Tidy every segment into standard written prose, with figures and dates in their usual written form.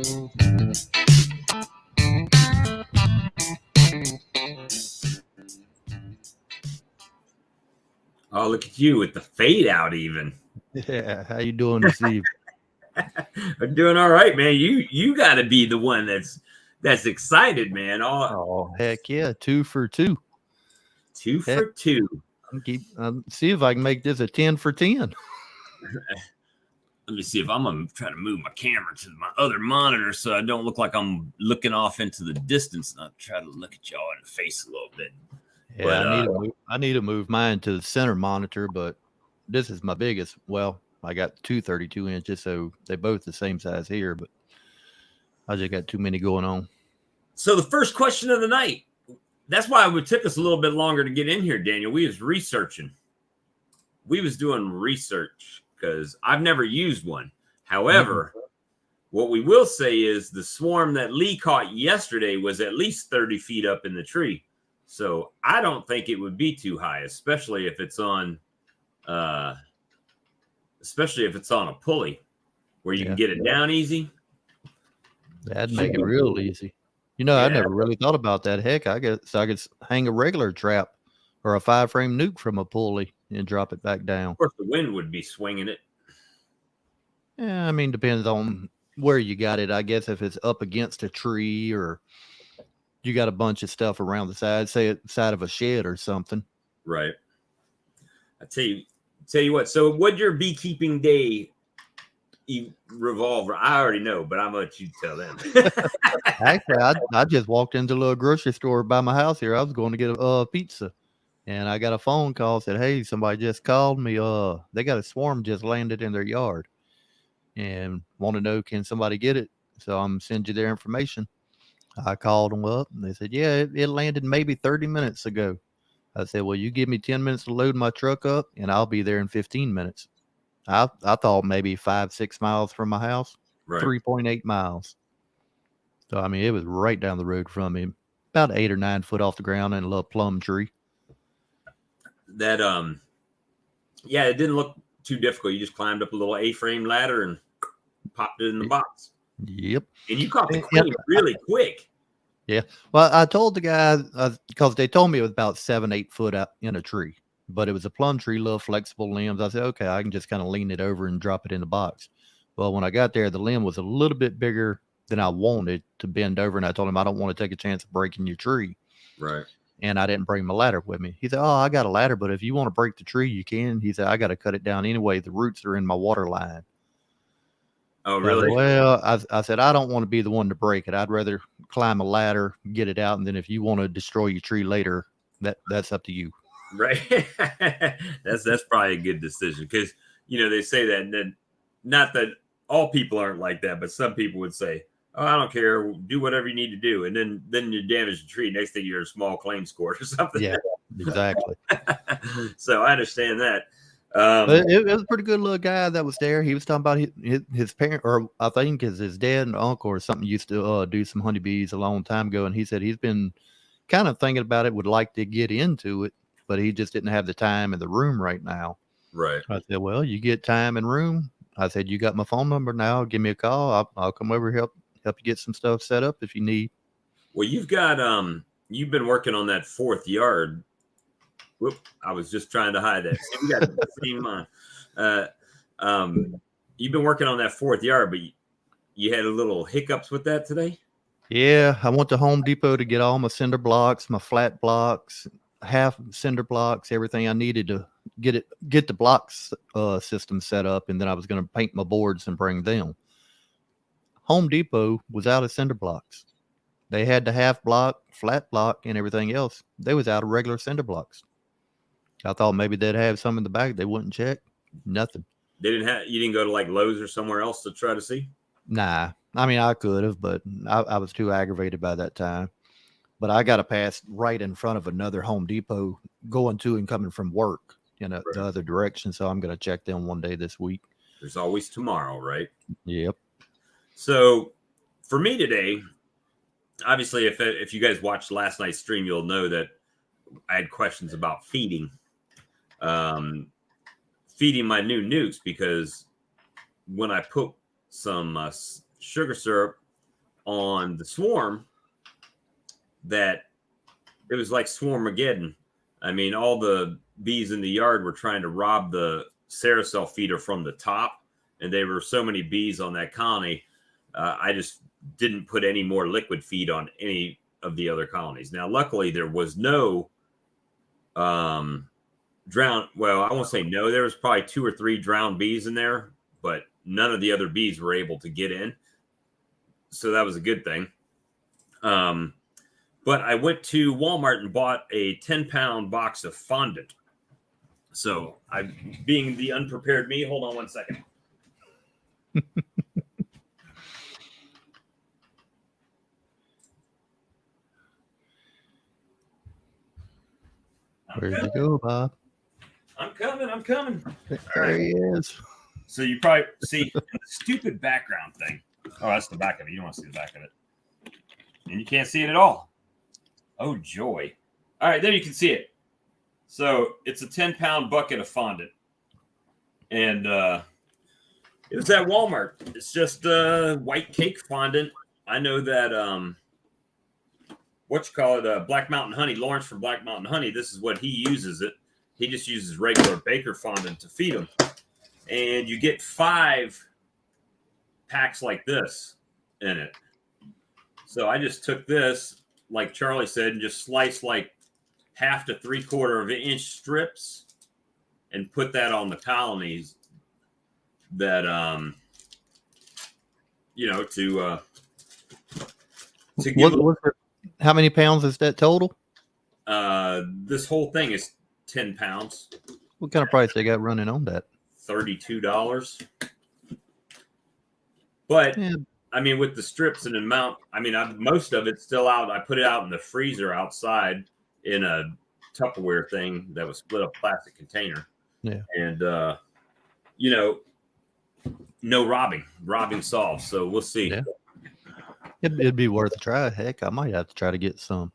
Oh, look at you with the fade out even. Yeah, how you doing this evening? I'm doing all right, man. You got to be the one that's excited, man. All Oh, heck yeah, 2 for 2. two Heck, for two. see if I can make this a 10 for 10. Let me see if I'm gonna try to move my camera to my other monitor so I don't look like I'm looking off into the distance, and I'll try to look at y'all in the face a little bit. Yeah, But I need to move mine to the center monitor, but this is my biggest. Well, I got two 32 inches, so they both the same size here, but I just got too many going on. so the first question of the night. That's why it took us a little bit longer to get in here, Daniel. We was researching. We was doing research because I've never used one. However, what we will say is the swarm that Lee caught yesterday was at least 30 feet up in the tree. So I don't think it would be too high, especially if it's on a pulley where you can get it down easy. That'd make it real easy. You know, I never really thought about that. Heck, I could hang a regular trap or a 5-frame nuke from a pulley and drop it back down. Of course, the wind would be swinging it. Yeah, I mean, depends on where you got it. I guess if it's up against a tree or you got a bunch of stuff around the side, say at the side of a shed or something. Right. I tell you what. So, what your beekeeping day revolver? I already know, but I'm gonna let you tell them. Actually, I just walked into a little grocery store by my house here. I was going to get a pizza, and I got a phone call. Said, "Hey, somebody just called me. They got a swarm just landed in their yard, and want to know can somebody get it? So I'm send you their information." I called them up, and they said, "Yeah, it landed maybe 30 minutes ago." I said, "Well, you give me 10 minutes to load my truck up, and I'll be there in 15 minutes." I thought maybe 5-6 miles from my house, Right. 3.8 miles. So I mean, it was right down the road from me, about 8 or 9 foot off the ground in a little plum tree. That yeah, it didn't look too difficult. You just climbed up a little A-frame ladder and popped it in the box. Yep. And you caught the queen really quick. Yeah. Well, I told the guy because they told me it was about 7-8 foot up in a tree, but it was a plum tree, little flexible limbs. I said, okay, I can just kind of lean it over and drop it in the box. Well, when I got there, the limb was a little bit bigger than I wanted to bend over, and I told him I don't want to take a chance of breaking your tree. Right. And I didn't bring my ladder with me. He said, "Oh, I got a ladder, but if you want to break the tree, you can." He said, "I got to cut it down anyway. The roots are in my water line." Oh, really? I said, "I don't want to be the one to break it. I'd rather climb a ladder, get it out, and then if you want to destroy your tree later, that's up to you." Right. that's probably a good decision because they say that, and then not that all people aren't like that, but some people would say, "Oh, I don't care. Do whatever you need to do," and then you damage the tree. Next thing you're a small claims court or something. Yeah, exactly. So I understand that. It was a pretty good little guy that was there. He was talking about his parent, or I think his dad and uncle or something used to do some honeybees a long time ago, and he said he's been kind of thinking about it, would like to get into it, but he just didn't have the time and the room right now. Right. I said, "Well, you get time and room." I said, "You got my phone number now. Give me a call. I'll come over help you get some stuff set up if you need." Well, you've been working on that fourth yard. Whoop! I was just trying to hide that. We got the same mind. You've been working on that fourth yard, but you had a little hiccups with that today. Yeah, I went to Home Depot to get all my cinder blocks, my flat blocks, half cinder blocks, everything I needed to get the blocks system set up, and then I was going to paint my boards and bring them. Home Depot was out of cinder blocks. They had the half block, flat block, and everything else. They was out of regular cinder blocks. I thought maybe they'd have some in the back. They wouldn't check. Nothing. You didn't go to like Lowe's or somewhere else to try to see? Nah. I mean, I could have, but I was too aggravated by that time. But I got to pass right in front of another Home Depot going to and coming from work, the other direction. So I'm going to check them one day this week. There's always tomorrow, right? Yep. So for me today, obviously, if you guys watched last night's stream, you'll know that I had questions about feeding my new nukes, because when I put some sugar syrup on the swarm that it was like Swarmageddon. I mean, all the bees in the yard were trying to rob the Ceracell feeder from the top, and there were so many bees on that colony. I just didn't put any more liquid feed on any of the other colonies. Now, luckily, there was no drowned. Well, I won't say no. There was probably 2 or 3 drowned bees in there, but none of the other bees were able to get in. So that was a good thing. But I went to Walmart and bought a 10-pound box of fondant. So I, being the unprepared me, hold on one second. Where'd you go, Bob? I'm coming. There he is. So you probably see the stupid background thing. Oh, that's the back of it. You don't want to see the back of it. And you can't see it at all. Oh, joy. All right, there you can see it. So it's a 10-pound bucket of fondant. And it was at Walmart. It's just white cake fondant. I know that, Black Mountain Honey, Lawrence from Black Mountain Honey, this is what he uses it. He just uses regular baker fondant to feed them. And you get 5 packs like this in it. So I just took this, like Charlie said, and just sliced like 1/2 to 3/4 of an inch strips and put that on the colonies that, to give how many pounds is that total? this whole thing is 10 pounds. What kind of price they got running on that? $32. But Yeah. I mean, with the strips and amount, I mean, most of it's still out. I put it out in the freezer outside in a Tupperware thing that was split up plastic container. Yeah. And, no robbing solved. So we'll see. Yeah. It'd be worth a try. Heck, I might have to try to get some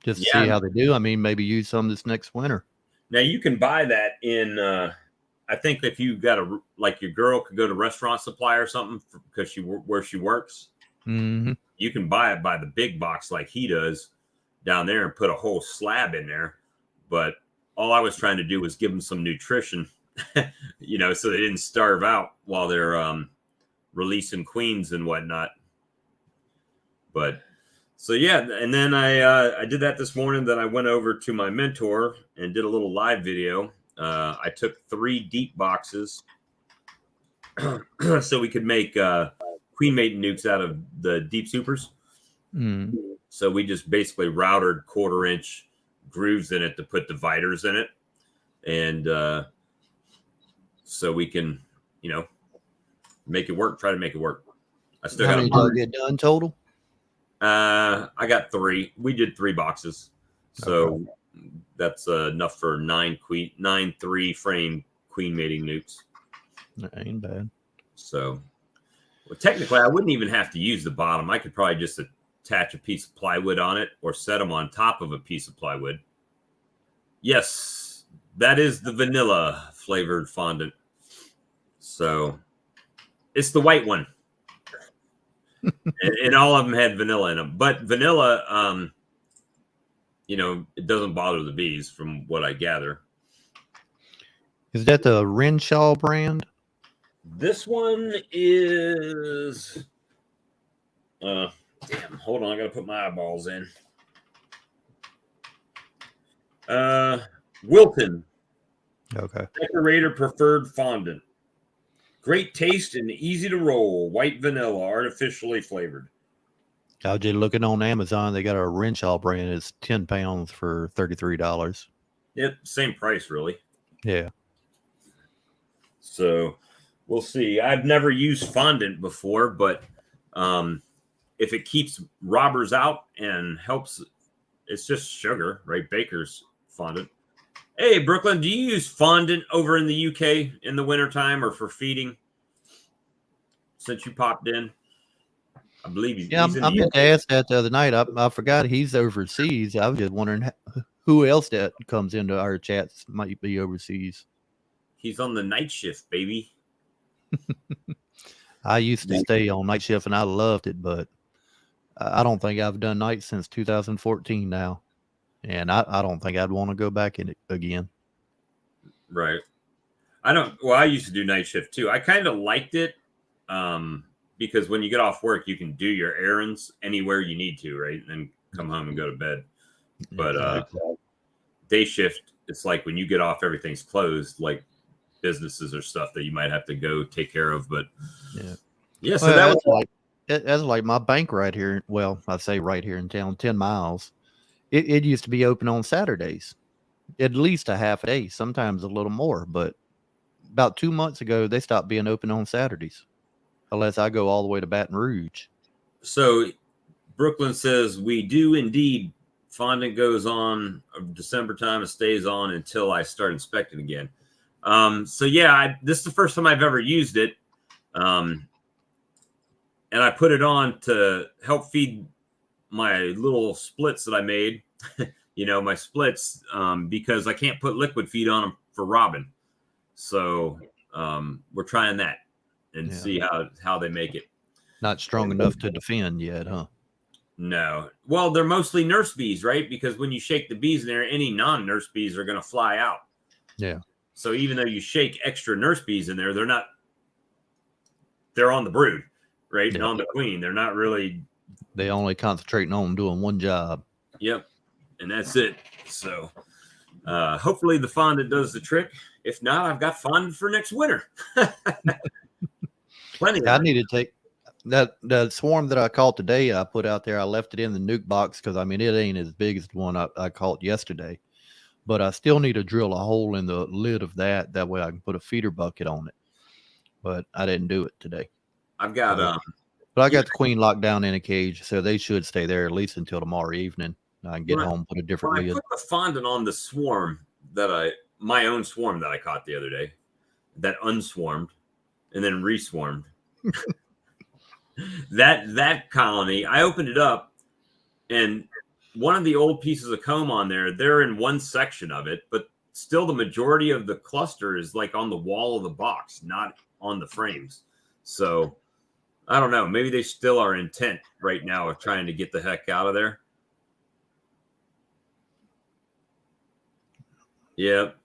just to Yeah. see how they do. I mean, maybe use some this next winter. Now you can buy that in, I think if you got your girl could go to Restaurant Supply or something because where she works, Mm-hmm. you can buy it by the big box like he does down there and put a whole slab in there. But all I was trying to do was give them some nutrition, so they didn't starve out while they're releasing queens and whatnot. But so, yeah. And then I did that this morning. Then I went over to my mentor and did a little live video. I took 3 deep boxes so we could make queen mating nukes out of the deep supers. Mm. So we just basically routed 1/4 inch grooves in it to put dividers in it. And so we can, make it work, try to make it work. I still How got many did you get done total? I got 3. We did 3 boxes. So Okay. that's enough for 9 3-frame queen mating nukes. That ain't bad. So, well, technically, I wouldn't even have to use the bottom. I could probably just attach a piece of plywood on it or set them on top of a piece of plywood. Yes, that is the vanilla flavored fondant. So, it's the white one. and all of them had vanilla in them. But vanilla, it doesn't bother the bees from what I gather. Is that the Renshaw brand? This one is hold on, I gotta put my eyeballs in. Wilton Okay. Decorator Preferred Fondant. Great taste and easy to roll. White vanilla, artificially flavored. I was just looking on Amazon. They got a Renshaw brand. It's 10 pounds for $33. Yep, same price really. Yeah. So we'll see. I've never used fondant before, but if it keeps robbers out and helps, it's just sugar, right? Baker's fondant. Hey, Brooklyn, do you use fondant over in the UK in the wintertime or for feeding? Since you popped in, I believe he's Yeah, in I the meant UK. to ask that the other night. I forgot he's overseas. I was just wondering who else that comes into our chats might be overseas. He's on the night shift, baby. I used to stay on night shift and I loved it, but I don't think I've done nights since 2014 now, and I don't think I'd want to go back in it again. Right. I used to do night shift too. I kind of liked it because when you get off work, you can do your errands anywhere you need to, right? And then come home and go to bed. But Exactly. day shift, it's like when you get off, everything's closed, like businesses or stuff that you might have to go take care of. But yeah, so Well, that was that's like my bank right here. Well, I say right here in town, 10 miles. It used to be open on Saturdays, at least a half a day, sometimes a little more. But about 2 months ago, they stopped being open on Saturdays, unless I go all the way to Baton Rouge. so Brooklyn says we do indeed. Fondant goes on December time. It stays on until I start inspecting again. So yeah, this is the first time I've ever used it. And I put it on to help feed my little splits that I made, my splits, because I can't put liquid feed on them for robbing. So we're trying that and see how they make it. Not strong enough to defend yet, huh? No. Well, they're mostly nurse bees, right? Because when you shake the bees in there, any non-nurse bees are going to fly out. Yeah. So even though you shake extra nurse bees in there, they're on the brood, right? Yeah. And on the queen. They're not really. They only concentrating on doing one job. Yep. And that's it. So hopefully the fondant does the trick. If not, I've got fondant for next winter. Plenty. I need to take that swarm that I caught today. I put out there. I left it in the nuke box because it ain't as big as the one I caught yesterday. But I still need to drill a hole in the lid of that. That way I can put a feeder bucket on it. But I didn't do it today. I've got but I got the queen locked down in a cage, so they should stay there at least until tomorrow evening. I can get home, put a different lid. I put the fondant on the swarm my own swarm that I caught the other day, that unswarmed and then reswarmed. that colony, I opened it up, and one of the old pieces of comb on there, they're in one section of it, but still the majority of the cluster is like on the wall of the box, not on the frames. So I don't know. Maybe they still are intent right now of trying to get the heck out of there. Yep.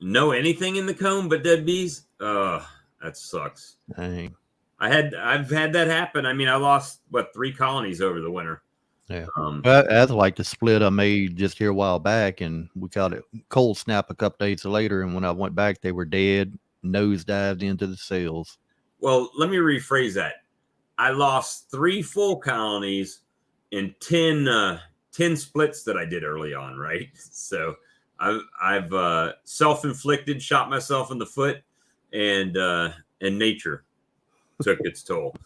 No anything in the comb but dead bees. That sucks. Dang. I've had that happen. I mean, I lost 3 colonies over the winter. Yeah. That's like the split I made just here a while back, and we got it cold snap a couple days later. And when I went back, they were dead, nosedived into the cells. Well, let me rephrase that. I lost 3 full colonies and 10 splits that I did early on, right? So I've self-inflicted, shot myself in the foot, and nature took its toll.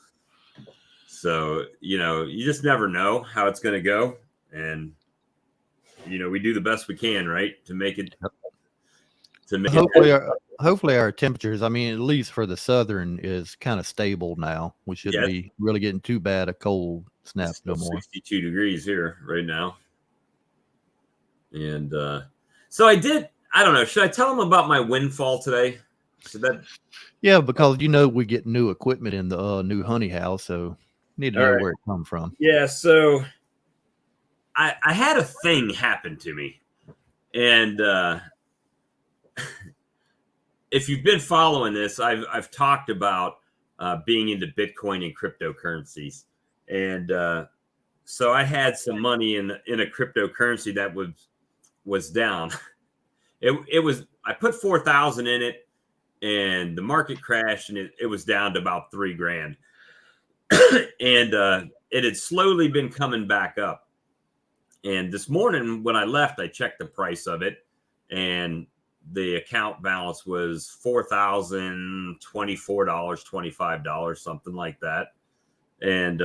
So, you just never know how it's going to go. And, we do the best we can, right, to make it. Hopefully our temperatures, I mean, at least for the southern, is kind of stable now. We shouldn't be really getting too bad a cold snap no more. 62 degrees here right now. And so I don't know. Should I tell them about my windfall today? Yeah, because we get new equipment in the new honey house, so need to know where it come from. Yeah, so I had a thing happen to me, and if you've been following this, I've talked about being into Bitcoin and cryptocurrencies, and so I had some money in a cryptocurrency that was down. It was, I put 4,000 in it, and the market crashed, and it was down to about $3,000. And it had slowly been coming back up. And this morning when I left, I checked the price of it, and the account balance was $4,024, $25, something like that. And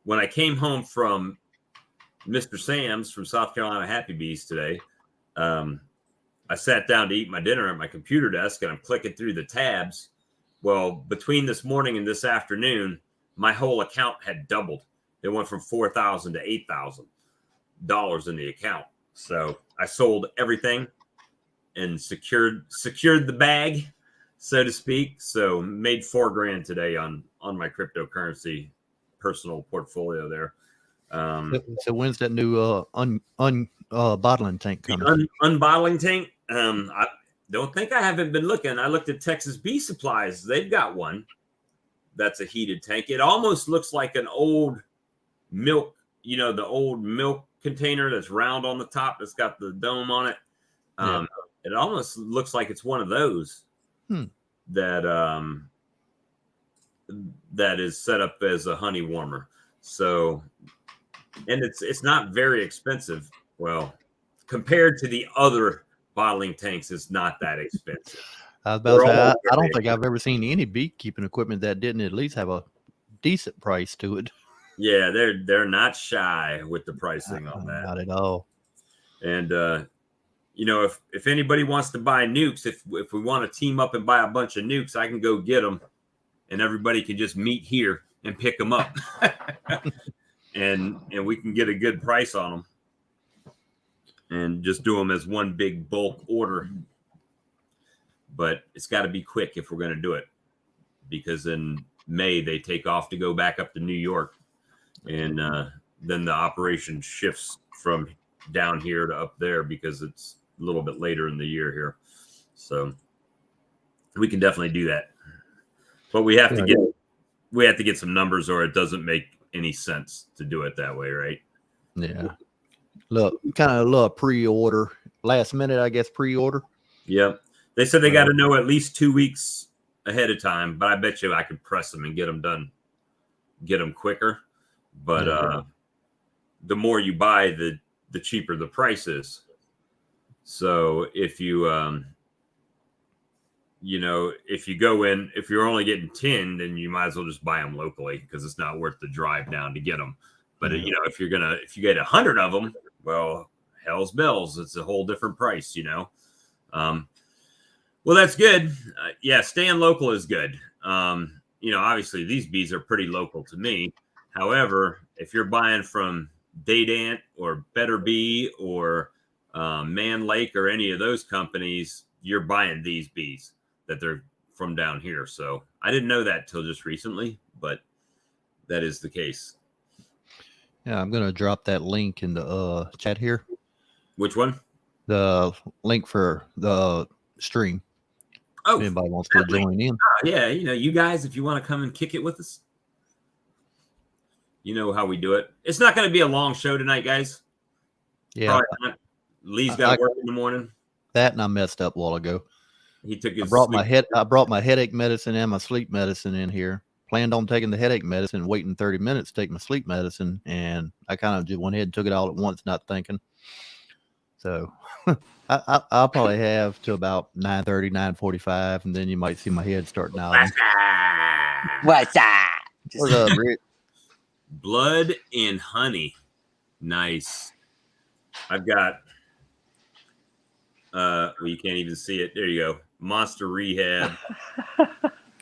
when I came home from Mr. Sam's from South Carolina Happy Bees today, I sat down to eat my dinner at my computer desk, and I'm clicking through the tabs. Well, between this morning and this afternoon, my whole account had doubled. It went from $4,000 to $8,000 in the account. So I sold everything and secured the bag, so to speak. So made $4,000 today on my cryptocurrency personal portfolio there. So when's that new bottling tank coming? Unbottling tank. I don't think I haven't been looking. I looked at Texas Bee Supplies. They've got one that's a heated tank. It almost looks like an old milk, the old milk container that's round on the top that's got the dome on it. It almost looks like it's one of those that is set up as a honey warmer. So, and it's not very expensive. Well, compared to the other bottling tanks, it's not that expensive. I was about to say, I don't think I've ever seen any beekeeping equipment that didn't at least have a decent price to it. Yeah, they're not shy with the pricing on that. Not at all. And if anybody wants to buy nukes, if we want to team up and buy a bunch of nukes, I can go get them, and everybody can just meet here and pick them up, and we can get a good price on them, and just do them as one big bulk order. But it's got to be quick if we're going to do it, because in May they take off to go back up to New York, and then the operation shifts from down here to up there because it's a little bit later in the year here. So we can definitely do that, but we have to get some numbers, or it doesn't make any sense to do it that way, right? Yeah. Look, kind of a little pre-order, last minute, I guess, pre-order. Yep. They said they got to know at least 2 weeks ahead of time, but I bet you I could press them and get them done, get them quicker. But the more you buy, the cheaper the price is. So if you, if you go in, if you're only getting 10, then you might as well just buy them locally, because it's not worth the drive down to get them. But if you get 100 of them, well, hell's bells, it's a whole different price, Well, that's good. Staying local is good. Obviously these bees are pretty local to me. However, if you're buying from Daydant or Better Bee or Man Lake or any of those companies, you're buying these bees that they're from down here. So I didn't know that till just recently, but that is the case. Yeah, I'm going to drop that link in the chat here. Which one? The link for the stream. Oh, if anybody wants to join in. Yeah, you guys, if you want to come and kick it with us, you know how we do it. It's not going to be a long show tonight, guys. Yeah. Lee's got to work in the morning. That, and I messed up a while ago. He took his I brought my headache medicine and my sleep medicine in here. Planned on taking the headache medicine, waiting 30 minutes to take my sleep medicine, and I kind of just went ahead and took it all at once, not thinking. So I'll probably have to about 9:30, 9:45, and then you might see my head start nodding. What's up? What's up, Rick? Blood and honey. Nice. I've got you can't even see it. There you go. Monster Rehab.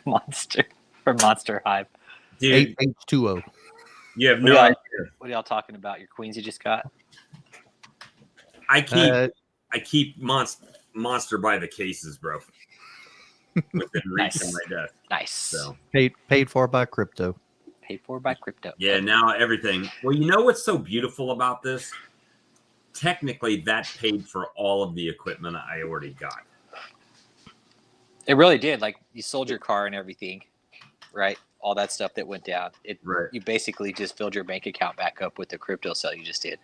Monster from Monster Hive. Dude, H2O. You have no idea. What are y'all talking about? Your queens you just got? I keep Monster by the cases, bro. Within reach of my desk. Nice. So paid for by crypto. Paid for by crypto. Yeah, now everything. Well, you know what's so beautiful about this? Technically, that paid for all of the equipment I already got. It really did. Like, you sold your car and everything, right? All that stuff that went down. Right. You basically just filled your bank account back up with the crypto sale you just did.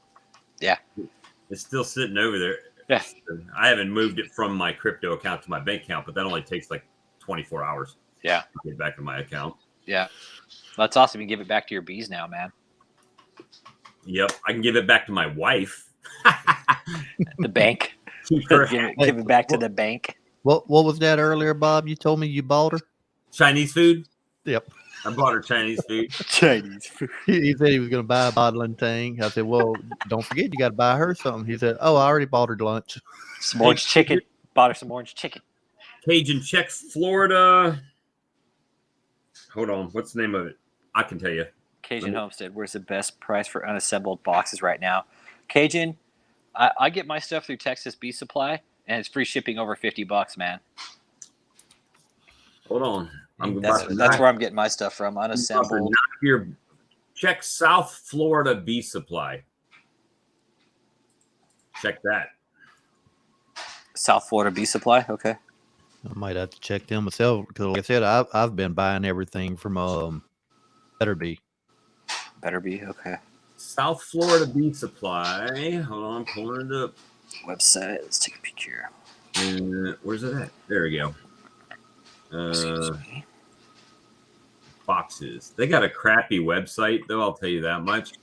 Yeah. It's still sitting over there. Yeah. I haven't moved it from my crypto account to my bank account, but that only takes like 24 hours. Yeah. To get back to my account. Yeah. That's awesome. You give it back to your bees now, man. Yep. I can give it back to my wife. The bank. Keep her give it back to the bank. What was that earlier, Bob? You told me you bought her? Chinese food? Yep. I bought her Chinese food. Chinese food. He said he was going to buy a bottling tank. I said, well, don't forget, you got to buy her something. He said, oh, I already bought her lunch. Some orange chicken. Bought her some orange chicken. Cajun Check, Florida. Hold on. What's the name of it? I can tell you. Cajun Homestead. Where's the best price for unassembled boxes right now? Cajun, I get my stuff through Texas Bee Supply, and it's free shipping over $50, man. Hold on. That's where I'm getting my stuff from. Unassembled. Knock your Check South Florida Bee Supply. Check that. South Florida Bee Supply. Okay. I might have to check them myself because, like I said, I've been buying everything from Better Bee. Better Be. Okay. South Florida Bee Supply. Hold on, pulling it up. Website. Let's take a peek here. Where's it at? There we go. Boxes. They got a crappy website, though. I'll tell you that much.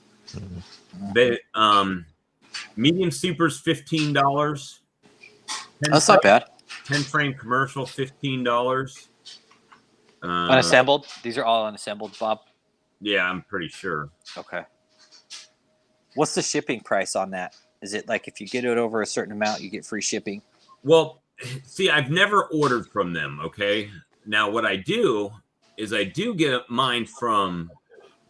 They medium supers $15. That's not bad. 10 frame commercial $15. Unassembled. These are all unassembled, Bob. Yeah, I'm pretty sure. Okay. What's the shipping price on that? Is it like if you get it over a certain amount, you get free shipping? Well, see, I've never ordered from them. Okay. Now, what I do is I do get mine from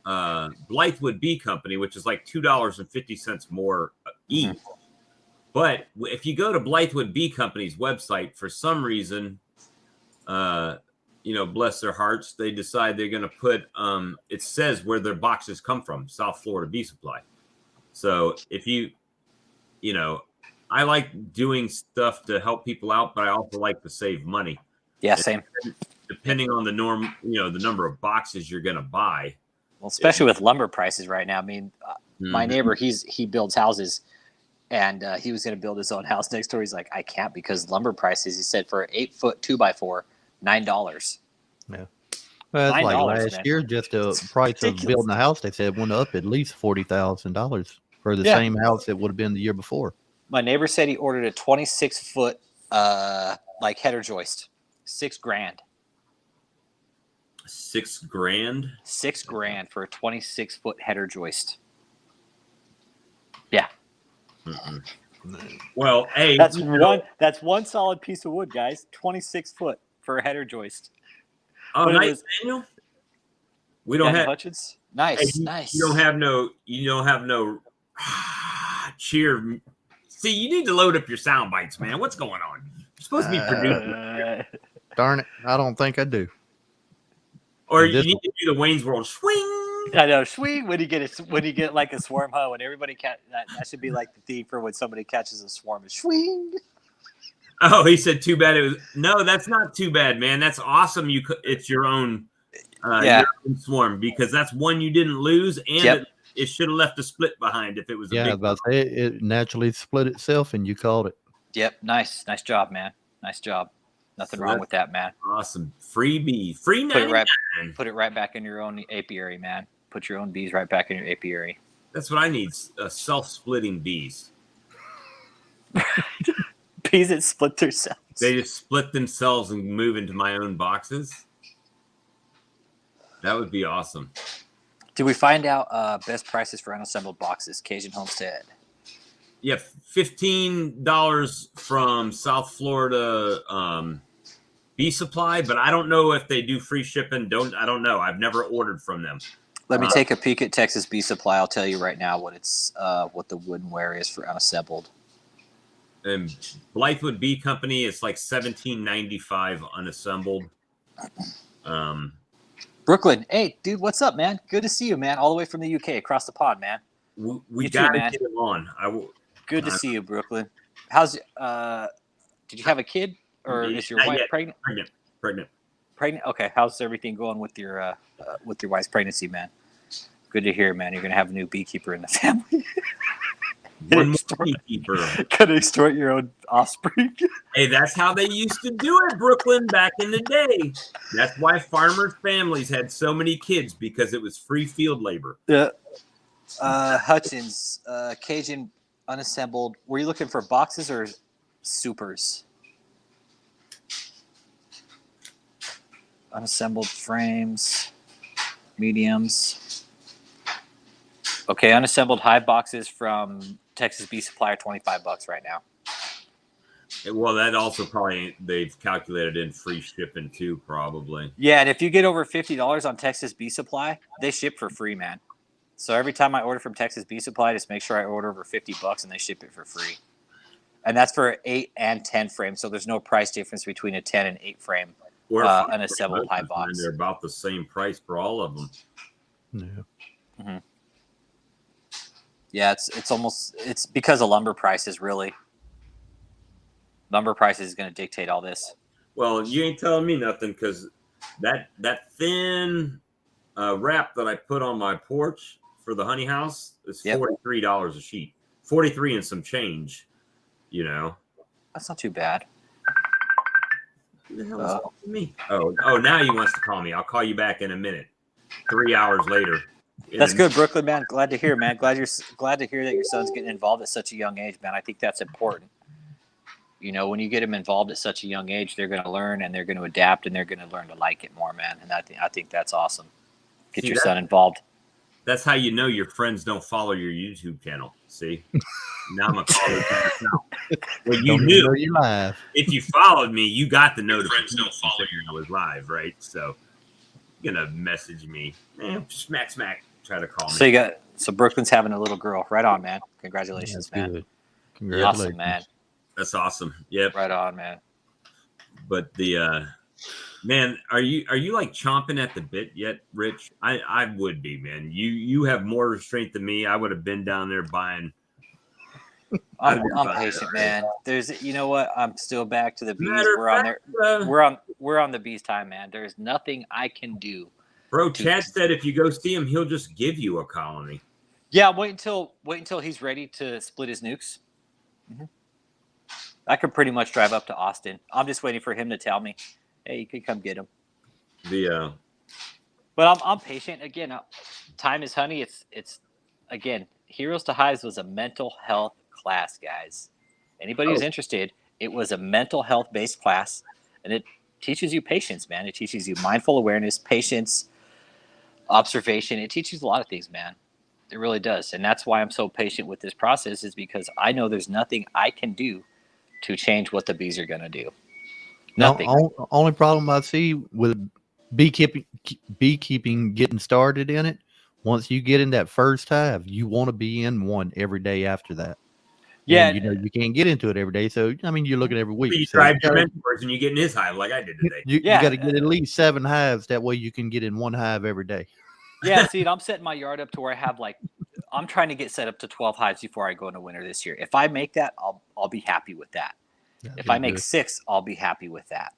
Blythewood Bee Company, which is like $2.50 more each. But if you go to Blythewood Bee Company's website, for some reason, bless their hearts, they decide they're going to put, it says where their boxes come from, South Florida Bee Supply. So if I like doing stuff to help people out, but I also like to save money. Yeah, same. Depending on the the number of boxes you're going to buy. Well, especially with lumber prices right now. I mean, my neighbor, he builds houses, and he was going to build his own house next door. He's like, I can't because lumber prices. He said for an 8-foot 2x4, $9. Yeah. Well, that's like last year, just the price of building a house, they said went up at least $40,000 for the same house that would have been the year before. My neighbor said he ordered a 26-foot like header joist, $6,000. $6,000? $6,000 for a 26-foot header joist. Yeah. Well, hey, that's one solid piece of wood, guys. 26 foot for a header joist. Oh, nice, Daniel. We don't have Hutchins. Nice, nice. You don't have no cheer. See, you need to load up your sound bites, man. What's going on? You're supposed to be producing. Darn it, I don't think I do. Or you need to do the Wayne's World swing. I know, swing when you get like a swarm, huh? When everybody that should be like the theme for when somebody catches a swarm. Swing. Oh, he said too bad. No, that's not too bad, man. That's awesome. It's your own, your own swarm because that's one you didn't lose, and it should have left a split behind if it was. It naturally split itself, and you called it. Yep, nice job, man. Nice job. Nothing wrong with that, man. Awesome. Free bee. Free 99. Put it right back in your own apiary, man. Put your own bees right back in your apiary. That's what I need. Self-splitting bees. Bees that split themselves. They just split themselves and move into my own boxes. That would be awesome. Did we find out best prices for unassembled boxes? Cajun Homestead. Yeah, $15 from South Florida Bee Supply, but I don't know if they do free shipping. I don't know. I've never ordered from them. Let me take a peek at Texas Bee Supply. I'll tell you right now what the woodenware is for unassembled. And Blythewood Bee Company, it's like $17.95 unassembled. Brooklyn, hey dude, what's up, man? Good to see you, man. All the way from the UK, across the pond, man. We gotta get him on. Good to see you, Brooklyn. How's did you have a kid or is your wife pregnant? Pregnant. Okay. How's everything going with your wife's pregnancy, man? Good to hear, man. You're gonna have a new beekeeper in the family. One more beekeeper. Gonna extort your own offspring. Hey, that's how they used to do it, Brooklyn, back in the day. That's why farmers' families had so many kids because it was free field labor. Yeah. Hutchins, Cajun unassembled. Were you looking for boxes or supers? Unassembled frames, mediums. Okay, unassembled hive boxes from Texas Bee Supply are $25 right now. Well, that also probably they've calculated in free shipping too, probably. Yeah, and if you get over $50 on Texas Bee Supply, they ship for free, man. So every time I order from Texas Bee Supply, just make sure I order over $50 and they ship it for free. And that's for 8 and 10 frames, so there's no price difference between a 10 and 8 frame unassembled hive box. They're about the same price for all of them. Yeah. Mm-hmm. Yeah, it's because of lumber prices. Really, lumber prices is going to dictate all this. Well, you ain't telling me nothing because that thin wrap that I put on my porch for the honey house is $43 a sheet. 43 and some change. You know, that's not too bad. Who the hell is calling me? Oh, now he wants to call me. I'll call you back in a minute. 3 hours later. That's good, Brooklyn, man. Glad to hear, man. Glad to hear that your son's getting involved at such a young age, man. I think that's important. You know, when you get them involved at such a young age, they're going to learn and they're going to adapt and they're going to learn to like it more, man. And I think that's awesome. Get your son involved. That's how you know your friends don't follow your YouTube channel. See, now I'm a caller to yourself. Well, you knew you live. If you followed me, you got the notification. Friends don't follow you. I was live, right? So you're gonna message me, smack, try to call me. So Brooklyn's having a little girl. Right on, man. Congratulations, man. Good. Congratulations, awesome, man. That's awesome. Yep. Right on, man. But the man, are you like chomping at the bit yet, Rich? I would be, man. You have more restraint than me. I would have been down there buying. I'm patient, man. There's, you know what? I'm still back to the bees. We're on there. We're on the bees time, man. There's nothing I can do. Bro, Chad said if you go see him, he'll just give you a colony. Yeah, wait until he's ready to split his nukes. Mm-hmm. I could pretty much drive up to Austin. I'm just waiting for him to tell me, hey, you could come get him. But I'm patient. Again, time is honey. It's again, Heroes to Hives was a mental health class, guys. Anybody who's interested, it was a mental health based class, and it teaches you patience, man. It teaches you mindful awareness, patience, observation. It teaches a lot of things, man. It really does. And that's why I'm so patient with this process, is because I know there's nothing I can do to change what the bees are going to do. Nothing. Only problem I see with beekeeping getting started in it, once you get in that first hive, you want to be in one every day after that. Yeah. And, you can't get into it every day. So, I mean, you're looking every week. You drive your mentors and you get in his hive like I did today. You got to get at least 7 hives. That way you can get in one hive every day. Yeah, see, I'm setting my yard up to where I have I'm trying to get set up to 12 hives before I go into winter this year. If I make that, I'll be happy with that. If I make 6, I'll be happy with that.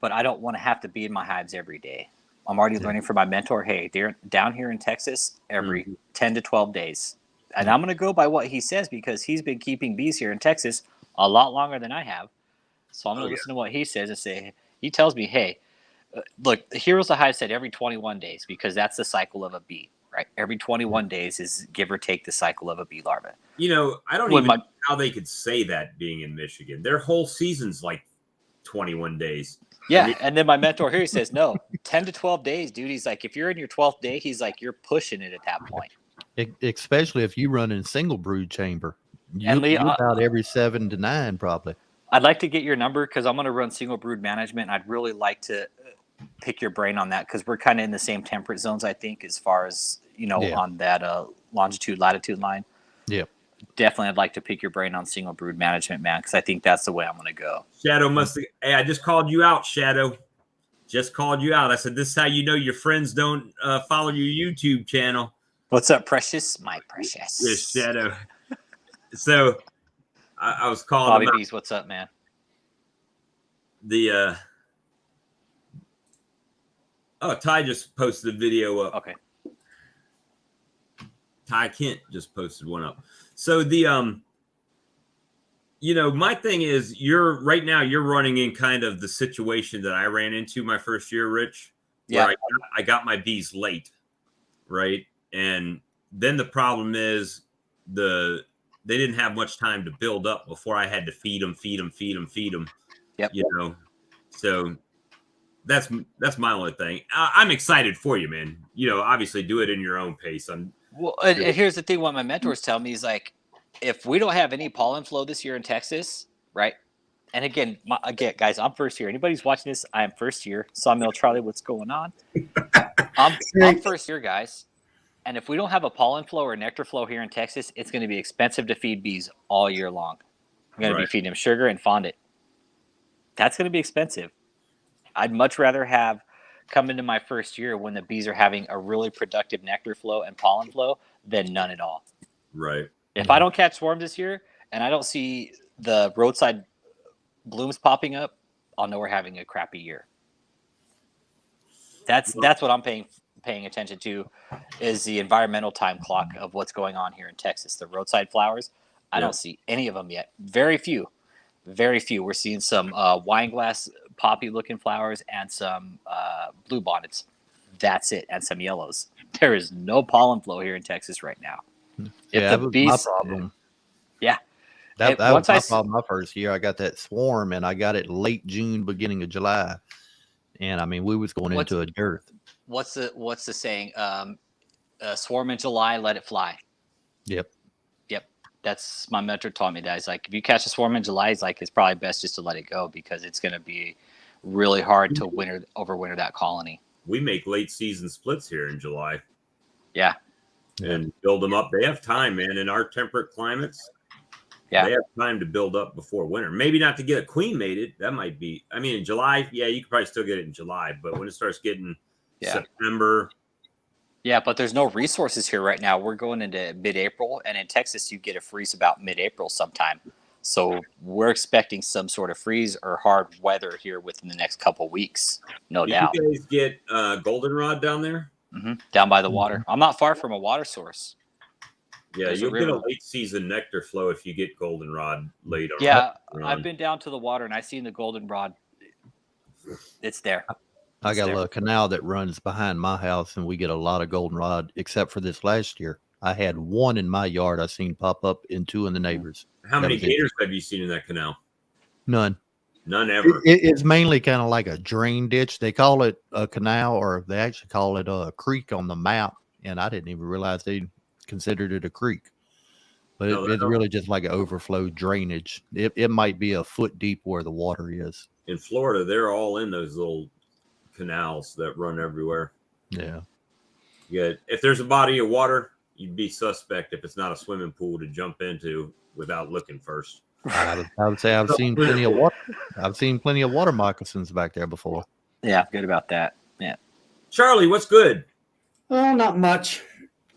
But I don't want to have to be in my hives every day. I'm already learning from my mentor. Hey, they're down here in Texas every 10 to 12 days. And I'm going to go by what he says because he's been keeping bees here in Texas a lot longer than I have. So I'm going to listen to what he says and say, he tells me, hey, look, the Heroes of Hive said every 21 days because that's the cycle of a bee, right? Every 21 days is give or take the cycle of a bee larva. You know, I don't even know how they could say that being in Michigan. Their whole season's like 21 days. Yeah, and then my mentor here, he says, no, 10 to 12 days, dude. He's like, if you're in your 12th day, he's like, you're pushing it at that point. Especially if you run in single brood chamber. You're about every 7 to 9 probably. I'd like to get your number because I'm going to run single brood management. I'd really like to pick your brain on that because we're kind of in the same temperate zones, I think, as far as, on that longitude, latitude line. Yeah. Definitely, I'd like to pick your brain on single brood management, man, because I think that's the way I'm going to go. Shadow hey, I just called you out, Shadow. Just called you out. I said, this is how you know your friends don't follow your YouTube channel. What's up, Precious? My Precious. Yes, Shadow. So, I was calling Bobby Bees, what's up, man? Ty just posted a video up. Okay. Ty Kent just posted one up. So my thing is right now you're running in kind of the situation that I ran into my first year, Rich. Yeah. Where I got my bees late. Right. And then the problem is they didn't have much time to build up before I had to feed them. Yep. So that's my only thing. I'm excited for you, man. Obviously do it in your own pace. And here's the thing. What my mentors tell me is like, if we don't have any pollen flow this year in Texas, right? And again, guys, I'm first year. Anybody's watching this, I am first year. Sawmill Charlie, what's going on? I'm first year, guys. And if we don't have a pollen flow or nectar flow here in Texas, it's going to be expensive to feed bees all year long. I'm going to be feeding them sugar and fondant. That's going to be expensive. I'd much rather have come into my first year when the bees are having a really productive nectar flow and pollen flow than none at all. Right. If I don't catch swarms this year and I don't see the roadside blooms popping up, I'll know we're having a crappy year. That's what I'm paying attention to, is the environmental time clock of what's going on here in Texas. The roadside flowers, I don't see any of them yet. Very few. We're seeing some wine glass poppy looking flowers and some blue bonnets. That's it. And some yellows. There is no pollen flow here in Texas right now. Yeah, that was my problem. Yeah. That was my problem my first year. I got that swarm, and I got it late June, beginning of July. And, I mean, we was going into a dearth. What's the saying? Swarm in July, let it fly. Yep. That's my mentor taught me that. He's like, if you catch a swarm in July, he's like, it's probably best just to let it go because it's going to be really hard to overwinter that colony. We make late season splits here in July. Yeah. And build them up. They have time, man. In our temperate climates, they have time to build up before winter. Maybe not to get a queen mated. That might be. I mean, in July, you could probably still get it in July, but when it starts getting September. Yeah, but there's no resources here right now. We're going into mid-April, and in Texas, you get a freeze about mid-April sometime. So we're expecting some sort of freeze or hard weather here within the next couple weeks, no doubt. You guys get goldenrod down there? Mm-hmm. Down by the water. I'm not far from a water source. Yeah, you'll get a late season nectar flow if you get goldenrod late on. Yeah, I've been down to the water, and I've seen the goldenrod. It's there. I got a little canal that runs behind my house, and we get a lot of goldenrod, except for this last year. I had one in my yard I seen pop up and two in the neighbors. How many gators have you seen in that canal? None. None ever. It's mainly kind of like a drain ditch. They call it a canal, or they actually call it a creek on the map, and I didn't even realize they considered it a creek. But it's really just like an overflow drainage. It might be a foot deep where the water is. In Florida, they're all in those little canals that run everywhere. Yeah. If there's a body of water, you'd be suspect if it's not a swimming pool to jump into without looking first. I would say I've seen plenty of water. I've seen plenty of water moccasins back there before. Yeah, good about that. Yeah. Charlie, what's good? Well, not much.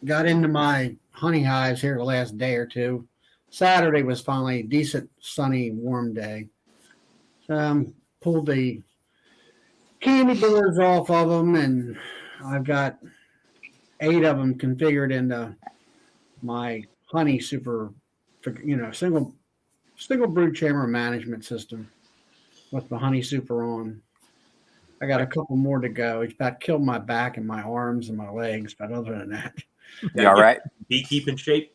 Got into my honey hives here the last day or two. Saturday was finally a decent, sunny, warm day. So pulled the candy boards off of them, and I've got 8 of them configured into my honey super, single brood chamber management system with the honey super on. I got a couple more to go. It's about killed my back and my arms and my legs, but other than that, you all right? Beekeeping shape.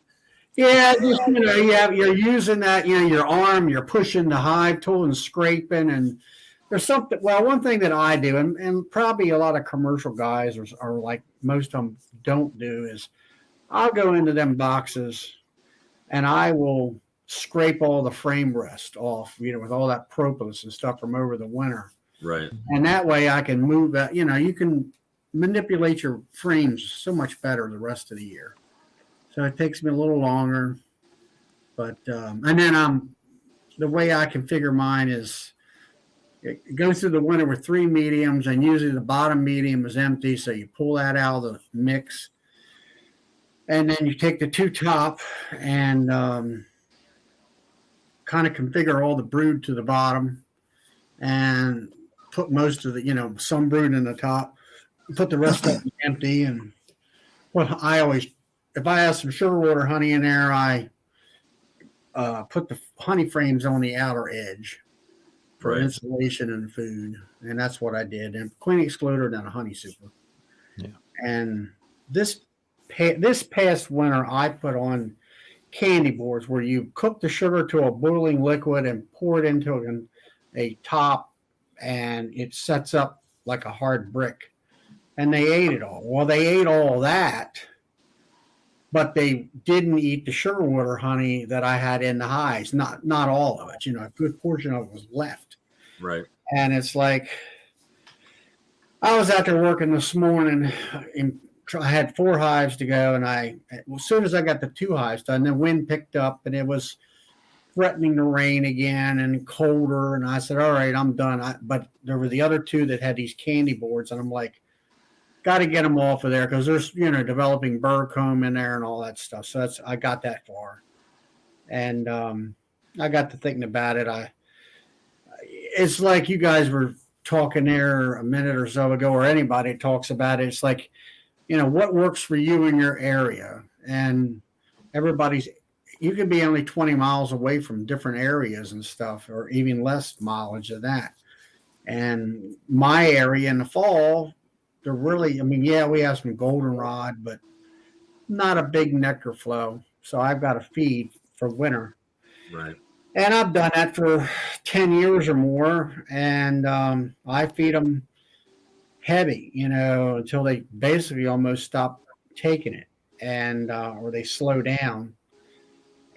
Yeah, just you're using that, your arm, you're pushing the hive tool and scraping, and there's something. Well, one thing that I do, and probably a lot of commercial guys are like most of them don't do, is I'll go into them boxes and I will scrape all the frame rest off, with all that propolis and stuff from over the winter. Right. And that way I can move that, you can manipulate your frames so much better the rest of the year. So it takes me a little longer, but, and then the way I configure mine is it goes through the winter with 3 mediums, and usually the bottom medium is empty. So you pull that out of the mix, and then you take the 2 top and kind of configure all the brood to the bottom and put most of the, some brood in the top, put the rest of it empty. And if I have some sugarwater honey in there, I put the honey frames on the outer edge for insulation and food. And that's what I did. And queen excluder, then a honey super. Yeah. And this past winter, I put on candy boards where you cook the sugar to a boiling liquid and pour it into a top, and it sets up like a hard brick. And they ate it all. Well, they ate all that, but they didn't eat the sugarwater honey that I had in the hives. Not all of it. A good portion of it was left. Right. And it's like, I was out there working this morning, and I had 4 hives to go, and as soon as I got the 2 hives done, the wind picked up, and it was threatening to rain again and colder. And I said, all right, I'm done. But there were the other two that had these candy boards, and I'm like, got to get them off of there because there's, developing burr comb in there and all that stuff. So I got that far. And I got to thinking about it. It's like you guys were talking there a minute or so ago, or anybody talks about it. It's like, what works for you in your area, and you can be only 20 miles away from different areas and stuff, or even less mileage of that. And my area in the fall, they're really, we have some goldenrod, but not a big nectar flow. So I've got to feed for winter. Right. And I've done that for 10 years or more. And I feed them heavy, until they basically almost stop taking it, and or they slow down.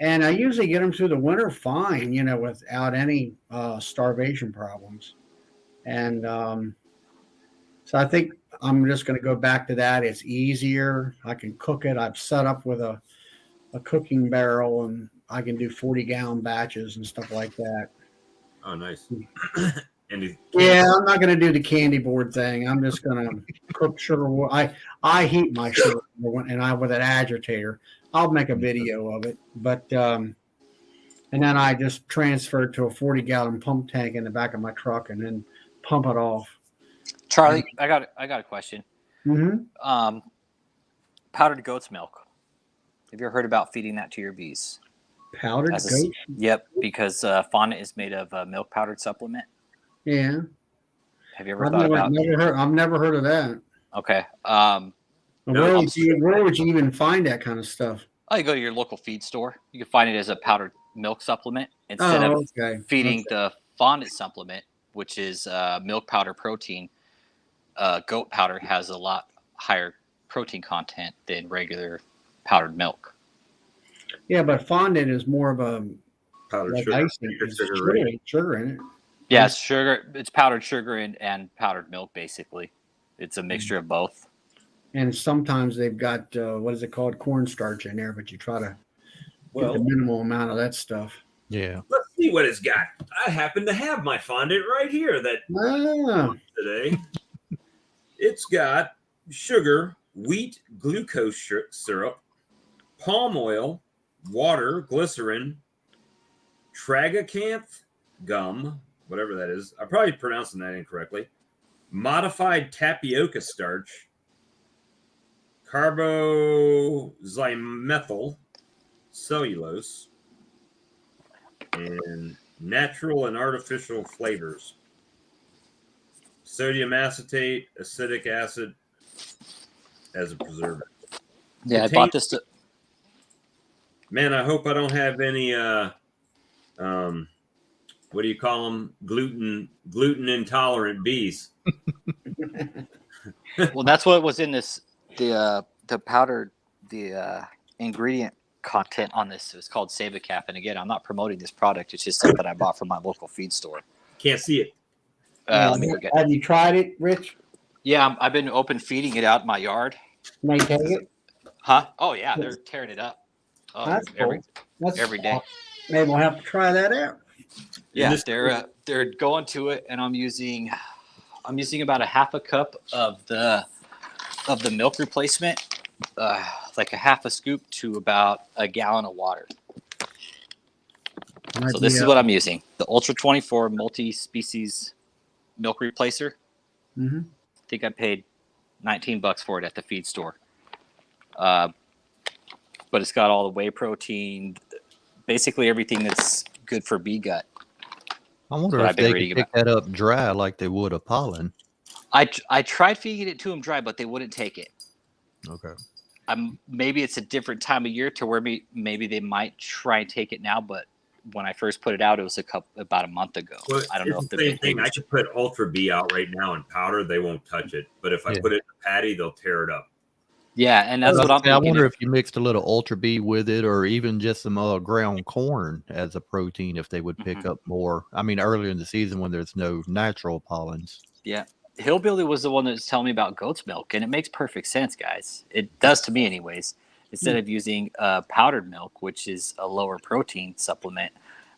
And I usually get them through the winter fine, without any starvation problems. And so I think I'm just going to go back to that. It's easier. I can cook it. I've set up with a cooking barrel, and I can do 40-gallon batches and stuff like that. Oh, nice. Yeah, I'm not going to do the candy board thing. I'm just going to cook sugar. I heat my sugar and with an agitator. I'll make a video of it, but and then I just transfer it to a 40-gallon pump tank in the back of my truck and then pump it off. Charlie, I got a question. Mm-hmm. Powdered goat's milk. Have you ever heard about feeding that to your bees? Powdered goat? Yep, because fondant is made of a milk powdered supplement. Yeah. Have you ever thought about? I've never heard of that. Okay. Where would you even find that kind of stuff? Oh, you go to your local feed store. You can find it as a powdered milk supplement instead of feeding the fondant supplement, which is milk powder protein. Goat powder has a lot higher protein content than regular powdered milk. Yeah, but fondant is more of a powdered sugar in it. Yeah, it's sugar. It's powdered sugar and powdered milk, basically. It's a mixture of both. And sometimes they've got, what is it called, cornstarch in there, but you try to get the minimal amount of that stuff. Yeah. Let's see what it's got. I happen to have my fondant right here today. It's got sugar, wheat glucose syrup, palm oil, water, glycerin, tragacanth gum, whatever that is. I'm probably pronouncing that incorrectly. Modified tapioca starch, carboxymethyl cellulose, and natural and artificial flavors. Sodium acetate, acetic acid as a preservative. Yeah, I bought this. Man, I hope I don't have any what do you call them? Gluten intolerant bees. Well, that's what was in this. The powdered ingredient content on this is called Savicap, and again, I'm not promoting this product. It's just something I bought from my local feed store. Can't see it. Let me go get it. Have you tried it, Rich? Yeah, I've been open feeding it out in my yard. Can they take it? Huh? Oh yeah, they're tearing it up. Oh, That's cool. Every day. Maybe we'll have to try that out. Yeah, they're going to it, and I'm using about a half a cup of the milk replacement, like a half a scoop to about a gallon of water. So this is what I'm using: the Ultra 24 multi-species milk replacer. Mm-hmm. I think I paid $19 for it at the feed store. But it's got all the whey protein, basically everything that's good for bee gut. I wonder if they could pick that up dry like they would a pollen. I tried feeding it to them dry, but they wouldn't take it. Okay. Maybe it's a different time of year to where maybe they might try and take it now, but when I first put it out, it was about a month ago. Well, I don't know if the same thing. I could put Ultra B out right now in powder; they won't touch it. But if I put it in a patty, they'll tear it up. Yeah, and that's what I'm thinking. I wonder if you mixed a little Ultra B with it, or even just some ground corn as a protein, if they would pick up more. I mean, earlier in the season when there's no natural pollens. Yeah. Hillbilly was the one that was telling me about goat's milk, and it makes perfect sense, guys. It does to me anyways. Instead of using powdered milk, which is a lower protein supplement,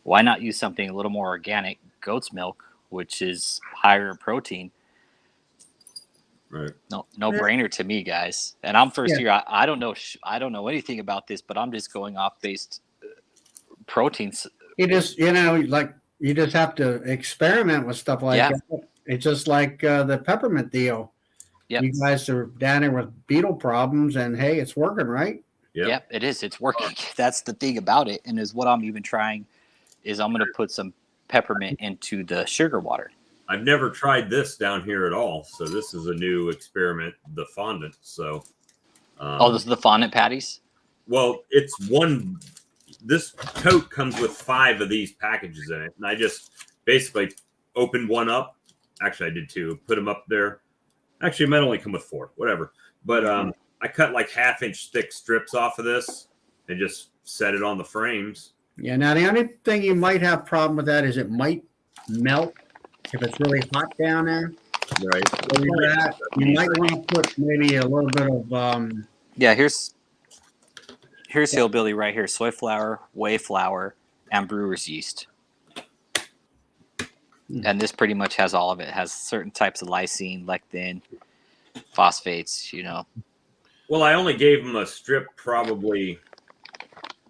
why not use something a little more organic, goat's milk, which is higher in protein? Right. No brainer to me, guys. And I'm first year. I don't know. I don't know anything about this, but I'm just going off based proteins. You just, like you just have to experiment with stuff like that. It's just like the peppermint deal. Yep. You guys are down there with beetle problems, and hey, it's working, right? Yep, it is. It's working. That's the thing about it, and is what I'm even trying. Is I'm going to put some peppermint into the sugar water. I've never tried this down here at all, so this is a new experiment. The fondant. So, this is the fondant patties. Well, it's one. This tote comes with 5 of these packages in it, and I just basically opened one up. Actually, I did 2. Put them up there. Actually, it might only come with 4. Whatever. But I cut like 1/2-inch thick strips off of this and just set it on the frames. Yeah. Now the only thing you might have problem with that is it might melt if it's really hot down there. Right. So you might want to put maybe a little bit of Here's Hillbilly right here: soy flour, whey flour, and brewer's yeast. And this pretty much has all of it. It has certain types of lysine, lectin, phosphates. Well, I only gave them a strip, probably.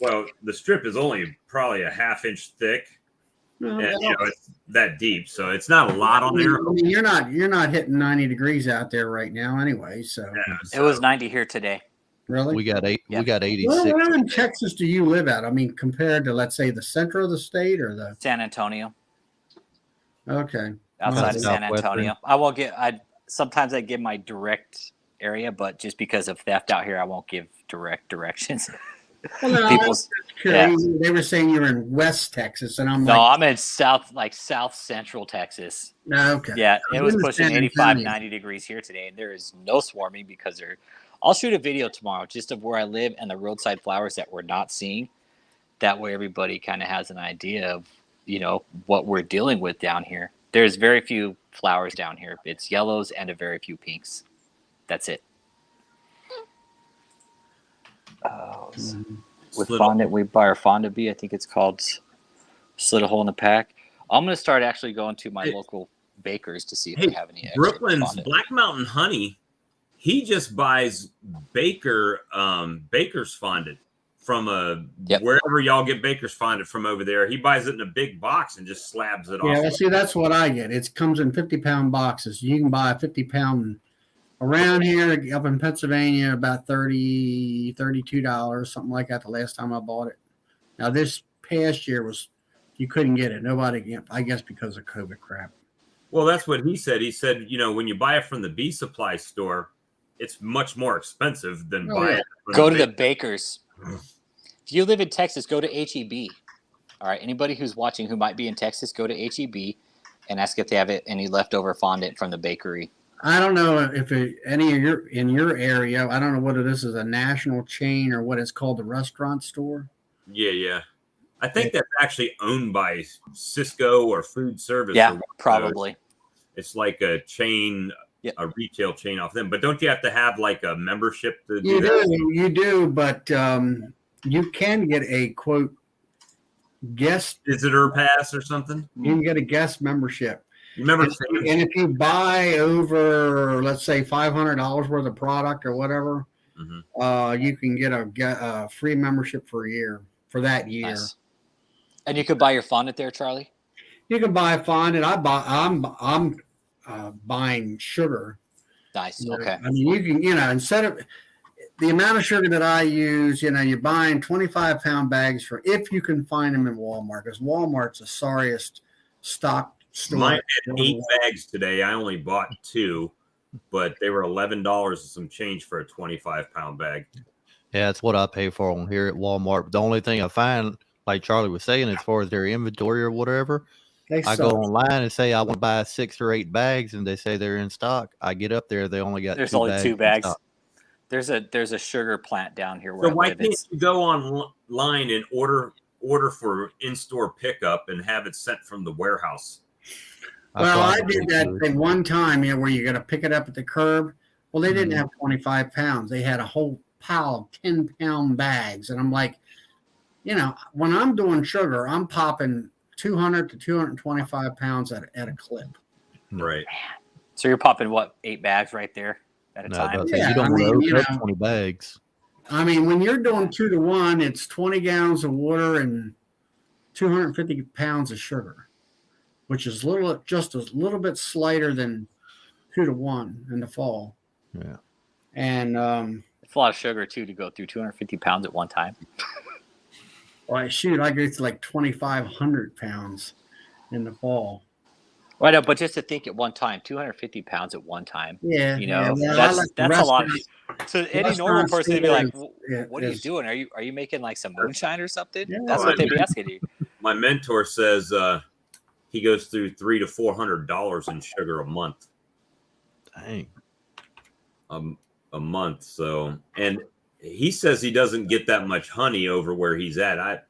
Well, the strip is only probably a 1/2-inch thick, and it's that deep, so it's not a lot on there. I mean, you're not hitting 90 degrees out there right now, anyway. So it was 90 here today. Really, we got 86. Where in Texas do you live at? I mean, compared to, let's say, the center of the state or the San Antonio. Okay, outside of San Antonio. Sometimes I give my direct area, but just because of theft out here, I won't give direct directions. Well, they were saying you're in West Texas, and I'm in South Central Texas. Okay. Yeah, it was pushing 85, 90 degrees here today, and there is no swarming because I'll shoot a video tomorrow just of where I live and the roadside flowers that we're not seeing. That way everybody kind of has an idea of, what we're dealing with down here. There's very few flowers down here. It's yellows and a very few pinks. That's it. With fondant, we buy our fondant bee. I think it's called Slit a Hole in the Pack. I'm going to start actually going to my local bakers to see if they have any extra Brooklyn's fondant. Black Mountain Honey, he just buys baker's fondant from wherever y'all get baker's fondant from over there. He buys it in a big box and just slabs it off. Yeah, see, that's what I get. It comes in 50-pound boxes. You can buy a 50-pound around here up in Pennsylvania, about $30, $32, something like that. The last time I bought it. Now this past year you couldn't get it. Nobody, I guess, because of COVID crap. Well, that's what he said. He said, when you buy it from the bee supply store, it's much more expensive than buying it. Go to the bakers. If you live in Texas, go to HEB. All right. Anybody who's watching who might be in Texas, go to HEB and ask if they have any leftover fondant from the bakery. I don't know if any of in your area. I don't know whether this is a national chain or what it's called, the restaurant store. Yeah. I think that's actually owned by Cisco or Food Service. Yeah, probably. It's like a chain, a retail chain off them. But don't you have to have like a membership to do that? You do, but you can get a quote guest visitor pass or something. You can get a guest membership. Remember, and if you buy over, let's say, $500 worth of product or whatever, you can get a free membership for a year for that year. Nice. And you could buy your fondant there, Charlie. You can buy fondant. I'm buying sugar. Nice. Okay. I mean, you can, instead of the amount of sugar that I use, you're buying 25-pound bags if you can find them in Walmart, because Walmart's the sorriest stock store. Mine had 8 bags today. I only bought 2, but they were $11 and some change for a 25-pound bag. Yeah, that's what I pay for them here at Walmart. The only thing I find, like Charlie was saying, as far as their inventory or whatever, I go online and say I want to buy 6 or 8 bags, and they say they're in stock. I get up there, they only got there's 2 only bags 2 bags. There's a sugar plant down here. So why can't you go online and order for in-store pickup and have it sent from the warehouse? Well, I did that thing one time, where you got to pick it up at the curb. Well, they didn't have 25 pounds. They had a whole pile of 10-pound bags, and I'm like, you know, when I'm doing sugar, I'm popping 200 to 225 pounds at a clip. Right. So you're popping what, 8 bags right there at a No, time? but Yeah, you don't I want mean, to you open up know, 20 bags. I mean, when you're doing 2 to 1, it's 20 gallons of water and 250 pounds of sugar, which is just a little bit slighter than 2 to 1 in the fall. Yeah. And It's a lot of sugar too to go through 250 pounds at one time. well, I go to like 2,500 pounds in the fall. Well, I know, but just to think at one time, 250 pounds at one time. Yeah, You know, well, that's a lot. So any normal person would be like, "What are you is- doing? Are you making like some moonshine or something?" Yeah, That's what they'd be asking you. My mentor says he goes through $300 to $400 in sugar a month. Dang. A month. So, and he says he doesn't get that much honey over where he's at.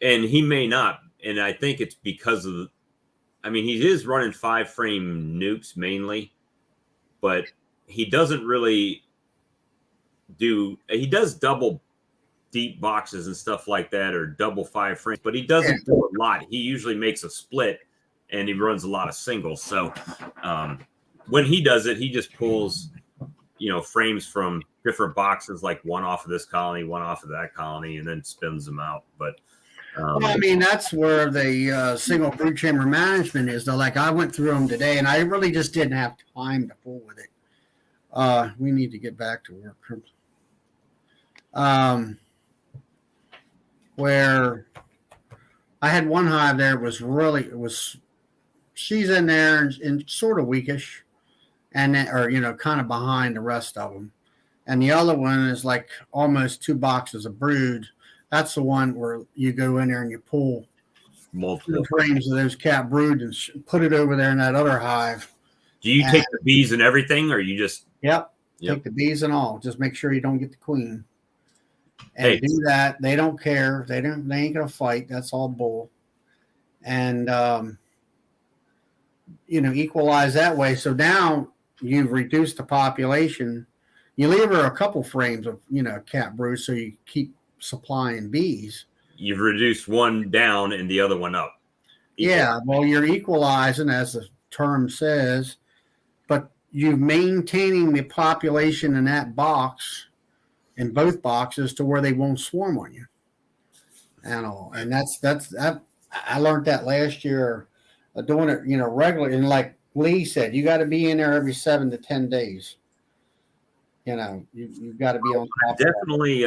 And he may not. And I think it's because of, I mean, he is running 5-frame nukes mainly, but he doesn't really he does double deep boxes and stuff like that, or double 5 frames, but he doesn't do a lot. He usually makes a split and he runs a lot of singles. So when he does it, he just pulls, you know, frames from different boxes, like one off of this colony, one off of that colony, and then spins them out. But well, I mean, that's where the single brood chamber management is. Though, like I went through them today, and I really just didn't have time to fool with it. We need to get back to work. Where I had one hive there she's in there and sort of weakish, and or you know, kind of behind the rest of them, and the other one is like almost 2 boxes of brood. That's the one where you go in there and you pull multiple frames of those cat brood and put it over there in that other hive. Do you take the bees and everything, or you just? Yep. Take the bees and all. Just make sure you don't get the queen. And do that. They don't care. They ain't gonna fight. That's all bull. And you know, equalize that way. So now you've reduced the population. You leave her a couple frames of, you know, cat brood so you keep supplying bees. You've reduced one down and the other one up. Yeah, well, you're equalizing, as the term says, but you're maintaining the population in that box, in both boxes, to where they won't swarm on you. And that's I learned that last year, doing it, you know, regularly. And like Lee said, you got to be in there every 7 to 10 days. You know, you've got to be on top. Definitely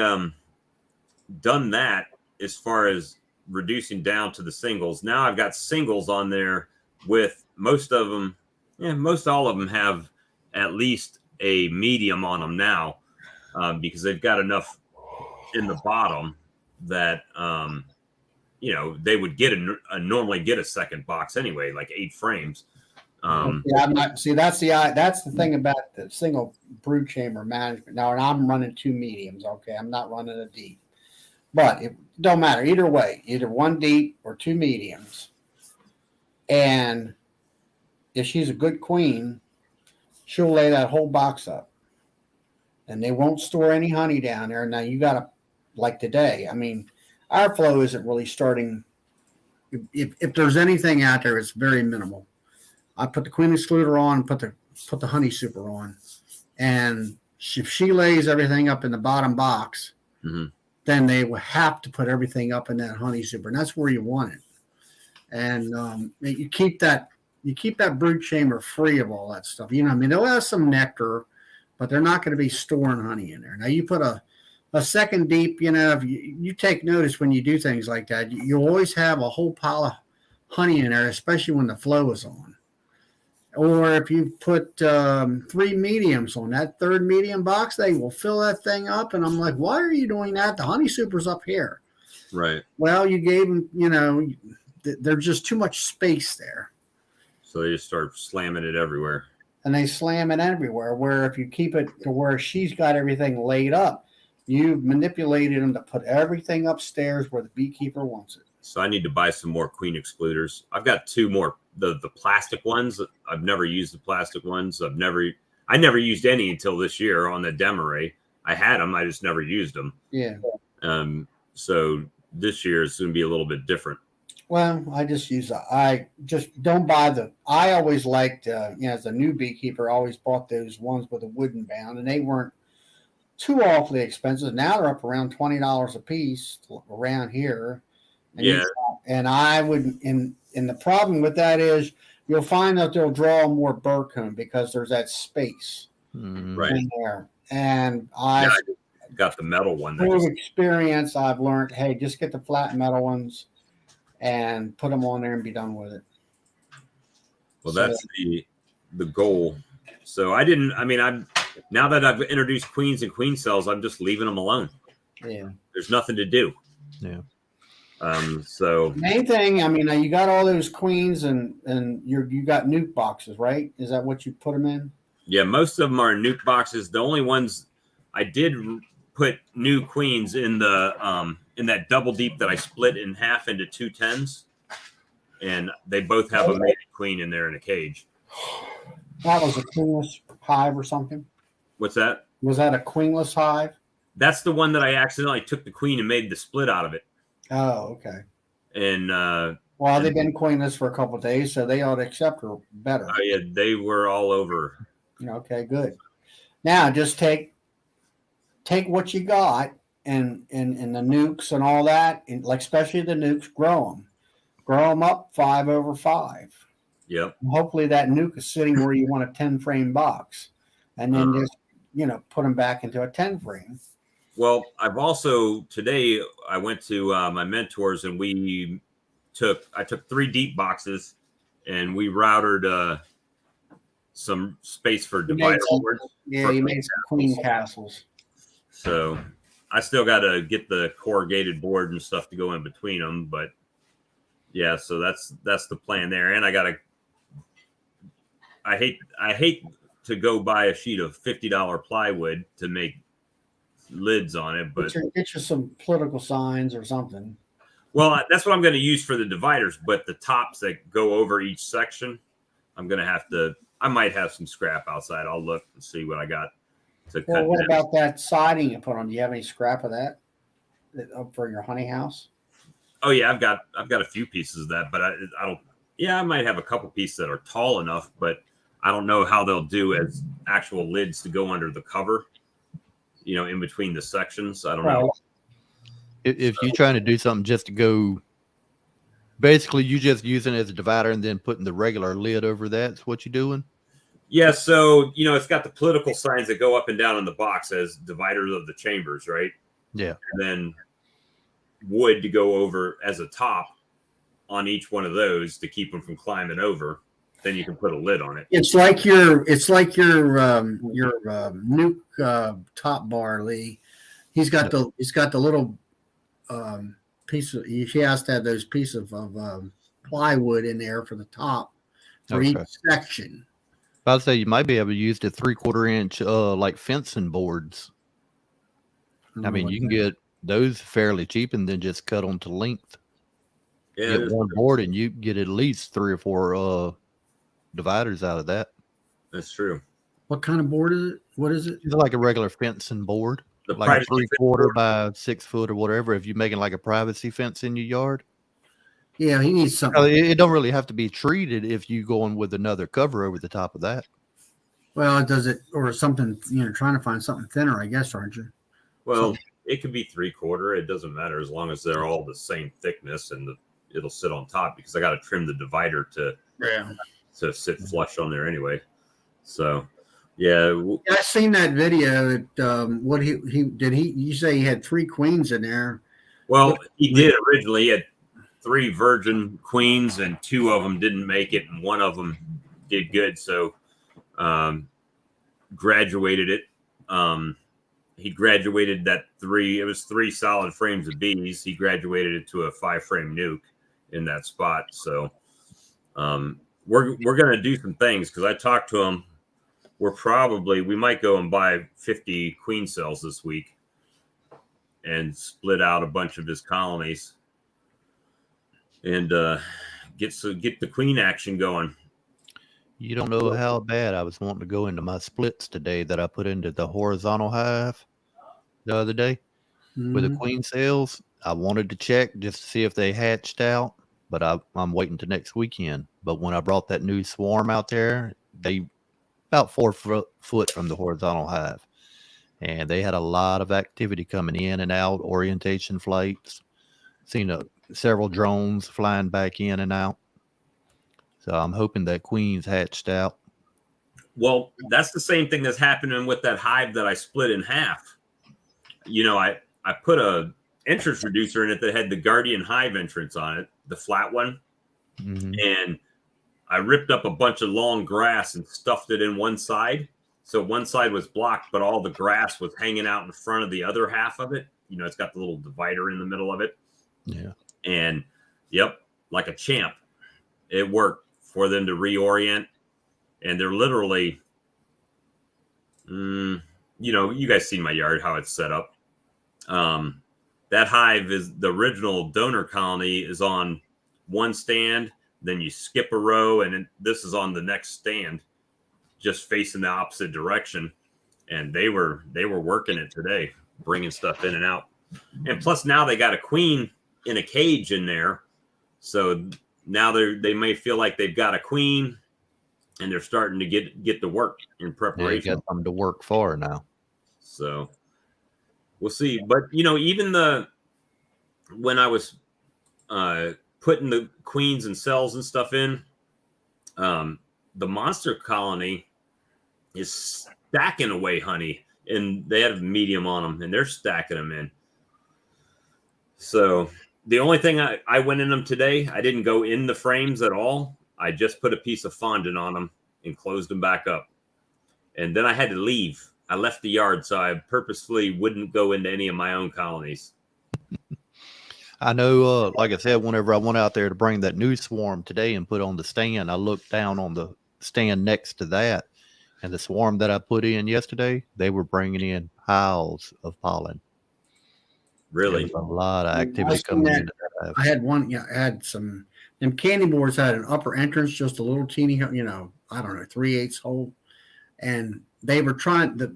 done that as far as reducing down to the singles. Now I've got singles on there with most of them. Yeah, most all of them have at least a medium on them now, because they've got enough in the bottom that you know, they would get normally get a second box anyway, like 8 frames. Yeah, I'm not. See, that's the thing about the single brood chamber management. Now, and I'm running 2 mediums. Okay, I'm not running a deep, but it don't matter either way. Either 1 deep or 2 mediums. And if she's a good queen, she'll lay that whole box up, and they won't store any honey down there. Now you got to, like today. I mean, our flow isn't really starting. If there's anything out there, it's very minimal. I put the queen excluder on, put the honey super on, and if she lays everything up in the bottom box, then they will have to put everything up in that honey super, and that's where you want it. And you keep that brood chamber free of all that stuff. You know, I mean, they'll have some nectar, but they're not going to be storing honey in there. Now, you put a second deep, you know, if you take notice when you do things like that, you always have a whole pile of honey in there, especially when the flow is on. Or if you put 3 mediums on that 3rd medium box, they will fill that thing up. And I'm like, why are you doing that? The honey super's up here. Right. Well, you gave them, you know, there's just too much space there. So they just start slamming it everywhere. And they slam it everywhere. Where if you keep it to where she's got everything laid up, you've manipulated them to put everything upstairs where the beekeeper wants it. So I need to buy some more queen excluders. I've got 2 more, the plastic ones. I've never used the plastic ones. I never used any until this year on the Demaray. I had them, I just never used them. Yeah. So this year is going to be a little bit different. Well, I just don't buy I always liked, as a new beekeeper, I always bought those ones with a wooden bound, and they weren't too awfully expensive. Now they're up around $20 a piece around here. And Yeah. And I would, and the problem with that is you'll find that they'll draw more burr comb because there's that space Right. in there. And I got the metal one. Through experience, I've learned, hey, just get the flat metal ones and put them on there and be done with it. Well, that's the goal. So I'm now that I've introduced queens and queen cells, I'm just leaving them alone. Yeah. There's nothing to do. Yeah. So main thing, you got all those queens and you got nuke boxes, right? Is that what you put them in? Yeah, most of them are nuke boxes. The only ones I did put new queens in in that double deep that I split in half into 2 10s, and they both have a mated queen in there in a cage. That was a queenless hive or something? What's that? Was that a queenless hive? That's the one that I accidentally took the queen and made the split out of it. Oh, okay. And well, they've been queenless for a couple of days, so they ought to accept her better. Oh yeah, they were all over. Okay, good. Now just take what you got and the nukes and all that, and like especially the nukes, grow them up 5 over 5. Yep. And hopefully that nuke is sitting where you want a 10 frame box, and then just put them back into a 10 frame. Well, today I went to my mentors and I took 3 deep boxes and we routed some space for divider boards. Yeah, you made some queen castles. So I still got to get the corrugated board and stuff to go in between them, but yeah, so that's the plan there. And I hate to go buy a sheet of $50 plywood to make lids on it, but get you some political signs or something. Well, that's what I'm going to use for the dividers, but the tops that go over each section, I might have some scrap outside. I'll look and see what I got to cut. What about that siding you put on? Do you have any scrap of that for your honey house? Oh yeah, I've got a few pieces of that, but I don't. Yeah, I might have a couple pieces that are tall enough, but I don't know how they'll do as actual lids to go under the cover. In between the sections. I don't know. If you're trying to do something just to go, basically you just using it as a divider and then putting the regular lid over that's what you're doing? Yeah, so, it's got the political signs that go up and down in the box as dividers of the chambers, right? Yeah. And then wood to go over as a top on each one of those to keep them from climbing over. Then you can put a lid on it. It's like your nuke top bar, Lee. He's got the little piece of. He has to have those pieces of plywood in there for the top for each section. I'd say you might be able to use the 3/4 inch like fencing boards. I mean, you can get those fairly cheap and then just cut them to length. Yeah, get one board and you get at least 3 or 4 dividers out of that. That's true. What kind of board is it? What is it? It's like a regular fencing board, like a 3/4 by 6 foot or whatever. If you're making like a privacy fence in your yard. Yeah, he needs something. It don't really have to be treated if you going with another cover over the top of that. Well, does it or something? Trying to find something thinner, I guess, aren't you? Well, it could be 3/4. It doesn't matter as long as they're all the same thickness and it'll sit on top because I got to trim the divider to sit flush on there anyway. So, yeah. I seen that video. What he did you say he had 3 queens in there? Well, he did originally. He had 3 virgin queens and 2 of them didn't make it and 1 of them did good. So, graduated it. He graduated that 3. It was 3 solid frames of bees. He graduated it to a 5-frame nuke in that spot. So, we're going to do some things because I talked to him. We might go and buy 50 queen cells this week and split out a bunch of his colonies and get the queen action going. You don't know how bad I was wanting to go into my splits today that I put into the horizontal hive the other day with the queen cells. I wanted to check just to see if they hatched out, but I'm waiting to next weekend. But when I brought that new swarm out there, they about 4 foot from the horizontal hive, and they had a lot of activity coming in and out, orientation flights. Seen several drones flying back in and out. So I'm hoping that queen's hatched out. Well, that's the same thing that's happening with that hive that I split in half. You know, I put a entrance reducer in it that had the Guardian Hive entrance on it, the flat one. Mm-hmm. And I ripped up a bunch of long grass and stuffed it in one side. So one side was blocked, but all the grass was hanging out in front of the other half of it. You know, it's got the little divider in the middle of it. Yeah. And yep, like a champ. It worked for them to reorient. And they're literally, you know, you guys seen my yard, how it's set up. That hive is the original donor colony is on one stand. Then you skip a row, and this is on the next stand, just facing the opposite direction. And they were working it today, bringing stuff in and out. And plus, now they got a queen in a cage in there, so now they may feel like they've got a queen, and they're starting to get to work in preparation. Yeah, you got something to work for now. So we'll see. But you know, even when I was putting the queens and cells and stuff in, the monster colony is stacking away honey, and they have medium on them, and they're stacking them in. So the only thing I went in them today, I didn't go in the frames at all. I just put a piece of fondant on them and closed them back up. And then I had to leave. I left the yard, so I purposefully wouldn't go into any of my own colonies. I know, like I said, whenever I went out there to bring that new swarm today and put on the stand, I looked down on the stand next to that, and the swarm that I put in yesterday, they were bringing in piles of pollen. Really? A lot of activity coming in. I had one, I had some, them candy boards had an upper entrance, just a little teeny, you know, I don't know, 3/8 hole. And they were trying, the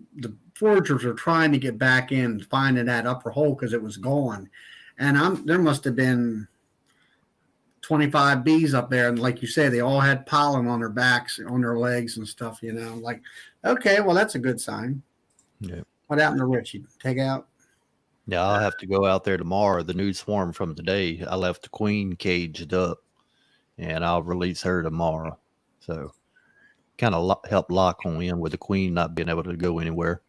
foragers were trying to get back in, finding that upper hole because it was gone. And there must have been 25 bees up there. And like you said, they all had pollen on their backs, on their legs and stuff, you know. I'm like, okay, well, that's a good sign. Yeah. What happened to Richie? Take out? Yeah, I'll have to go out there tomorrow. The new swarm from today, I left the queen caged up, and I'll release her tomorrow. So kind of help lock on in with the queen not being able to go anywhere.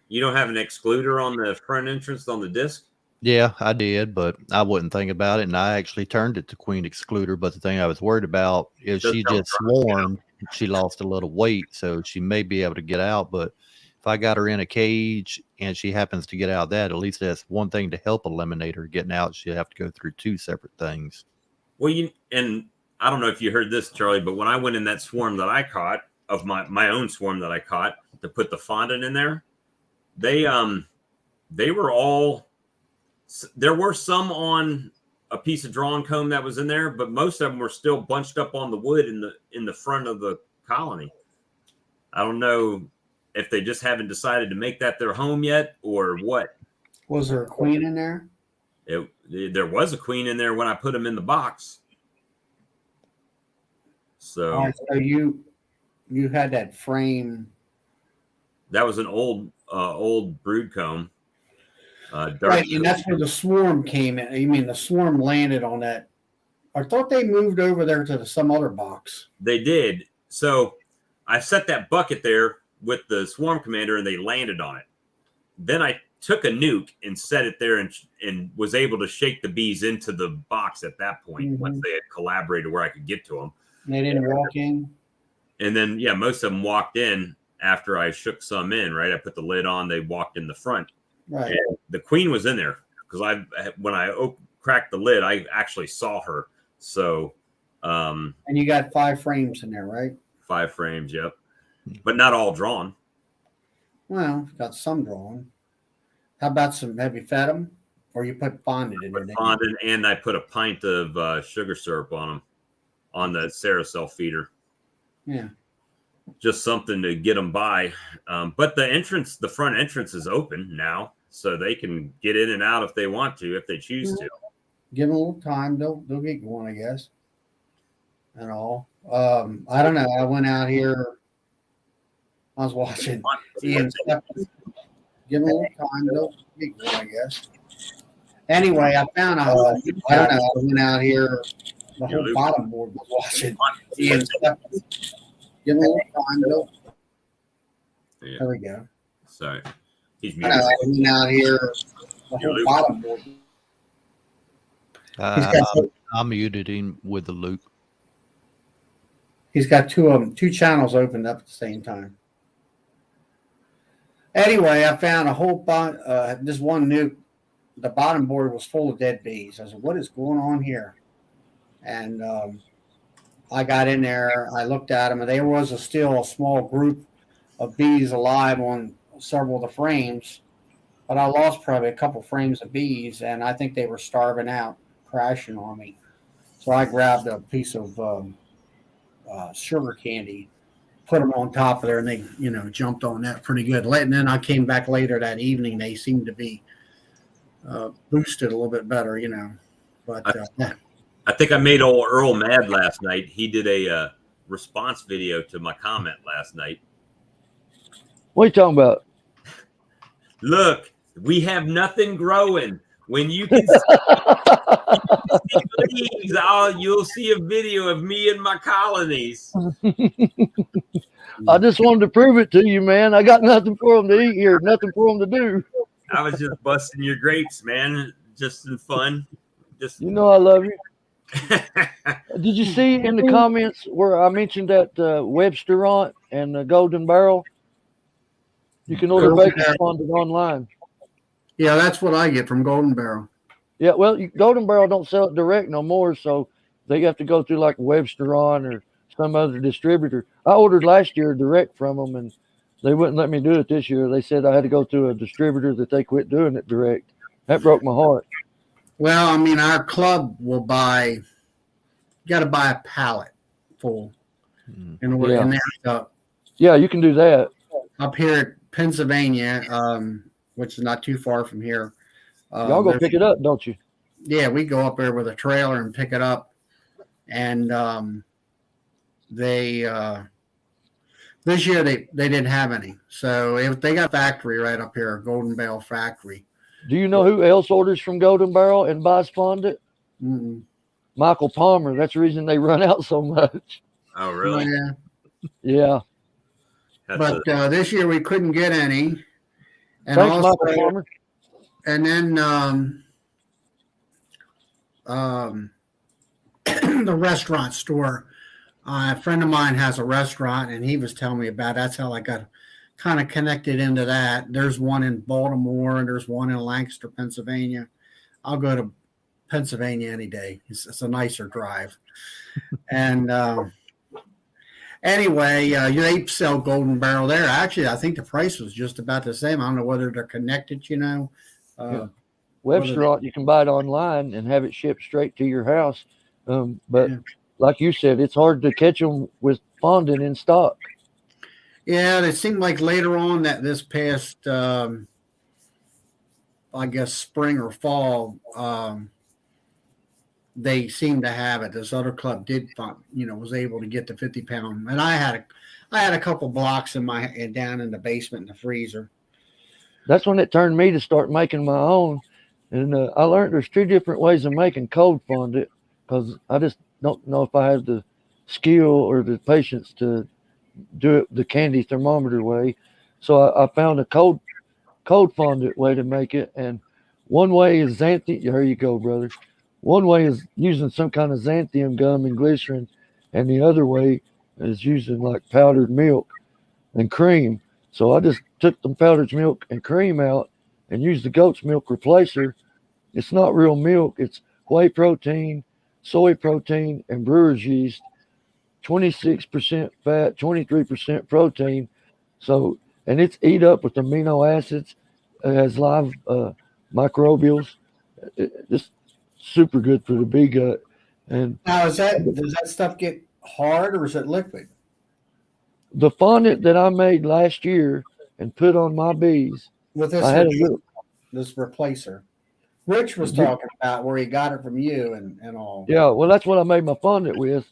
You don't have an excluder on the front entrance on the disc? Yeah, I did, but I wouldn't think about it, and I actually turned it to queen excluder. But the thing I was worried about is she just swarmed. She lost a little weight, so she may be able to get out, but if I got her in a cage and she happens to get out of that, at least that's one thing to help eliminate her getting out. She'll have to go through two separate things. Well, and I don't know if you heard this, Charlie, but when I went in that swarm that I caught, of my own swarm that I caught, to put the fondant in there, they were all, there were some on a piece of drawn comb that was in there, but most of them were still bunched up on the wood in the front of the colony. I don't know if they just haven't decided to make that their home yet or what. Was there a queen in there? There was a queen in there when I put them in the box. So, right, so you had that frame. That was an old brood comb. Right, and that's where the swarm came in. You mean the swarm landed on that? I thought they moved over there to some other box. They did. So I set that bucket there with the swarm commander, and they landed on it. Then I took a nuke and set it there and was able to shake the bees into the box at that point, once they had collaborated where I could get to them. And they didn't walk in? And then, yeah, most of them walked in after I shook some in, right? I put the lid on, they walked in the front. Right. And the queen was in there because when I cracked the lid, I actually saw her. So, and you got 5 frames in there, right? 5 frames, yep. But not all drawn. Well, got some drawn. How about have you fed them? Or you put fondant in there? Fondant, and I put a pint of sugar syrup on them, on the Sericel feeder. Yeah. Just something to get them by. But the front entrance is open now. so they can get in and out if they want to, if they choose to. Give them a little time. They'll get going, I guess. And all. I don't know. I went out here. I was watching Ian Stephen. Give them a little time. They'll get going, I guess. Anyway, I found I don't know. I went out here. The whole bottom board was watching Ian Stephen. Give them a little time. There we go. So he's muted. I went out here. The whole bottom board. I muted him with the loop. He's got two channels opened up at the same time. Anyway, I found a whole bunch. This one nuke. The bottom board was full of dead bees. I said, "What is going on here?" And I got in there. I looked at them, and there was still a small group of bees alive on several of the frames. But I lost probably a couple frames of bees, and I think they were starving out, crashing on me. So I grabbed a piece of sugar candy, put them on top of there, and they, jumped on that pretty good. And then I came back later that evening. They seemed to be boosted a little bit better, But I think I made old Earl mad last night. He did a response video to my comment last night. What are you talking about? Look, we have nothing growing. When you can see leaves, you'll see a video of me and my colonies. I just wanted to prove it to you, man. I got nothing for them to eat here, nothing for them to do. I was just busting your grapes, man, just in fun. I love you. Did you see in the comments where I mentioned that Websterant and the Golden Barrel? You can order bacon fondant online. Yeah, that's what I get from Golden Barrel. Yeah, well, Golden Barrel don't sell it direct no more, so they have to go through like Websterant or some other distributor. I ordered last year direct from them, and they wouldn't let me do it this year. They said I had to go through a distributor that they quit doing it direct. That broke my heart. Well, I mean, our club will you got to buy a pallet full in order. Yeah. Yeah, you can do that. Up here at Pennsylvania, which is not too far from here. Y'all go pick it up, don't you? Yeah, we go up there with a trailer and pick it up. And they this year they didn't have any. So they got a factory right up here, Golden Barrel Factory. Do you know who else orders from Golden Barrel and buys fondant? Mm-mm. Michael Palmer. That's the reason they run out so much. Oh, really? Yeah. But this year we couldn't get any. And Thanks, also, Michael Palmer. And then the restaurant store. A friend of mine has a restaurant, and he was telling me about it. That's how I got kind of connected into that. There's one in Baltimore, and there's one in Lancaster, Pennsylvania. I'll go to Pennsylvania any day. It's a nicer drive. And anyway, they sell Golden Barrel there. Actually, I think the price was just about the same. I don't know whether they're connected, Yeah. Websterant, you can buy it online and have it shipped straight to your house. But like you said, it's hard to catch them with fondant in stock. Yeah, it seemed like later on that this past, I guess, spring or fall, they seemed to have it. This other club did, was able to get the 50-pound. And I had a couple blocks down in the basement in the freezer. That's when it turned me to start making my own. And I learned there's 2 different ways of making cold fondant, because I just don't know if I have the skill or the patience to do it the candy thermometer way. So I found a cold fondant way to make it. And one way is xanthium. Here you go, brother. One way is using some kind of xanthium gum and glycerin, and the other way is using like powdered milk and cream. So I just took the powdered milk and cream out and used the goat's milk replacer. It's not real milk. It's whey protein, soy protein, and brewer's yeast. 26% fat, 23% protein. So, and it's eat up with amino acids. It has live microbials. It's super good for the bee gut. And now, does that stuff get hard, or is it liquid? The fondant that I made last year and put on my bees, with this, this replacer. Rich was talking about where he got it from you and all. Yeah, well, that's what I made my fondant with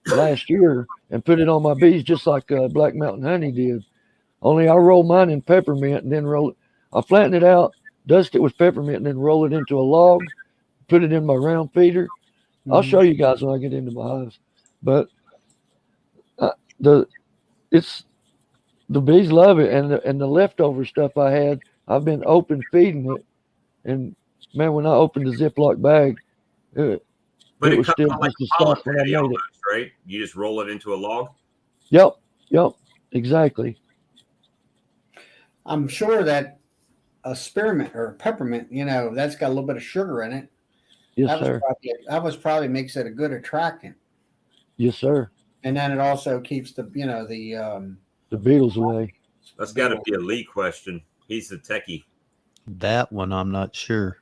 last year and put it on my bees just like Black Mountain Honey did. Only I roll mine in peppermint and then I flatten it out, dust it with peppermint, and then roll it into a log, put it in my round feeder. I'll show you guys when I get into my hives. But the bees love it, and the leftover stuff I had, I've been open feeding it, and man, when I opened the Ziploc bag, it was still just as soft when I made it. Right? You just roll it into a log. Yep, exactly. I'm sure that a spearmint or a peppermint, that's got a little bit of sugar in it. Yes, sir. That was probably makes it a good attractant. Yes, sir. And then it also keeps the beetles away. That's got to be a Lee question. He's the techie. That one, I'm not sure.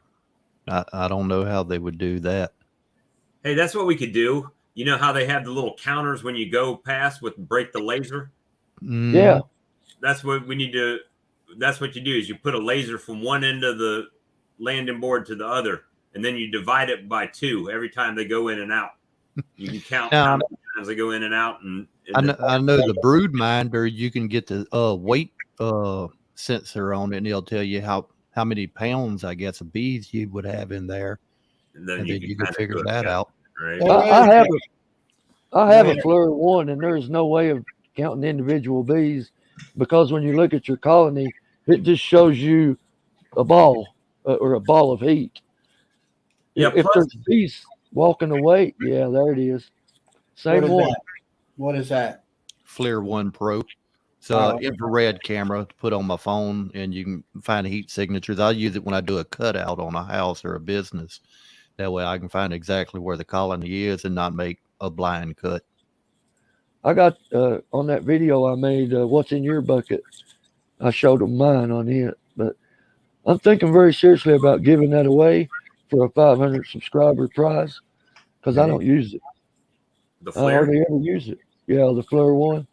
I don't know how they would do that. Hey, that's what we could do. You know how they have the little counters when you go past break the laser? Yeah. That's what we need to. That's what you do is you put a laser from one end of the landing board to the other, and then you divide it by 2 every time they go in and out. You can count how many times they go in and out. And I know the Broodminder, you can get the weight sensor on it, and it'll tell you how many pounds, I guess, of bees you would have in there, and then you can figure that out. Right. I have a FLIR 1, and there's no way of counting individual bees because when you look at your colony, it just shows you a ball or a ball of heat. Yeah. If there's bees walking away, yeah, there it is. Same one. What is that? FLIR 1 Pro. So infrared camera to put on my phone, and you can find heat signatures. I use it when I do a cutout on a house or a business. That way I can find exactly where the colony is and not make a blind cut. I got on that video I made, what's in your bucket? I showed them mine on it, but I'm thinking very seriously about giving that away for a 500 subscriber prize because I don't use it. The I hardly ever use it. Yeah, the FLIR 1.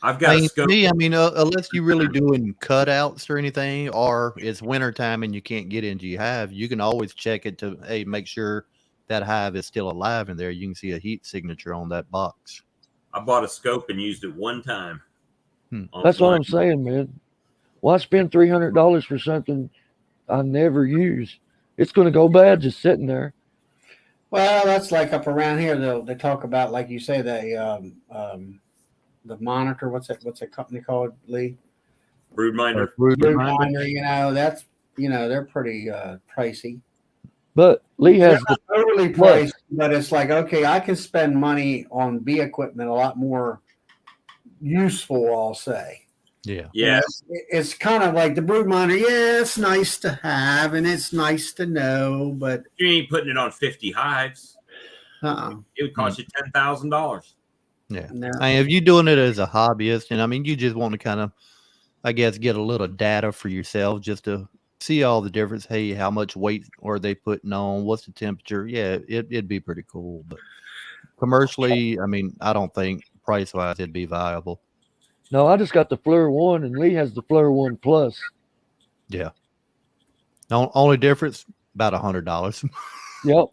I've got a scope. Unless you're really doing cutouts or anything, or it's wintertime and you can't get into your hive, you can always check it to make sure that hive is still alive in there. You can see a heat signature on that box. I bought a scope and used it one time. That's what I'm saying, man. Why spend $300 for something I never use? It's going to go bad just sitting there. Well, that's like up around here. They talk about, like you say, the monitor. What's that company called, Lee? Broodminder. Broodminder. That's they're pretty pricey. But Lee has the totally priced, but it's like, okay, I can spend money on bee equipment a lot more useful, I'll say. Yeah. Yeah. It's kind of like the Broodminder. Yeah, it's nice to have and it's nice to know, but you ain't putting it on 50 hives. It would cost you $10,000. Yeah. No. If you're doing it as a hobbyist, and you just want to kind of, I guess, get a little data for yourself just to see all the difference. Hey, how much weight are they putting on? What's the temperature? Yeah, it'd be pretty cool. But commercially, I don't think price-wise it'd be viable. No, I just got the FLIR 1, and Lee has the FLIR 1 Plus. Yeah. Only difference, about $100. Yep.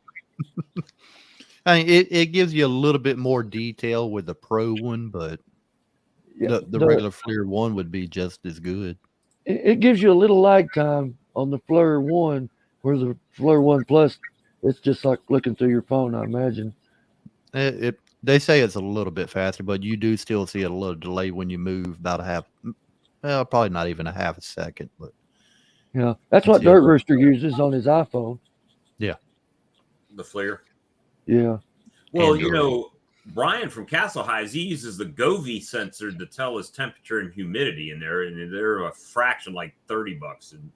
It gives you a little bit more detail with the Pro one, but the regular FLIR 1 would be just as good. It gives you a little lag time on the FLIR 1, where the FLIR 1 Plus, it's just like looking through your phone, I imagine. They say it's a little bit faster, but you do still see a little delay when you move about probably not even a half a second. But yeah, that's what Dirt Rooster uses on his iPhone. Yeah. The FLIR. Yeah. Well, Brian from Castle Hives, he uses the Govee sensor to tell his temperature and humidity in there, and they're a fraction, like $30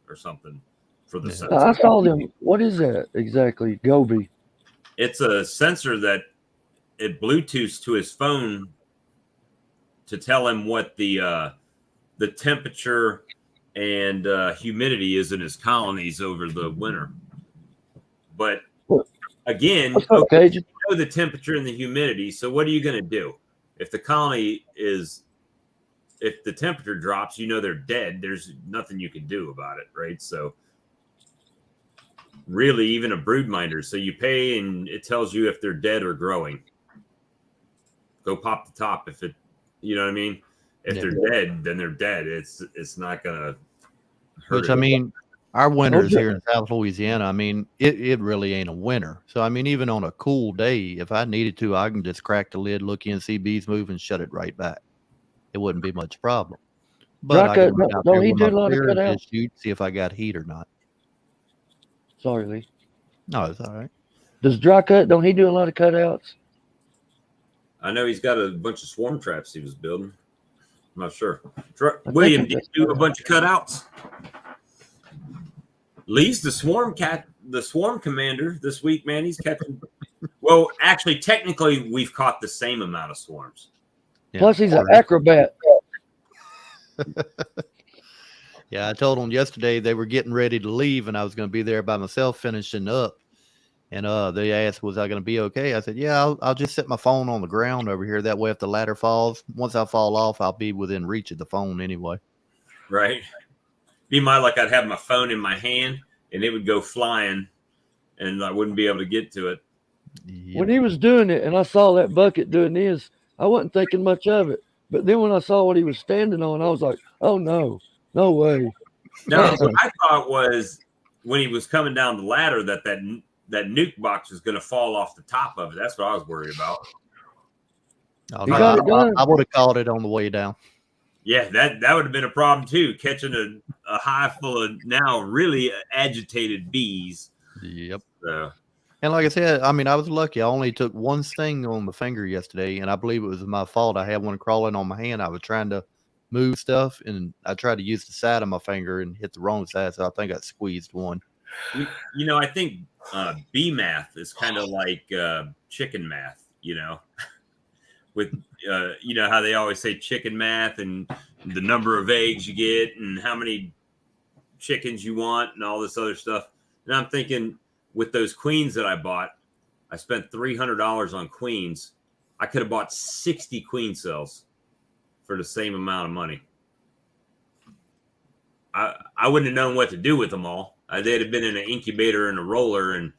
or something for the sensor. I saw them. What is that exactly? Govee. It's a sensor that it Bluetooths to his phone to tell him what the temperature and humidity is in his colonies over the winter. But again, okay. You know the temperature and the humidity. So what are you going to do if the colony if the temperature drops? They're dead. There's nothing you can do about it, right? So really even a brood minder. So you pay and it tells you if they're dead or growing. Go pop the top if it, you know what I mean? If they're dead, then they're dead. It's not gonna hurt. Which, I mean, our winters here in South Louisiana, I mean, it really ain't a winter. So, I mean, even on a cool day, if I needed to, I can just crack the lid, look in, see bees move, and shut it right back. It wouldn't be much problem. But I don't he do a lot of cutouts? Shoot, see if I got heat or not. Sorry, Lee. No, it's all right. Does Dry Cut, don't he do a lot of cutouts? I know he's got a bunch of swarm traps he was building. I'm not sure. William, did you do a bunch of cutouts? Lee's the swarm commander this week, man. He's catching. Well, actually, technically, we've caught the same amount of swarms. Yeah. Plus, he's an acrobat. Yeah, I told them yesterday they were getting ready to leave, and I was going to be there by myself finishing up. And they asked, was I going to be okay? I said, yeah, I'll just set my phone on the ground over here. That way, if the ladder falls, once I fall off, I'll be within reach of the phone anyway. Right. Be like I'd have my phone in my hand, and it would go flying, and I wouldn't be able to get to it. Yep. When he was doing it, and I saw that bucket doing this, I wasn't thinking much of it. But then when I saw what he was standing on, I was like, oh, no way. No, what I thought was when he was coming down the ladder that nuke box was going to fall off the top of it. That's what I was worried about. I would have called it on the way down. Yeah, that would have been a problem too, catching a hive full of now really agitated bees. Yep. So. And like I said, I mean, I was lucky. I only took one sting on the finger yesterday, and I believe it was my fault. I had one crawling on my hand. I was trying to move stuff, and I tried to use the side of my finger and hit the wrong side, so I think I squeezed one. You know, I think bee math is kind of like chicken math, you know, with, you know, how they always say chicken math and the number of eggs you get and how many chickens you want and all this other stuff. And I'm thinking with those queens that I bought, I spent $300 on queens. I could have bought 60 queen cells for the same amount of money. I wouldn't have known what to do with them all. They'd have been in an incubator and a roller, and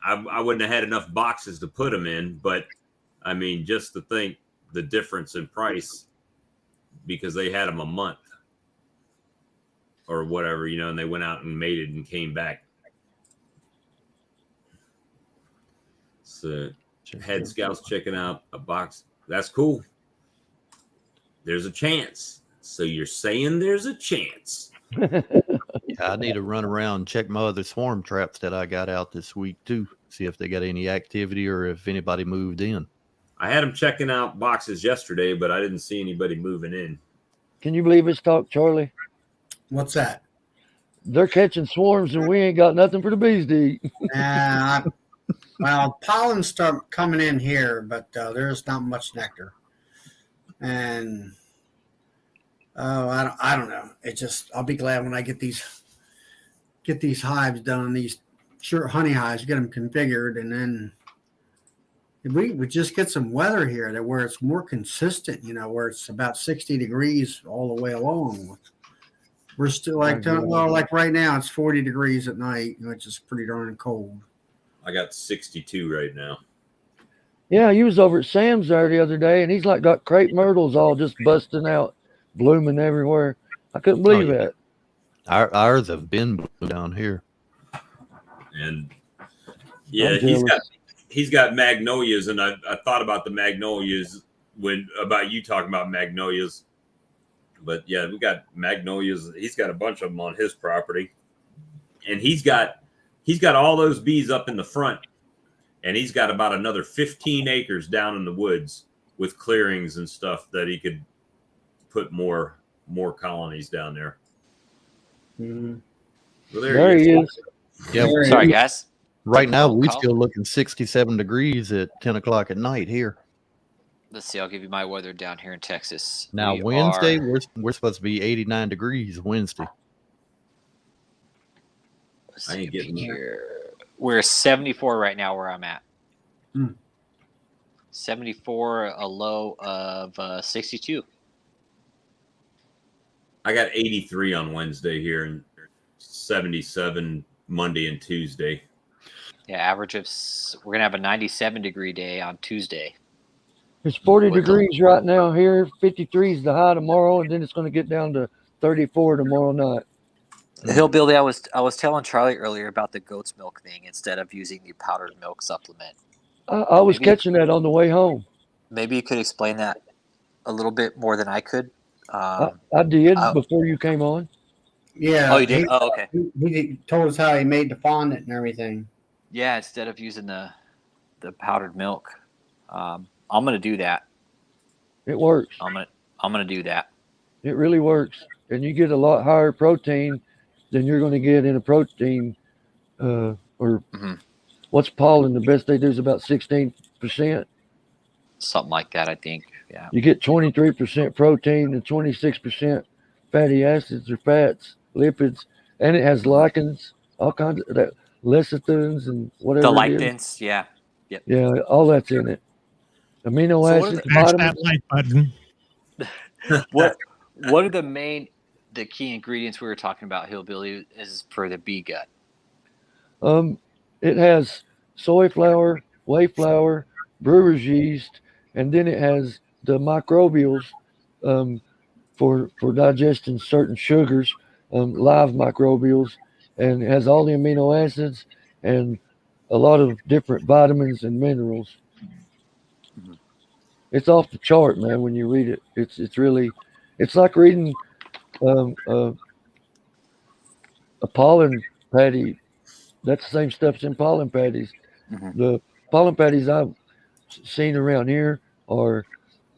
I wouldn't have had enough boxes to put them in. But I mean, just to think the difference in price because they had them a month or whatever, you know, and they went out and mated and came back. So head scouts checking out a box. That's cool. There's a chance. So you're saying there's a chance. Yeah, I need to run around and check my other swarm traps that I got out this week too. See if they got any activity or if anybody moved in. I had them checking out boxes yesterday, but I didn't see anybody moving in. Can you believe this talk, Charlie? What's that? They're catching swarms and we ain't got nothing for the bees to eat. Well, pollen start coming in here, but there's not much nectar. And I don't know. It just, I'll be glad when I get these hives done, these short honey hives, get them configured, and then if we would just get some weather here that where it's more consistent, you know, where it's about 60 degrees all the way along. We're still like right now it's 40 degrees at night, which is pretty darn cold. I got 62 right now. Yeah, you was over at Sam's there the other day, and he's like got crepe myrtles all just busting out, blooming everywhere. I couldn't believe that. Ours have been blooming down here. And yeah, he's got magnolias, and I thought about the magnolias about you talking about magnolias. But yeah, we got magnolias. He's got a bunch of them on his property, and he's got all those bees up in the front, and he's got about another 15 acres down in the woods with clearings and stuff that he could put more colonies down there. Mm-hmm. Well, there he is. Yeah. Sorry, guys. Right now, we're still looking 67 degrees at 10 o'clock at night here. Let's see. I'll give you my weather down here in Texas. Now, Wednesday, we're supposed to be 89 degrees Wednesday. I ain't getting here. We're 74 right now where I'm at. 74, a low of 62. I got 83 on Wednesday here and 77 Monday and Tuesday. Yeah, average of we're gonna have a 97-degree day on Tuesday. It's 40 degrees right now here. 53 is the high tomorrow, and then it's going to get down to 34 tomorrow night. Hillbilly, I was telling Charlie earlier about the goat's milk thing instead of using the powdered milk supplement. I was catching that on the way home. Maybe you could explain that a little bit more than I could. I did before you came on. Yeah. Oh, you did? Okay. He told us how he made the fondant and everything. Yeah, instead of using the powdered milk, I'm gonna do that. It works. I'm gonna do that. It really works, and you get a lot higher protein than you're going to get in a protein. What's pollen? The best they do is about 16%. Something like that, I think. Yeah. You get 23% protein and 26% fatty acids or fats, lipids, and it has lichens, all kinds of that, lecithins and whatever. The lecithins, yeah. Yep. Yeah, all that's in it. Amino acids, Smash that like button. What are the key ingredients we were talking about, Hillbilly, is for the bee gut? It has soy flour, whey flour, brewer's yeast, and then it has the microbials for digesting certain sugars, live microbials, and it has all the amino acids and a lot of different vitamins and minerals. Mm-hmm. It's off the chart, man. When you read it, it's really, it's like reading a pollen patty. That's the same stuff's in pollen patties. Mm-hmm. The pollen patties I've seen around here are,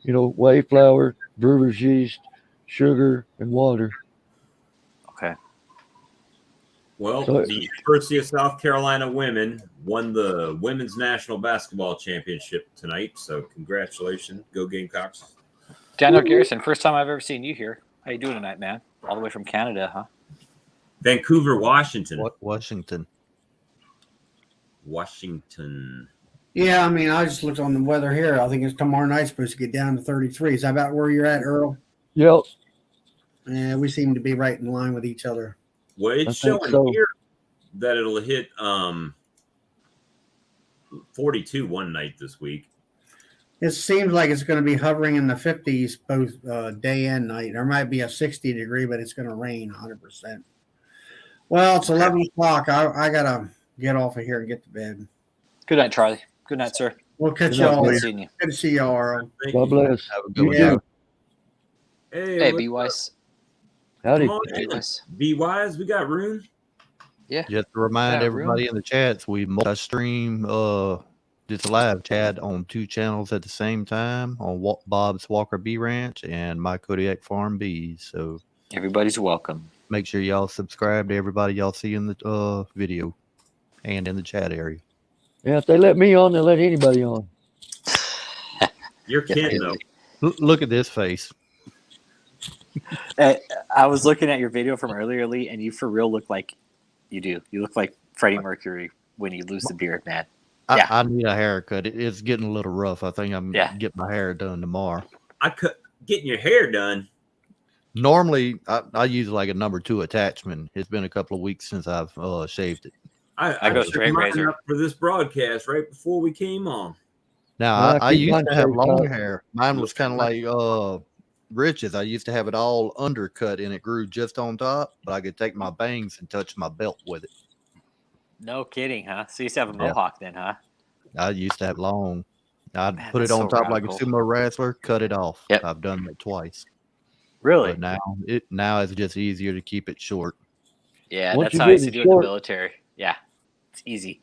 whey flour, brewer's yeast, sugar, and water. Okay. Well, the University of South Carolina women won the women's national basketball championship tonight. So congratulations. Go Gamecocks. Daniel Garrison, first time I've ever seen you here. How you doing tonight, man? All the way from Canada, huh? Vancouver, Washington. Washington. Yeah, I mean, I just looked on the weather here. I think it's tomorrow night supposed to get down to 33. Is that about where you're at, Earl? Yep. Yeah, we seem to be right in line with each other. Well, it's showing here that it'll hit 42 one night this week. It seems like it's going to be hovering in the 50s both day and night. There might be a 60 degree, but it's going to rain 100%. Well, it's 11 o'clock. I got to get off of here and get to bed. Good night, Charlie. Good night, sir. We'll catch y'all. Good seeing you. Good to see y'all, Earl. God bless. Have a good one. Hey, B-Wise. Howdy. B-Wise, we got room? Yeah. Just to remind everybody in the chats, we multi-stream this live chat on 2 channels at the same time, on Bob's Walker Bee Ranch and My Kodiak Farm Bees. So everybody's welcome. Make sure y'all subscribe to everybody y'all see in the video and in the chat area. Yeah, if they let me on, they'll let anybody on. You're kidding, though. Look at this face. I was looking at your video from earlier, Lee, and you for real look like you do. You look like Freddie Mercury when you lose the beard, man. Yeah. I need a haircut. It's getting a little rough. I think I'm getting my hair done tomorrow. Getting your hair done. Normally, I use like a number 2 attachment. It's been a couple of weeks since I've shaved it. I go straight razor for this broadcast right before we came on. Now I used to have long hair. Mine was kind of like Rich's. I used to have it all undercut and it grew just on top, but I could take my bangs and touch my belt with it. No kidding, huh? So you used to have a mohawk then, huh? I used to have long. I'd put it on top like a sumo wrestler, cut it off. Yep. I've done that twice. Really? But now it's just easier to keep it short. Yeah, that's how I used to do it in the military. Yeah, it's easy.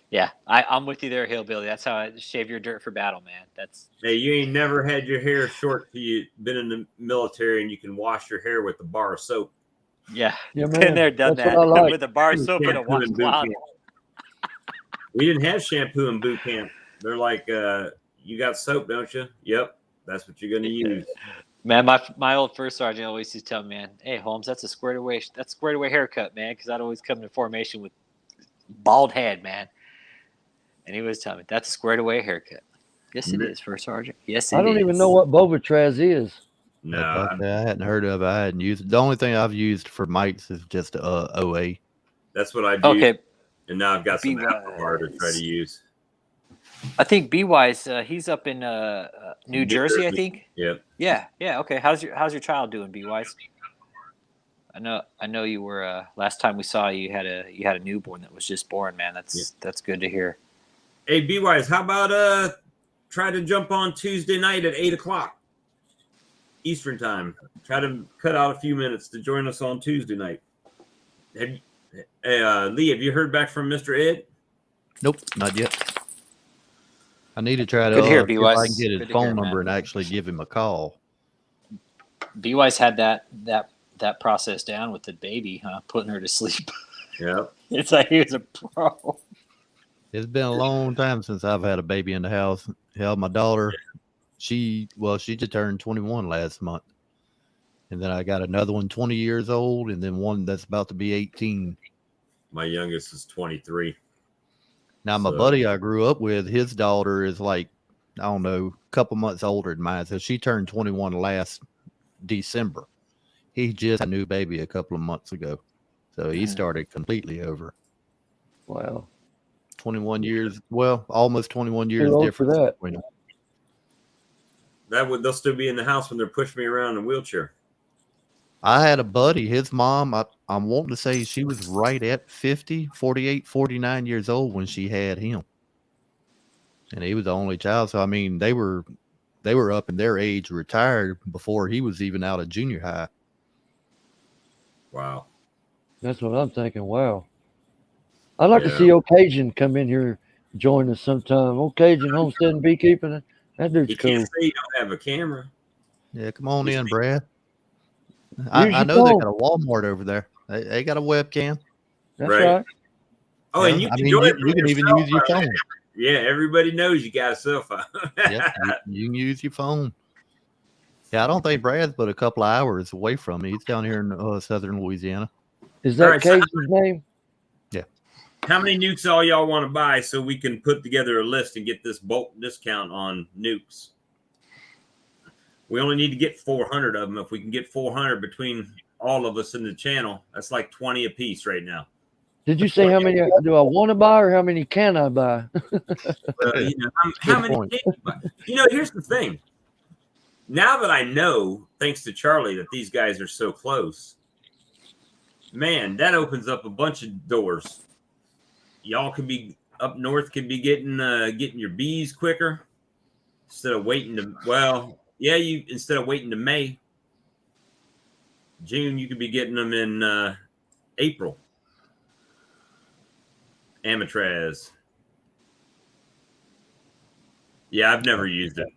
Yeah, I'm with you there, Hillbilly. That's how I shave your dirt for battle, man. Hey, you ain't never had your hair short till you been in the military and you can wash your hair with a bar of soap. Yeah, been there, done that with a bar of soap and a washcloth. We didn't have shampoo in boot camp. They're like, you got soap, don't you? Yep, that's what you're gonna use. Man, my old first sergeant always used to tell me, man, hey Holmes, that's a squared away haircut, man, because I'd always come to formation with bald head, man. And he was telling me, that's a squared away haircut. Yes, it is, First Sergeant. Yes, it is. I don't even know what Bovitraz is. No, I hadn't heard of it. I hadn't used it. The only thing I've used for mites is just OA. That's what I do. Okay. And now I've got some Apivart to try to use. I think B-Wise, he's up in New Jersey, I think. Yep. Yeah. Okay. How's your child doing, B-Wise? I know you were last time we saw you had a newborn that was just born, man. That's good to hear. Hey, B-Wise, how about try to jump on Tuesday night at 8:00 Eastern time? Try to cut out a few minutes to join us on Tuesday night. Lee, have you heard back from Mr. Ed? Nope, not yet. I need to try to Good to hear, see if I B-Wise. can get his phone number and actually give him a call. B-Wise had that process down with the baby, huh? Putting her to sleep. Yeah. It's like he was a pro. It's been a long time since I've had a baby in the house. Hell, my daughter, she just turned 21 last month. And then I got another one 20 years old, and then one that's about to be 18. My youngest is 23. Now, my buddy I grew up with, his daughter is like, I don't know, a couple months older than mine. So she turned 21 last December. He just had a new baby a couple of months ago. So he started completely over. Wow. 21 years, well, almost 21 years Too old difference. for that. Between them. They'll still be in the house when they're pushing me around in a wheelchair. I had a buddy, his mom, I'm wanting to say she was right at 50, 48, 49 years old when she had him. And he was the only child. So, I mean, they were up in their age, retired before he was even out of junior high. Wow. That's what I'm thinking. Wow. I'd like to see Occasion come in here, join us sometime. Occasion Homestead and Beekeeping. That dude's cool. You can't say you don't have a camera. Yeah, come on in, Brad. I know they got a Walmart over there. They got a webcam. That's right. Oh, and you can you can even use your phone. Yeah, everybody knows you got a cell phone. Yeah, you can use your phone. Yeah, I don't think Brad's but a couple of hours away from me. He's down here in southern Louisiana. Is that Cage's name? Yeah. How many nukes all y'all want to buy so we can put together a list and get this bulk discount on nukes? We only need to get 400 of them. If we can get 400 between all of us in the channel, that's like 20 a piece right now. Did you say how many do I want to buy or how many can I buy? How many can you buy? Here's the thing. Now that I know, thanks to Charlie, that these guys are so close, man, that opens up a bunch of doors. Y'all could be up north, could be getting your bees quicker instead of waiting to, instead of waiting to May, June, you could be getting them in April. Amatraz. Yeah, I've never used it.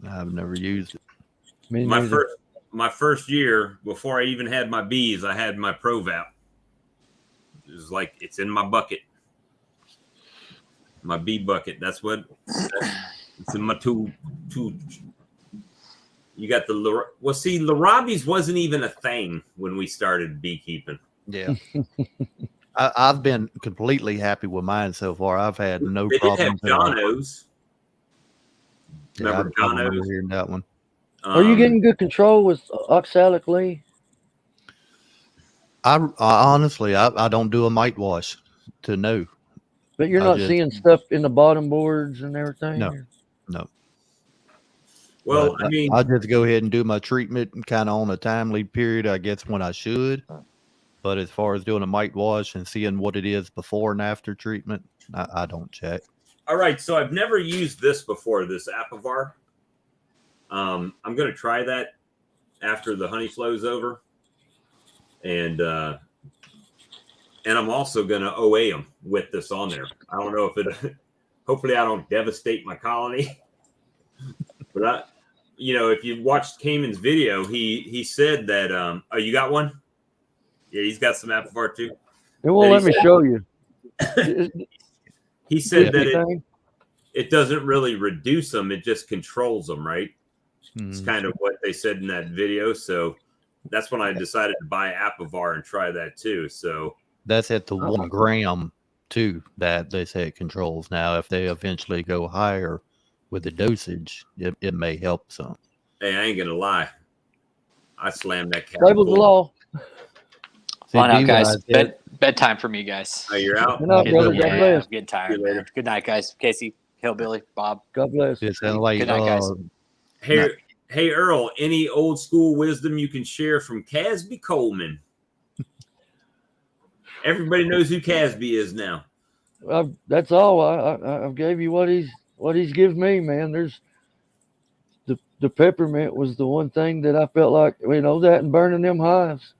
I've never used it. My first year, before I even had my bees, I had my ProVap. It was like, it's in my bucket. My bee bucket. It's in my two. You got Larabi's wasn't even a thing when we started beekeeping. Yeah. I've been completely happy with mine so far. I've had no problems. They did have Jono's. Remember Jono's? Hearing that one. Are you getting good control with oxalic, Lee? I honestly, I don't do a mite wash to know. But you're not seeing stuff in the bottom boards and everything? No. Well, but I just go ahead and do my treatment kind of on a timely period, I guess, when I should. But as far as doing a mite wash and seeing what it is before and after treatment, I don't check. All right. So I've never used this before, this Apivar. I'm going to try that after the honey flow's over. And I'm also going to OA them with this on there. I don't know if hopefully I don't devastate my colony. But if you watched Cayman's video, he said that, oh, you got one? Yeah, he's got some Apivar too. It won't let me show you. He said that it doesn't really reduce them. It just controls them, right? It's kind of what they said in that video. So that's when I decided to buy Apivar and try that too. So that's at the 1 gram too that they say it controls. Now, if they eventually go higher with the dosage, it may help some. Hey, I ain't gonna lie. I slammed that cat. Label the law. On out, guys. Bedtime for me, guys. Oh, you're out? Good night, brother. God bless. I'm getting tired, man. Good night, guys. Casey, Hillbilly, Bob. God bless. It sounds like, Good night, guys. Hey, Earl, any old school wisdom you can share from Casby Coleman? Everybody knows who Casby is now. That's all. I gave you what he's given me, man. There's the peppermint was the one thing that I felt like, that and burning them hives.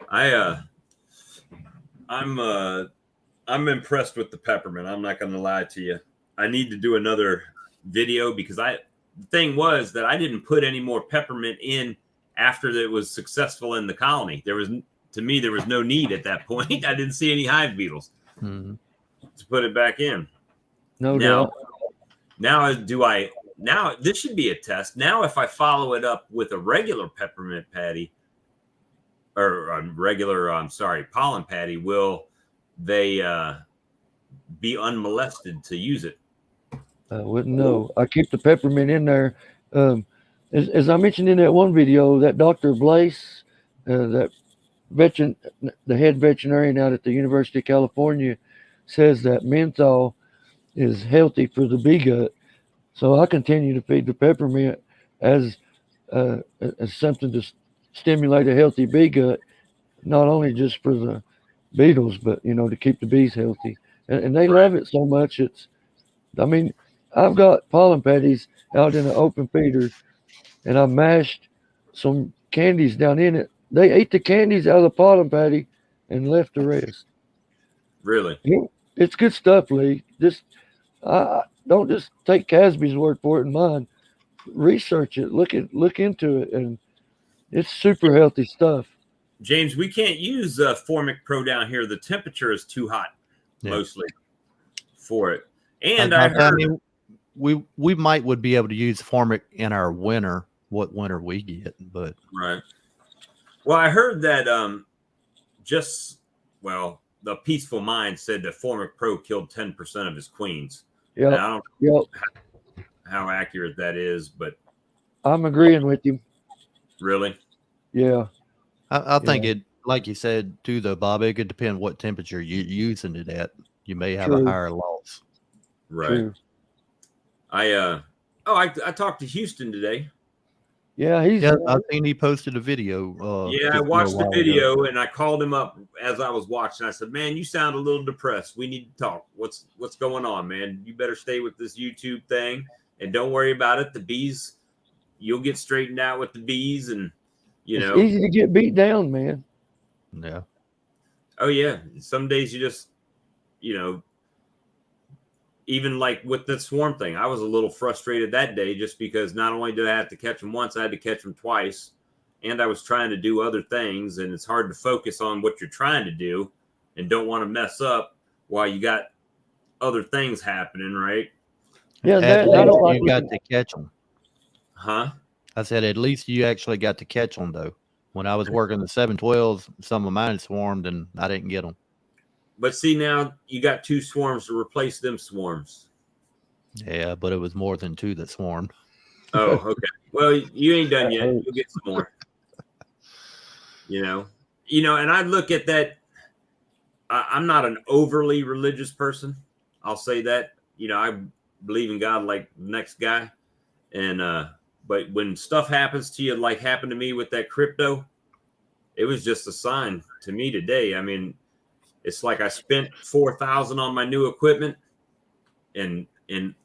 I'm impressed with the peppermint. I'm not going to lie to you. I need to do another video because the thing was that I didn't put any more peppermint in after it was successful in the colony. There was no need at that point. I didn't see any hive beetles to put it back in. No doubt. Now this should be a test. Now, if I follow it up with a regular peppermint patty or a regular, pollen patty, will they be unmolested to use it? I wouldn't know. I keep the peppermint in there. As I mentioned in that one video, that Dr. Blaise, the head veterinarian out at the University of California, says that menthol is healthy for the bee gut. So I continue to feed the peppermint as something to stimulate a healthy bee gut, not only just for the beetles, but to keep the bees healthy. And they love it so much. I've got pollen patties out in an open feeder, and I mashed some candies down in it. They ate the candies out of the pollen patty and left the rest. Really? It's good stuff, Lee. Don't just take Casby's word for it and mine. Research it. Look into it, and it's super healthy stuff. James, we can't use Formic Pro down here. The temperature is too hot, mostly for it. And we would be able to use Formic in our winter. What winter we get, but right. Well, I heard that the Peaceful Mind said that Formic Pro killed 10% of his queens. Yeah, I don't know how accurate that is, but I'm agreeing with you. Really? Yeah. I think it, like you said too, though, Bob, it could depend what temperature you're using it at. You may have a higher loss. Right. True. I talked to Houston today. Yeah, I think he posted a video. I watched the video and I called him up as I was watching. I said, "Man, you sound a little depressed. We need to talk. What's going on, man? You better stay with this YouTube thing and don't worry about it. The bees, you'll get straightened out with the bees, and it's easy to get beat down, man." Yeah. Oh yeah. Some days you just, even like with the swarm thing, I was a little frustrated that day just because not only did I have to catch them once, I had to catch them twice. And I was trying to do other things. And it's hard to focus on what you're trying to do and don't want to mess up while you got other things happening, right? Yeah, you got to catch them. Huh? I said, at least you actually got to catch them, though. When I was working the 712s, some of mine swarmed and I didn't get them. But see, now you got 2 swarms to replace them swarms. Yeah, but it was more than 2 that swarmed. Oh, okay. Well, you ain't done yet. You'll get some more. And I look at that. I'm not an overly religious person. I'll say that. I believe in God like the next guy. And but when stuff happens to you, like happened to me with that crypto, it was just a sign to me today. I mean, it's like I spent $4,000 on my new equipment, and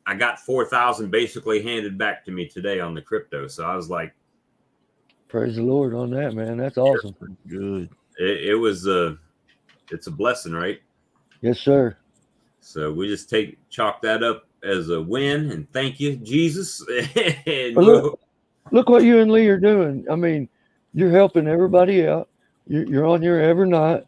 I got $4,000 basically handed back to me today on the crypto. So I was like, praise the Lord on that, man. That's awesome. Good. It's a blessing, right? Yes, sir. So we just chalk that up as a win, and thank you, Jesus. And look what you and Lee are doing. I mean, you're helping everybody out. You're on here every night.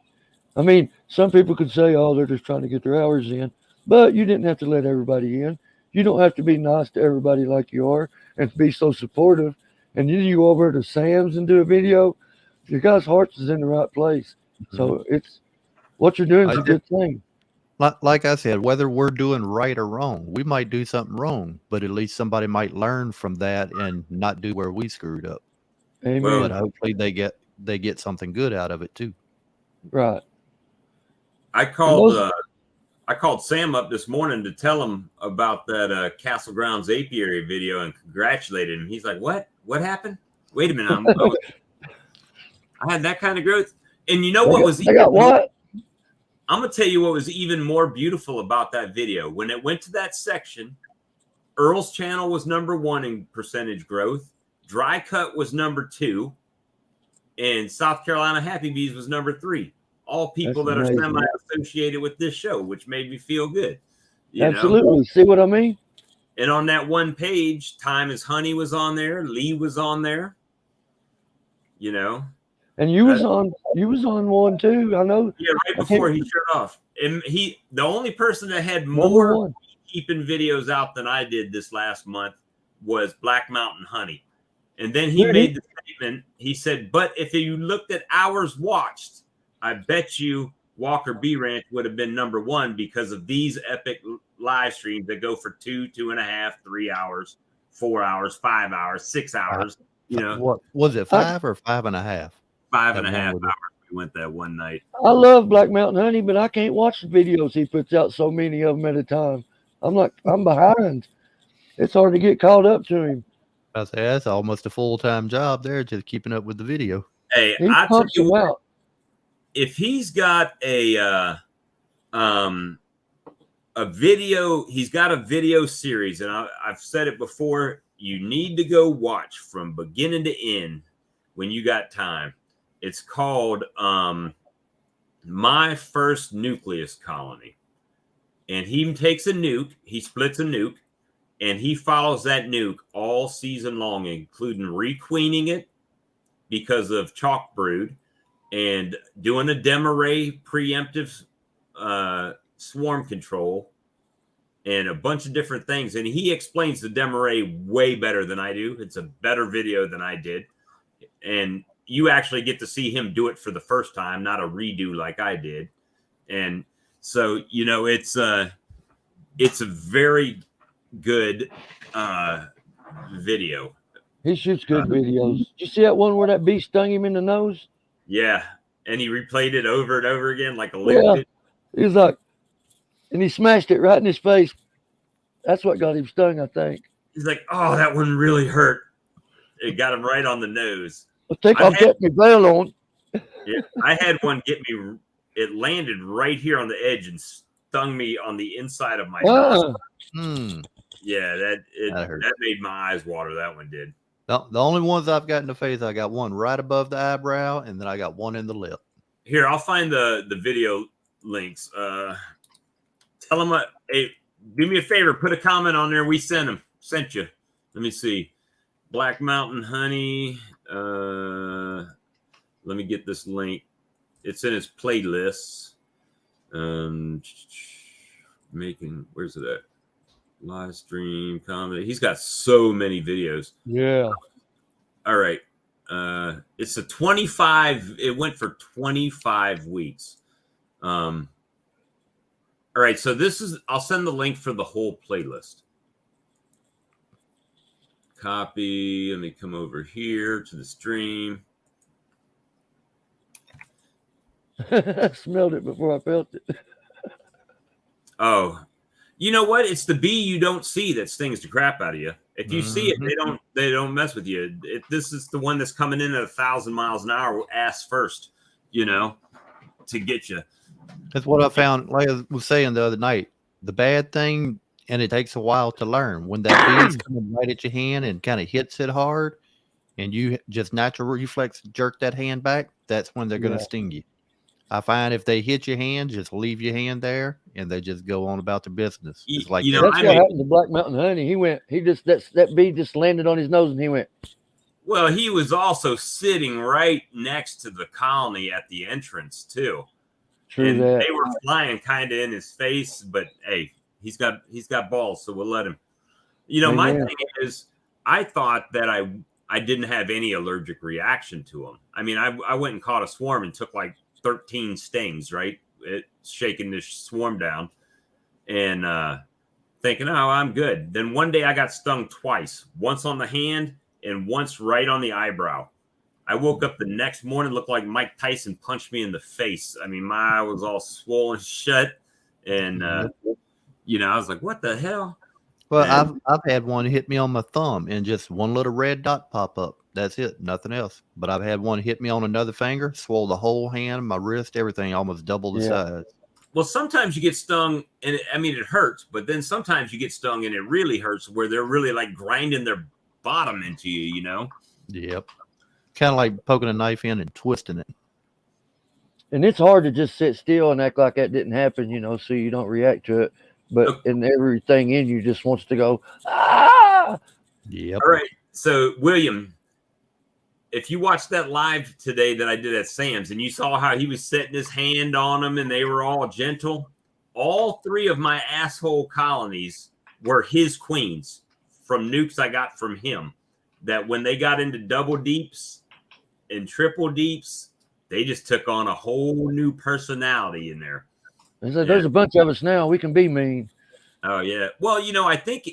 I mean, some people could say, "Oh, they're just trying to get their hours in," but you didn't have to let everybody in. You don't have to be nice to everybody like you are and be so supportive. And then you go over to Sam's and do a video. Your guy's heart is in the right place. So it's what you're doing is a good thing. Like I said, whether we're doing right or wrong, we might do something wrong, but at least somebody might learn from that and not do where we screwed up. Amen. But hopefully they get they get something good out of it too. Right. I called Sam up this morning to tell him about that Castle Grounds apiary video and congratulated him. He's like, "What? What happened? Wait a minute! I had that kind of growth." And you know what was? I got what? I'm gonna tell you what was even more beautiful about that video. When it went to that section, Earl's channel was number 1 in percentage growth. Dry Cut was number 2, and South Carolina Happy Bees was number 3. All people that are semi-associated with this show, which made me feel good. Absolutely. Know? See what I mean? And on that one page, Time is Honey was on there. Lee was on there. You know. And you was on one too. I know. Yeah, right before he shut off. And the only person that had more keeping videos out than I did this last month was Black Mountain Honey. And then he made the statement. He said, "But if you looked at hours watched, I bet you Walker B Ranch would have been number 1 because of these epic live streams that go for 2, 2.5, 3 hours, 4 hours, 5 hours, 6 hours. You know, what was it, 5 or 5.5? 5.5 hours. We went that one night. I love Black Mountain Honey, but I can't watch the videos he puts out, so many of them at a time. I'm behind. It's hard to get caught up to him. I say that's almost a full-time job there, just keeping up with the video. Hey, I tell you what, if he's got a video, he's got a video series, and I've said it before, you need to go watch from beginning to end when you got time. It's called My First Nucleus Colony. And he takes a nuke, he splits a nuke, and he follows that nuke all season long, including requeening it because of chalk brood and doing a Demarest preemptive swarm control and a bunch of different things. And he explains the Demarest way better than I do. It's a better video than I did. And you actually get to see him do it for the first time, not a redo like I did. And so, you know, it's a very good video. He shoots good videos. Did you see that one where that bee stung him in the nose? Yeah. And he replayed it over and over again like a liquid. Yeah. He's like, and he smashed it right in his face. That's what got him stung, I think. He's like, "Oh, that one really hurt." It got him right on the nose. I think I'll get my veil on. Yeah, I had one get me. It landed right here on the edge and stung me on the inside of my nose. Yeah, that made my eyes water. That one did. The only ones I've got in the face, I got one right above the eyebrow, and then I got one in the lip. Here, I'll find the video links. Tell them hey, do me a favor, put a comment on there. We sent you. Let me see. Black Mountain Honey. Let me get this link. It's in his playlists. Where's it at? Live stream comedy. He's got so many videos. Yeah. All right. It's a 25. It went for 25 weeks. All right. So I'll send the link for the whole playlist. Copy. Let me come over here to the stream. I smelled it before I felt it. Oh, you know what? It's the bee you don't see that stings the crap out of you. If you see it, they don't mess with you. This is the one that's coming in at 1,000 miles an hour, ass first, you know, to get you. That's what I found. Like I was saying the other night, the bad thing, and it takes a while to learn, when that bee is coming right at your hand and kind of hits it hard, and you just natural reflex jerk that hand back, that's when they're going to sting you. I find if they hit your hand, just leave your hand there, and they just go on about their business. It's like, you know, that's what happened to Black Mountain Honey. That bee just landed on his nose, and he went. Well, he was also sitting right next to the colony at the entrance too. True and that. They were flying kind of in his face, but hey, he's got balls, so we'll let him. You know, my thing is, I thought that I didn't have any allergic reaction to him. I mean, I went and caught a swarm and took like 13 stings, right? It's shaking this swarm down and thinking, oh, I'm good. Then one day I got stung twice, once on the hand and once right on the eyebrow. I woke up the next morning, looked like Mike Tyson punched me in the face. I mean, my eye was all swollen shut. And, I was like, what the hell? Well, I've had one hit me on my thumb and just one little red dot pop up. That's it, nothing else. But I've had one hit me on another finger, swole the whole hand, my wrist, everything, almost double the size. Well, sometimes you get stung, and it hurts. But then sometimes you get stung, and it really hurts, where they're really like grinding their bottom into you. Yep. Kind of like poking a knife in and twisting it. And it's hard to just sit still and act like that didn't happen, so you don't react to it. But and everything in you just wants to go, ah! Yep. All right. So, William, if you watched that live today that I did at Sam's and you saw how he was setting his hand on them and they were all gentle, all 3 of my asshole colonies were his queens from nukes I got from him. That when they got into double deeps and triple deeps, they just took on a whole new personality in there. There's a bunch of us now. We can be mean. Oh, yeah. Well, I think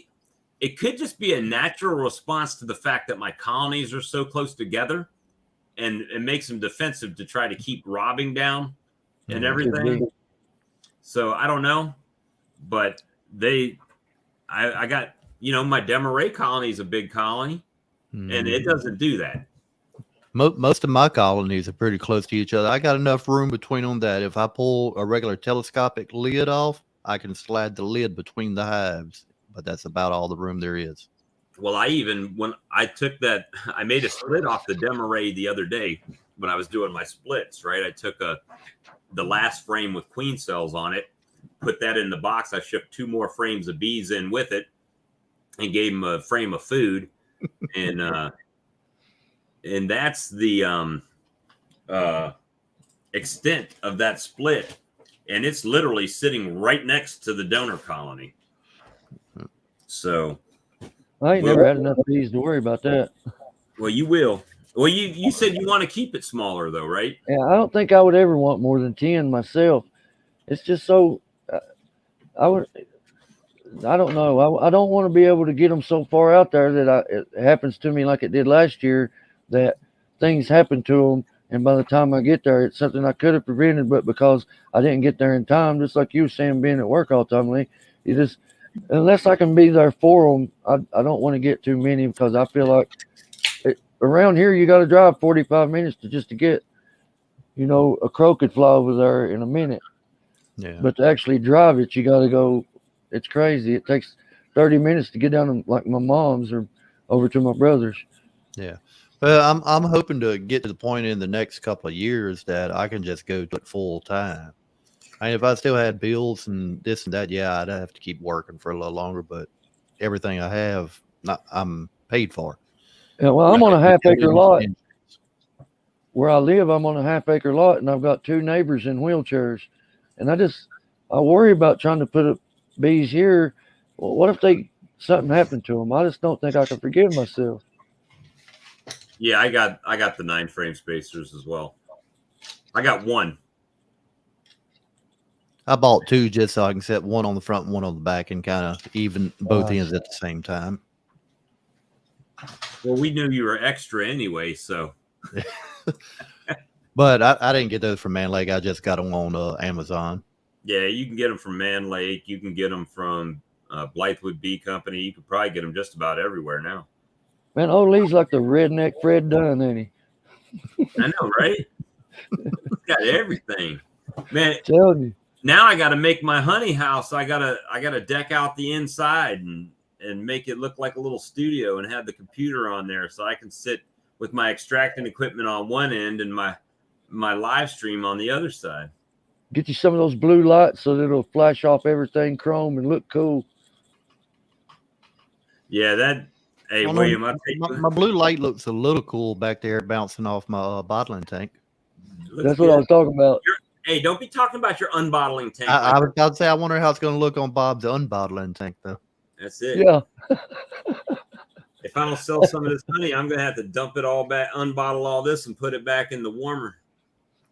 it could just be a natural response to the fact that my colonies are so close together, and it makes them defensive to try to keep robbing down and everything. So I don't know, but I got, my Desmarais colony is a big colony, and it doesn't do that. Most of my colonies are pretty close to each other. I got enough room between them that if I pull a regular telescopic lid off, I can slide the lid between the hives. But that's about all the room there is. Well, when I took that, I made a split off the Desmarais the other day when I was doing my splits, right? I took the last frame with queen cells on it, put that in the box. I shipped 2 more frames of bees in with it and gave them a frame of food. And that's the extent of that split. And it's literally sitting right next to the donor colony. So I ain't never had enough bees to worry about that. Well, you will. Well, you said you want to keep it smaller, though, right? Yeah, I don't think I would ever want more than 10 myself. It's just so I don't know. I don't want to be able to get them so far out there that it happens to me like it did last year, that things happen to them, and by the time I get there, it's something I could have prevented, but because I didn't get there in time, just like you were saying, being at work all the time, Lee, unless I can be there for them, I don't want to get too many, because I feel like around here you got to drive 45 minutes to get, a crow could fly over there in a minute. Yeah. But to actually drive it, you got to go. It's crazy. It takes 30 minutes to get down to like my mom's or over to my brother's. Yeah. Well, I'm hoping to get to the point in the next couple of years that I can just go to it full time. I mean, if I still had bills and this and that, yeah, I'd have to keep working for a little longer. But everything I have, I'm paid for. Yeah, well, I'm on a half-acre lot. Where I live, I'm on a half-acre lot, and I've got 2 neighbors in wheelchairs. And I worry about trying to put up bees here. Well, what if something happened to them? I just don't think I can forgive myself. Yeah, I got the 9 frame spacers as well. I got 1. I bought 2 just so I can set one on the front and one on the back and kind of even both ends at the same time. Well, we knew you were extra anyway, so. But I didn't get those from Man Lake. I just got them on Amazon. Yeah, you can get them from Man Lake. You can get them from Blythewood Bee Company. You could probably get them just about everywhere now. Man, old Lee's like the redneck Fred Dunn, ain't he? I know, right? Got everything, man. Telling you. Now I got to make my honey house. I gotta deck out the inside and make it look like a little studio and have the computer on there so I can sit with my extracting equipment on one end and my live stream on the other side. Get you some of those blue lights so that it'll flash off everything chrome and look cool. Yeah, hey, William, my blue light looks a little cool back there bouncing off my bottling tank. That's what I was talking about. Hey, don't be talking about your unbottling tank. I was about to say, I wonder how it's going to look on Bob's unbottling tank, though. That's it. Yeah. If I don't sell some of this honey, I'm going to have to dump it all back, unbottle all this, and put it back in the warmer.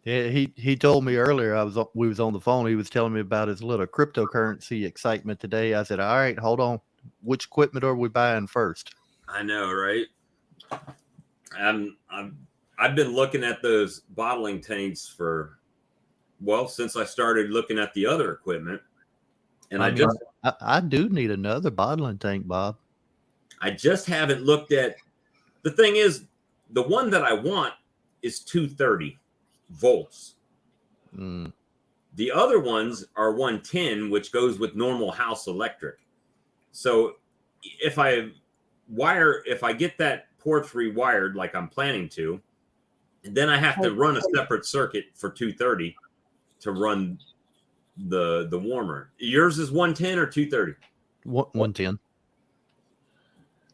Yeah, he told me earlier, we was on the phone. He was telling me about his little cryptocurrency excitement today. I said, all right, hold on. Which equipment are we buying first? I know, right? I've been looking at those bottling tanks since I started looking at the other equipment. And I do need another bottling tank, Bob. I just haven't looked at. The thing is, the one that I want is 230 volts. The other ones are 110, which goes with normal house electric. So if I get that ports rewired like I'm planning to, then I have to run a separate circuit for 230 to run the warmer. Yours is 110 or 230? 110.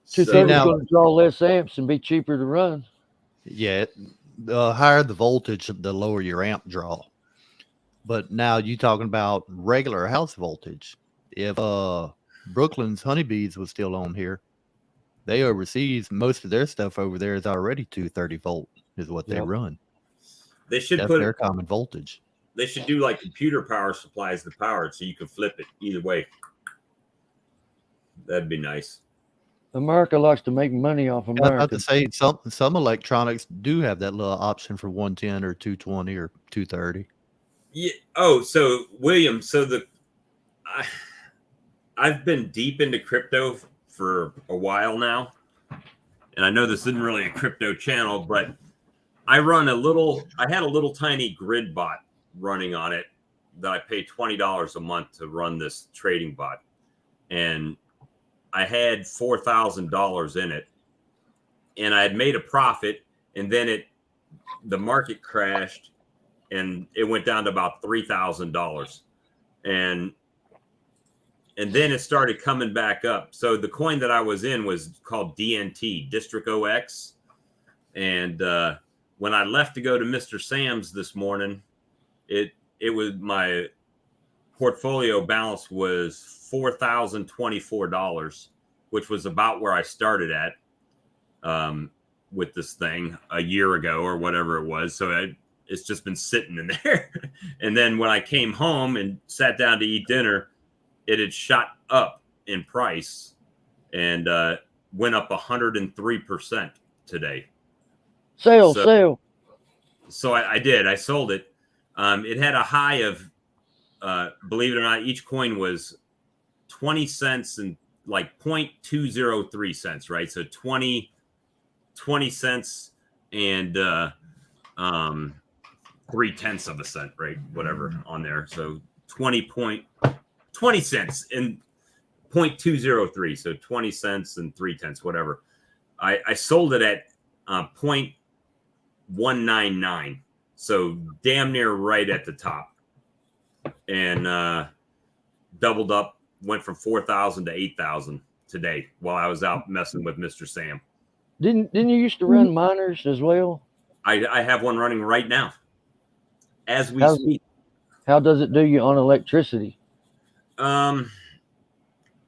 230 is going to draw less amps and be cheaper to run. Yeah, the higher the voltage, the lower your amp draw. But now you talking about regular house voltage. If Brooklyn's Honeybees was still on here, they overseas, most of their stuff over there is already 230 volt is what they run. They should That's their common voltage. They should do like computer power supplies to power it so you can flip it either way. That'd be nice. America likes to make money off America. I was about to say some electronics do have that little option for 110 or 220 or 230. Yeah. Oh, so William, I've been deep into crypto for a while now, and I know this isn't really a crypto channel, but I had a little tiny grid bot running on it that I pay $20 a month to run this trading bot, and I had $4,000 in it, and I had made a profit, and then the market crashed, and it went down to about $3,000, and then it started coming back up. So the coin that I was in was called DNT, District OX, and when I left to go to Mr. Sam's this morning, it was my portfolio balance was $4,024, which was about where I started at with this thing a year ago or whatever it was. So it's just been sitting in there. And then when I came home and sat down to eat dinner, it had shot up in price and went up 103% today. Sale. So I did. I sold it. It had a high of, believe it or not, each coin was 20 cents and like 0.203 cents, right? So 20 cents and 0.3 of a cent, right? Whatever on there. So 20 cents and 0.203. So 20 cents and 0.3, whatever. I sold it at 0.199. So damn near right at the top, and doubled up, went from 4,000 to 8,000 today while I was out messing with Mr. Sam. Didn't you used to run miners as well? I have one running right now as we speak. How does it do you on electricity?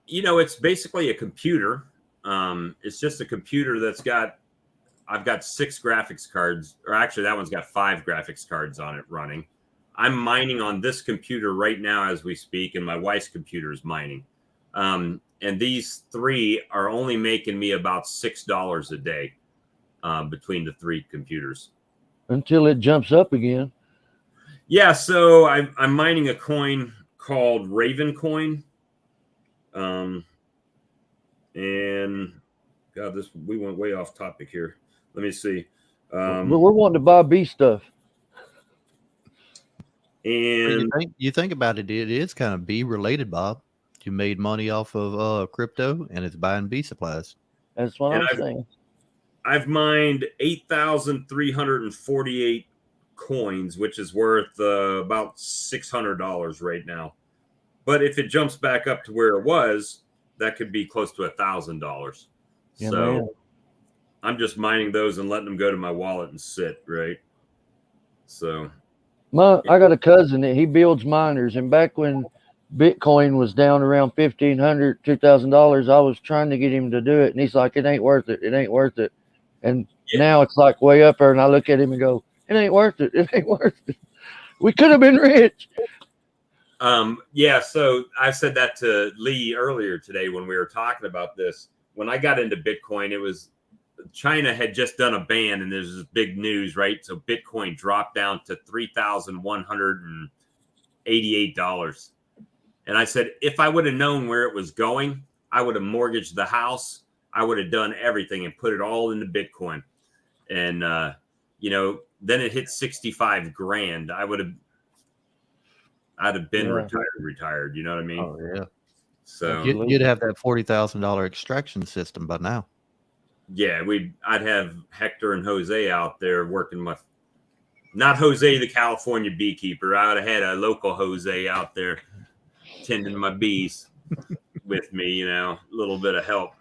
It's basically a computer. It's just a computer I've got 6 graphics cards, or actually that one's got 5 graphics cards on it running. I'm mining on this computer right now as we speak, and my wife's computer is mining. And these 3 are only making me about $6 a day between the 3 computers. Until it jumps up again. Yeah, so I'm mining a coin called Raven Coin. And God, we went way off topic here. Let me see. We're wanting to buy B stuff. And you think about it, it is kind of B related, Bob. You made money off of crypto, and it's buying B supplies. That's what I'm saying. I've mined 8,348 coins, which is worth about $600 right now. But if it jumps back up to where it was, that could be close to $1,000. Yeah, so man. I'm just mining those and letting them go to my wallet and sit, right? So I got a cousin that he builds miners, and back when Bitcoin was down around $1,500, $2,000, I was trying to get him to do it, and he's like, "It ain't worth it. It ain't worth it." And now it's like way up there, and I look at him and go, "It ain't worth it. It ain't worth it. We could have been rich." So I said that to Lee earlier today when we were talking about this. When I got into Bitcoin, it was China had just done a ban, and there's this big news, right? So Bitcoin dropped down to $3,188. And I said, if I would have known where it was going, I would have mortgaged the house. I would have done everything and put it all into Bitcoin. And, then it hit 65 grand. I'd have been retired. You know what I mean? Oh, yeah. So you'd have that $40,000 extraction system by now. Yeah, I'd have Hector and Jose out there working not Jose the California beekeeper. I would have had a local Jose out there tending my bees with me, a little bit of help.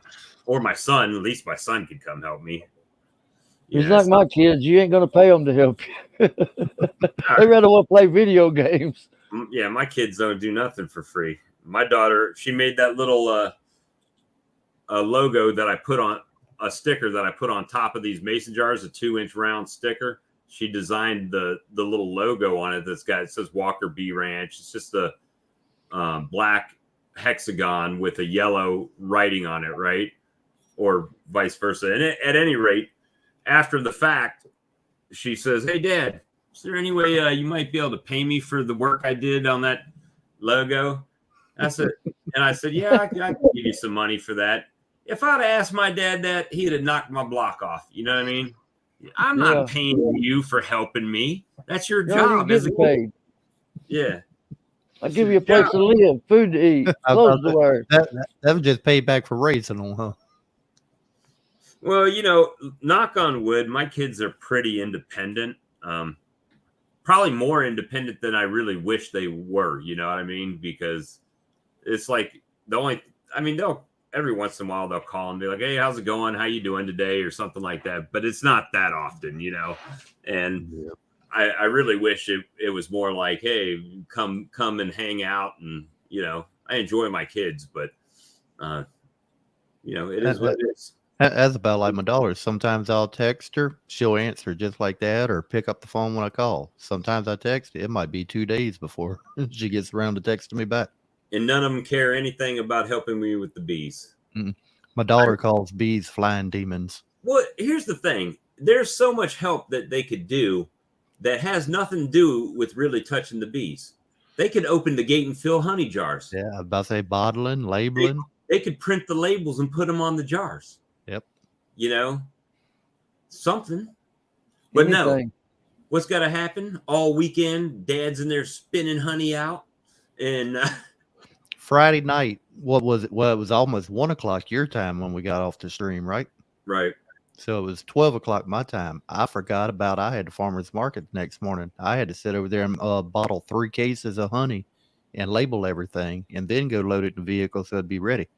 Or my son, at least my son could come help me. It's like my kids. You ain't going to pay them to help you. They rather want to play video games. Yeah, my kids don't do nothing for free. My daughter, she made that little a logo that I put on, a sticker that I put on top of these mason jars, a 2-inch round sticker. She designed the little logo on it it says Walker Bee Ranch. It's just a black hexagon with a yellow writing on it, right? Or vice versa. And at any rate, after the fact, she says, "Hey, Dad, is there any way you might be able to pay me for the work I did on that logo?" I said, "Yeah, I can give you some money for that." If I'd asked my dad that, he'd have knocked my block off. You know what I mean? I'm not paying you for helping me. That's your job. Paid. Yeah. I'll give you a place to live, food to eat, clothes to wear. That was just payback for raising them, huh? Well, knock on wood, my kids are pretty independent. Probably more independent than I really wish they were. You know what I mean? Because it's like they'll every once in a while they'll call and be like, "Hey, how's it going? How you doing today?" or something like that. But it's not that often, And I really wish it was more like, "Hey, come and hang out." And I enjoy my kids, but it is what it is. That's about like my daughter. Sometimes I'll text her, she'll answer just like that, or pick up the phone when I call. Sometimes I text, it might be 2 days before she gets around to texting me back. And none of them care anything about helping me with the bees. My daughter calls bees flying demons. Well, here's the thing. There's so much help that they could do that has nothing to do with really touching the bees. They could open the gate and fill honey jars. Yeah, I was about to say bottling, labeling. They could print the labels and put them on the jars. Yep. Something. But Anything. No. What's got to happen? All weekend, Dad's in there spinning honey out. And Friday night, what was it? Well, it was almost 1:00 your time when we got off the stream, right? Right. So it was 12:00 my time. I forgot about I had the farmer's market the next morning. I had to sit over there and bottle 3 cases of honey and label everything and then go load it in the vehicle so it'd be ready.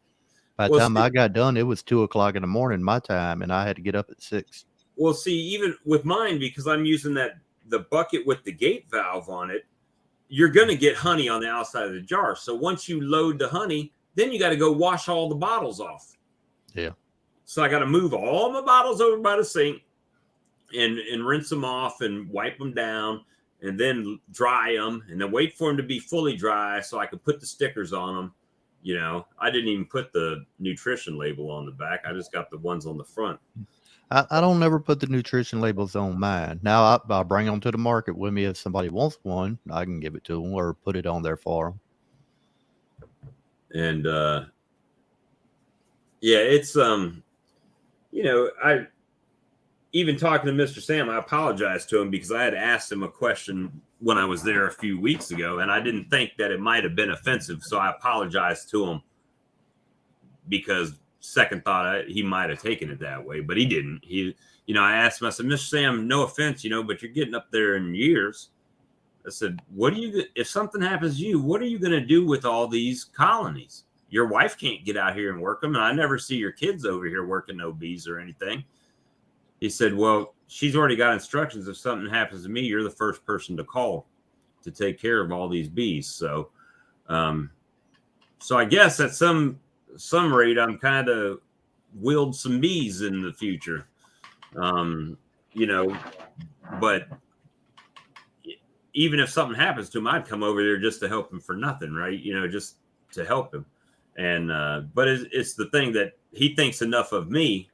By the time I got done, it was 2:00 in the morning my time, and I had to get up at 6. Well, see, even with mine, because I'm using the bucket with the gate valve on it, you're going to get honey on the outside of the jar. So once you load the honey, then you got to go wash all the bottles off. Yeah. So I got to move all my bottles over by the sink and rinse them off and wipe them down and then dry them and then wait for them to be fully dry so I could put the stickers on them. I didn't even put the nutrition label on the back. I just got the ones on the front. I don't ever put the nutrition labels on mine. Now I'll bring them to the market with me. If somebody wants one, I can give it to them or put it on there for them. And it's I even talking to Mr. Sam, I apologized to him because I had asked him a question when I was there a few weeks ago, and I didn't think that it might have been offensive. So I apologized to him because second thought, he might have taken it that way, but he didn't. I asked him, I said, "Mr. Sam, no offense, but you're getting up there in years." I said, if something happens to you, what are you going to do with all these colonies? Your wife can't get out here and work them. And I never see your kids over here working no bees or anything. He said, "Well, she's already got instructions. If something happens to me, you're the first person to call to take care of all these bees." So, I guess at some rate, I'm kind of wield some bees in the future, but even if something happens to him, I'd come over there just to help him for nothing, right? Just to help him. And, but it's the thing that he thinks enough of me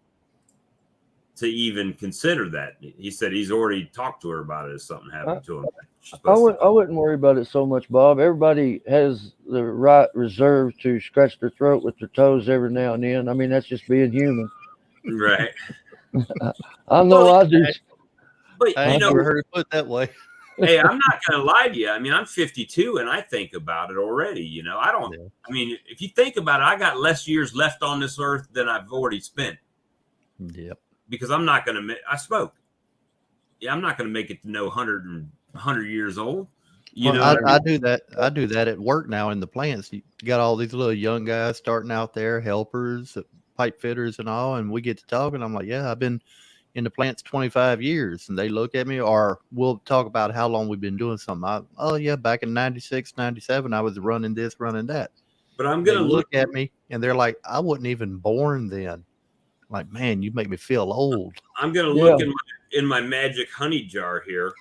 to even consider that. He said he's already talked to her about it if something happened to him. I wouldn't worry about it so much, Bob. Everybody has the right reserve to scratch their throat with their toes every now and then. I mean, that's just being human. Right. I know I do. But I never heard it put that way. Hey, I'm not going to lie to you. I mean, I'm 52 and I think about it already. You know, I mean, if you think about it, I got less years left on this earth than I've already spent. Yep. Because I'm not going to, I smoke. Yeah, I'm not going to make it to know 100 years old. You know, I do that. I do that at work now in the plants. You got all these little young guys starting out there, helpers, pipe fitters and all. And we get to talking. I'm like, yeah, I've been in the plants 25 years. And they look at me, or we'll talk about how long we've been doing something. Oh yeah, back in 96, 97, I was running this, running that. But I'm going to look at me and they're like, I wasn't even born then. Like, man, you make me feel old. I'm going to look in my magic honey jar here,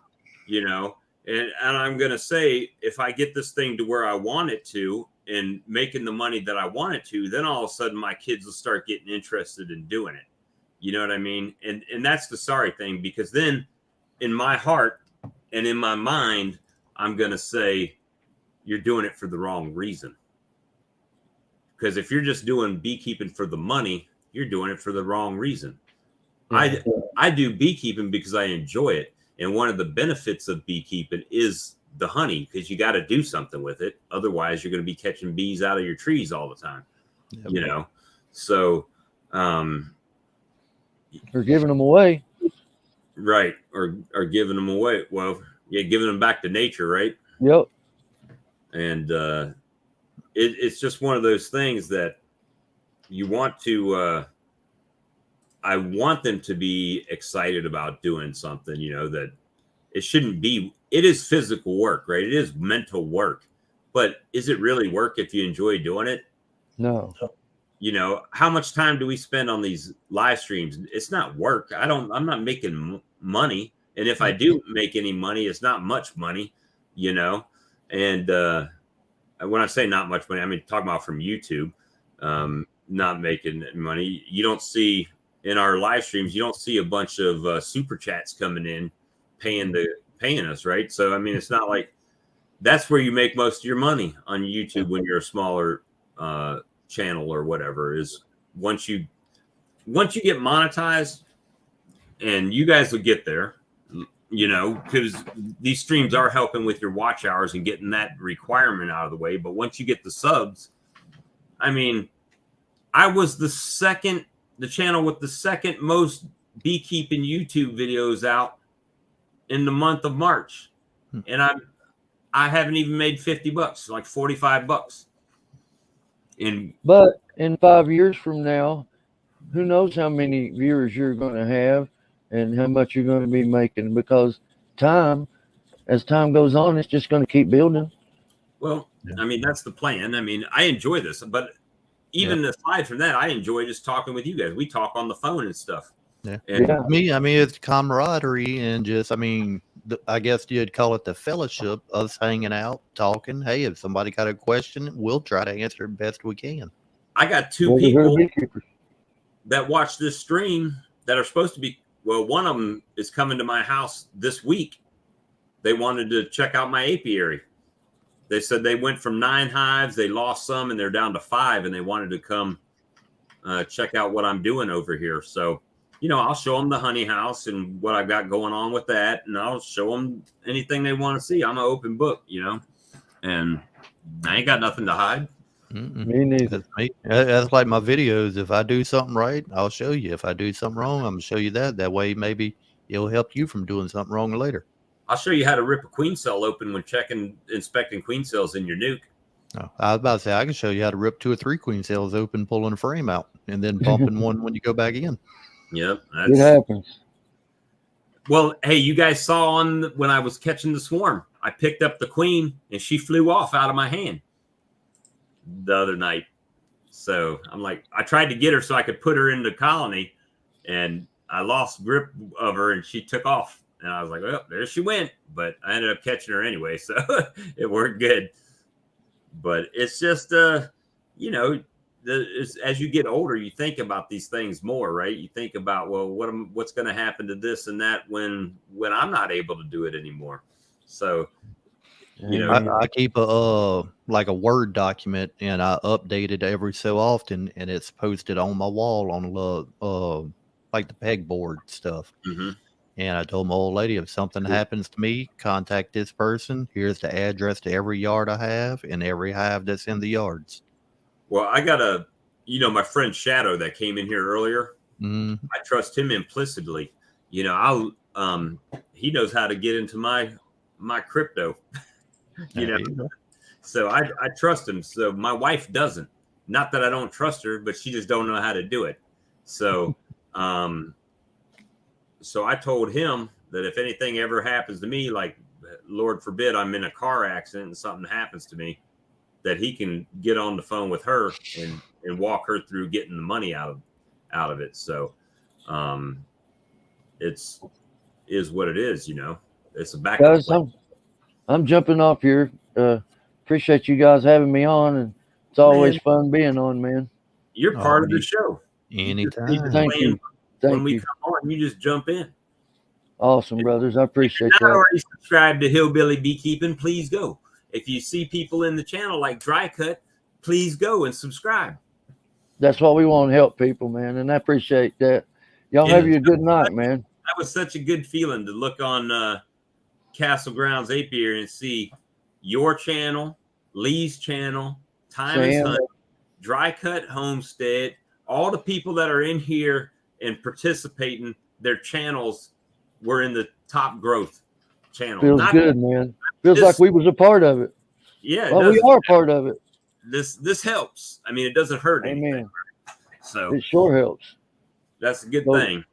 you know, and I'm going to say, if I get this thing to where I want it to and making the money that I want it to, then all of a sudden my kids will start getting interested in doing it. You know what I mean? And that's the sorry thing, because then in my heart and in my mind, I'm going to say, you're doing it for the wrong reason. Because if you're just doing beekeeping for the money, you're doing it for the wrong reason. Yeah. I do beekeeping because I enjoy it. And one of the benefits of beekeeping is the honey, because you got to do something with it. Otherwise, you're going to be catching bees out of your trees all the time, you know? So, or giving them away. Right. Or giving them away. Well, yeah, giving them back to nature, right? Yep. And it's just one of those things that you want to, I want them to be excited about doing something, you know, that it shouldn't be, it is physical work, right? It is mental work, but is it really work if you enjoy doing it? No. You know, how much time do we spend on these live streams? It's not work. I'm not making money. And if I do make any money, it's not much money, you know? And when I say not much money, I mean, talking about from YouTube, not making money. You don't see in our live streams, you don't see a bunch of super chats coming in, paying us. Right. So, I mean, it's not like that's where you make most of your money on YouTube when you're a smaller, channel or whatever, is once you get monetized, and you guys will get there, you know, because these streams are helping with your watch hours and getting that requirement out of the way. But once you get the subs, I mean, I was the channel with the second most beekeeping YouTube videos out in the month of March. And I haven't even made $50, like $45. But in 5 years from now, who knows how many viewers you're going to have and how much you're going to be making, because as time goes on, it's just going to keep building. Well, I mean, that's the plan. I mean, I enjoy this, but even aside from that, I enjoy just talking with you guys. We talk on the phone and stuff. Yeah. And me, I mean, it's camaraderie and just, I mean, I guess you'd call it the fellowship, us hanging out, talking. Hey, if somebody got a question, we'll try to answer it best we can. I got two people that watch this stream that are supposed to be, well, one of them is coming to my house this week. They wanted to check out my apiary. They said they went from 9 hives, they lost some, and they're down to 5, and they wanted to come check out what I'm doing over here. So, you know, I'll show them the honey house and what I've got going on with that, and I'll show them anything they want to see. I'm an open book, you know, and I ain't got nothing to hide. Me neither. That's like my videos. If I do something right, I'll show you. If I do something wrong, I'm going to show you that. That way, maybe it'll help you from doing something wrong later. I'll show you how to rip a queen cell open when inspecting queen cells in your nuke. Oh, I was about to say, I can show you how to rip 2 or 3 queen cells open, pulling a frame out, and then bumping one when you go back in. Yep. It happens. Well, hey, you guys saw when I was catching the swarm, I picked up the queen and she flew off out of my hand the other night. So I'm like, I tried to get her so I could put her in the colony, and I lost grip of her and she took off. And I was like, well, there she went. But I ended up catching her anyway, so it worked good. But it's just, you know, as you get older, you think about these things more, right? You think about, well, what's going to happen to this and that when I'm not able to do it anymore. So, I keep a like a Word document, and I update it every so often, and it's posted on my wall on the like the pegboard stuff. Mm-hmm. And I told my old lady, if something happens to me, contact this person. Here's the address to every yard I have and every hive that's in the yards. Well, I got my friend Shadow that came in here earlier. Mm-hmm. I trust him implicitly. He knows how to get into my crypto. So I trust him. So my wife doesn't. Not that I don't trust her, but she just don't know how to do it. So, so I told him that if anything ever happens to me, like Lord forbid, I'm in a car accident and something happens to me, that he can get on the phone with her and walk her through getting the money out of it. So, it's is what it is. It's a backup. Guys, I'm jumping off here. Appreciate you guys having me on, and it's always fun being on, man. You're part of the show. Anytime. Thank you. When we come on, you just jump in. Awesome, brothers. I appreciate if you're not that. already subscribed to Hillbilly Beekeeping, please go. If you see people in the channel like Dry Cut, please go and subscribe. That's what we want to help people, man, and I appreciate that. Y'all have you a good night, man. That was such a good feeling to look on Castle Grounds Apiary and see your channel, Lee's channel, Time and Sun, Dry Cut Homestead, all the people that are in here and participating, their channels were in the top growth channel. Feels good, man. Feels like we was a part of it. Yeah, well, we are part of it. This helps. I mean, it doesn't hurt anything. Amen. So it sure helps. That's a good thing.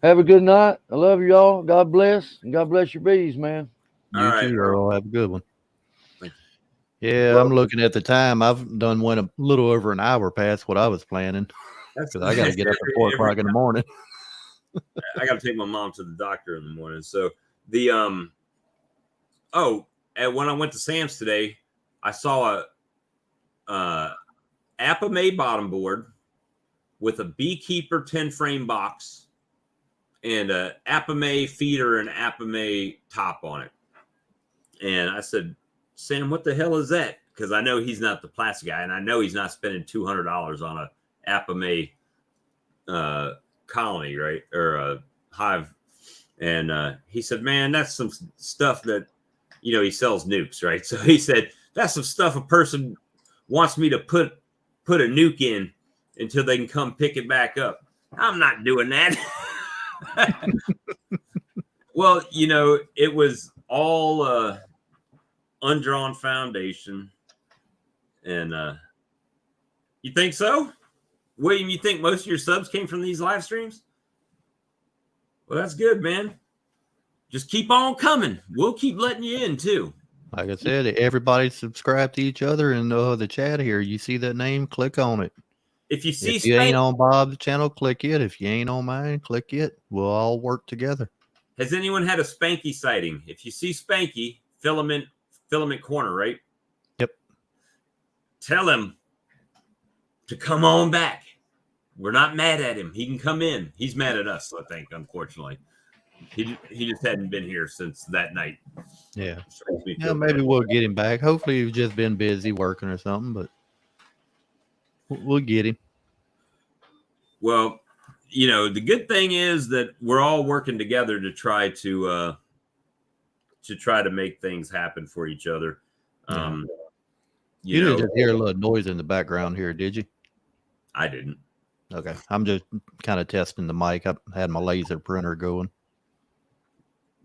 Have a good night. I love y'all. God bless, and God bless your bees, man. You too, Earl. Have a good one. Yeah, well, I'm looking at the time. I've went a little over an hour past what I was planning because I got to get up at 4 o'clock in the morning. I got to take my mom to the doctor in the morning. So the and when I went to Sam's today, I saw a Apamay bottom board with a Beekeeper 10 frame box and a Apamay feeder and Apamay top on it. And I said, Sam, what the hell is that? Because I know he's not the plastic guy, and I know he's not spending $200 on a Apamay colony, right? Or a hive. And he said, man, that's some stuff that, he sells nukes, right? So he said, that's some stuff a person wants me to put a nuke in until they can come pick it back up. I'm not doing that. Well, it was all undrawn foundation. And you think so? William, you think most of your subs came from these live streams? Well, that's good, man. Just keep on coming. We'll keep letting you in too. Like I said, everybody subscribe to each other in the chat here. You see that name, click on it. If you ain't on Bob's channel, click it. If you ain't on mine, click it. We'll all work together. Has anyone had a Spanky sighting? If you see Spanky, Filament Corner, right? Yep. Tell him to come on back. We're not mad at him. He can come in. He's mad at us, I think, unfortunately. He just hadn't been here since that night. Yeah. Yeah, maybe we'll get him back. Hopefully he's just been busy working or something, but we'll get him. Well, the good thing is that we're all working together to try to make things happen for each other. You didn't just hear a little noise in the background here, did you? I didn't. Okay. I'm just kind of testing the mic. I had my laser printer going.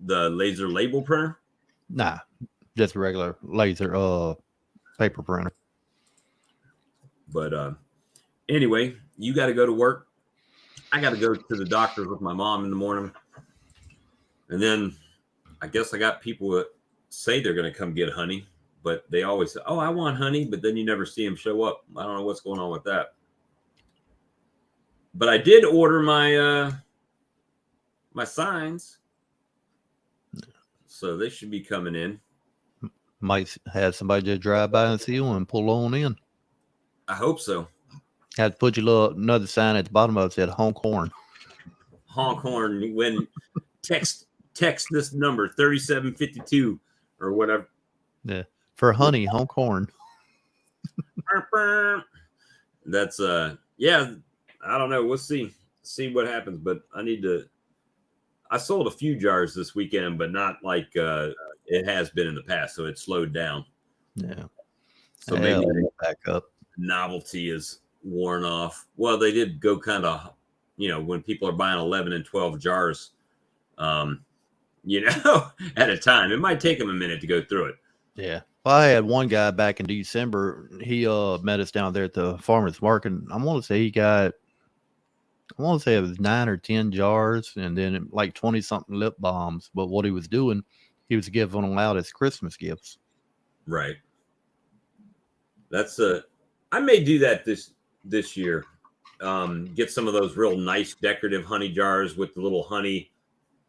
The laser label printer? Nah, just a regular laser paper printer. But anyway, you got to go to work. I got to go to the doctor with my mom in the morning. And then I guess I got people that say they're going to come get honey, but they always say, oh, I want honey, but then you never see them show up. I don't know what's going on with that. But I did order my my signs. So they should be coming in. Might have somebody just drive by and see you and pull on in. I hope so. Had to put your little another sign at the bottom of it that said honk horn. Honk horn when text this number 3752 or whatever. Yeah. For honey, honk horn. That's yeah, I don't know. We'll see what happens, but I sold a few jars this weekend, but not like it has been in the past, so it slowed down. Yeah. So maybe back up. Novelty is worn off. Well, they did go kind of, when people are buying 11 and 12 jars, at a time, it might take them a minute to go through it. Yeah. Well, I had one guy back in December. He met us down there at the farmer's market. I want to say it was 9 or 10 jars and then like 20 something lip balms. But what he was doing, he was giving them out as Christmas gifts. Right. That's I may do that this year. Get some of those real nice decorative honey jars with the little honey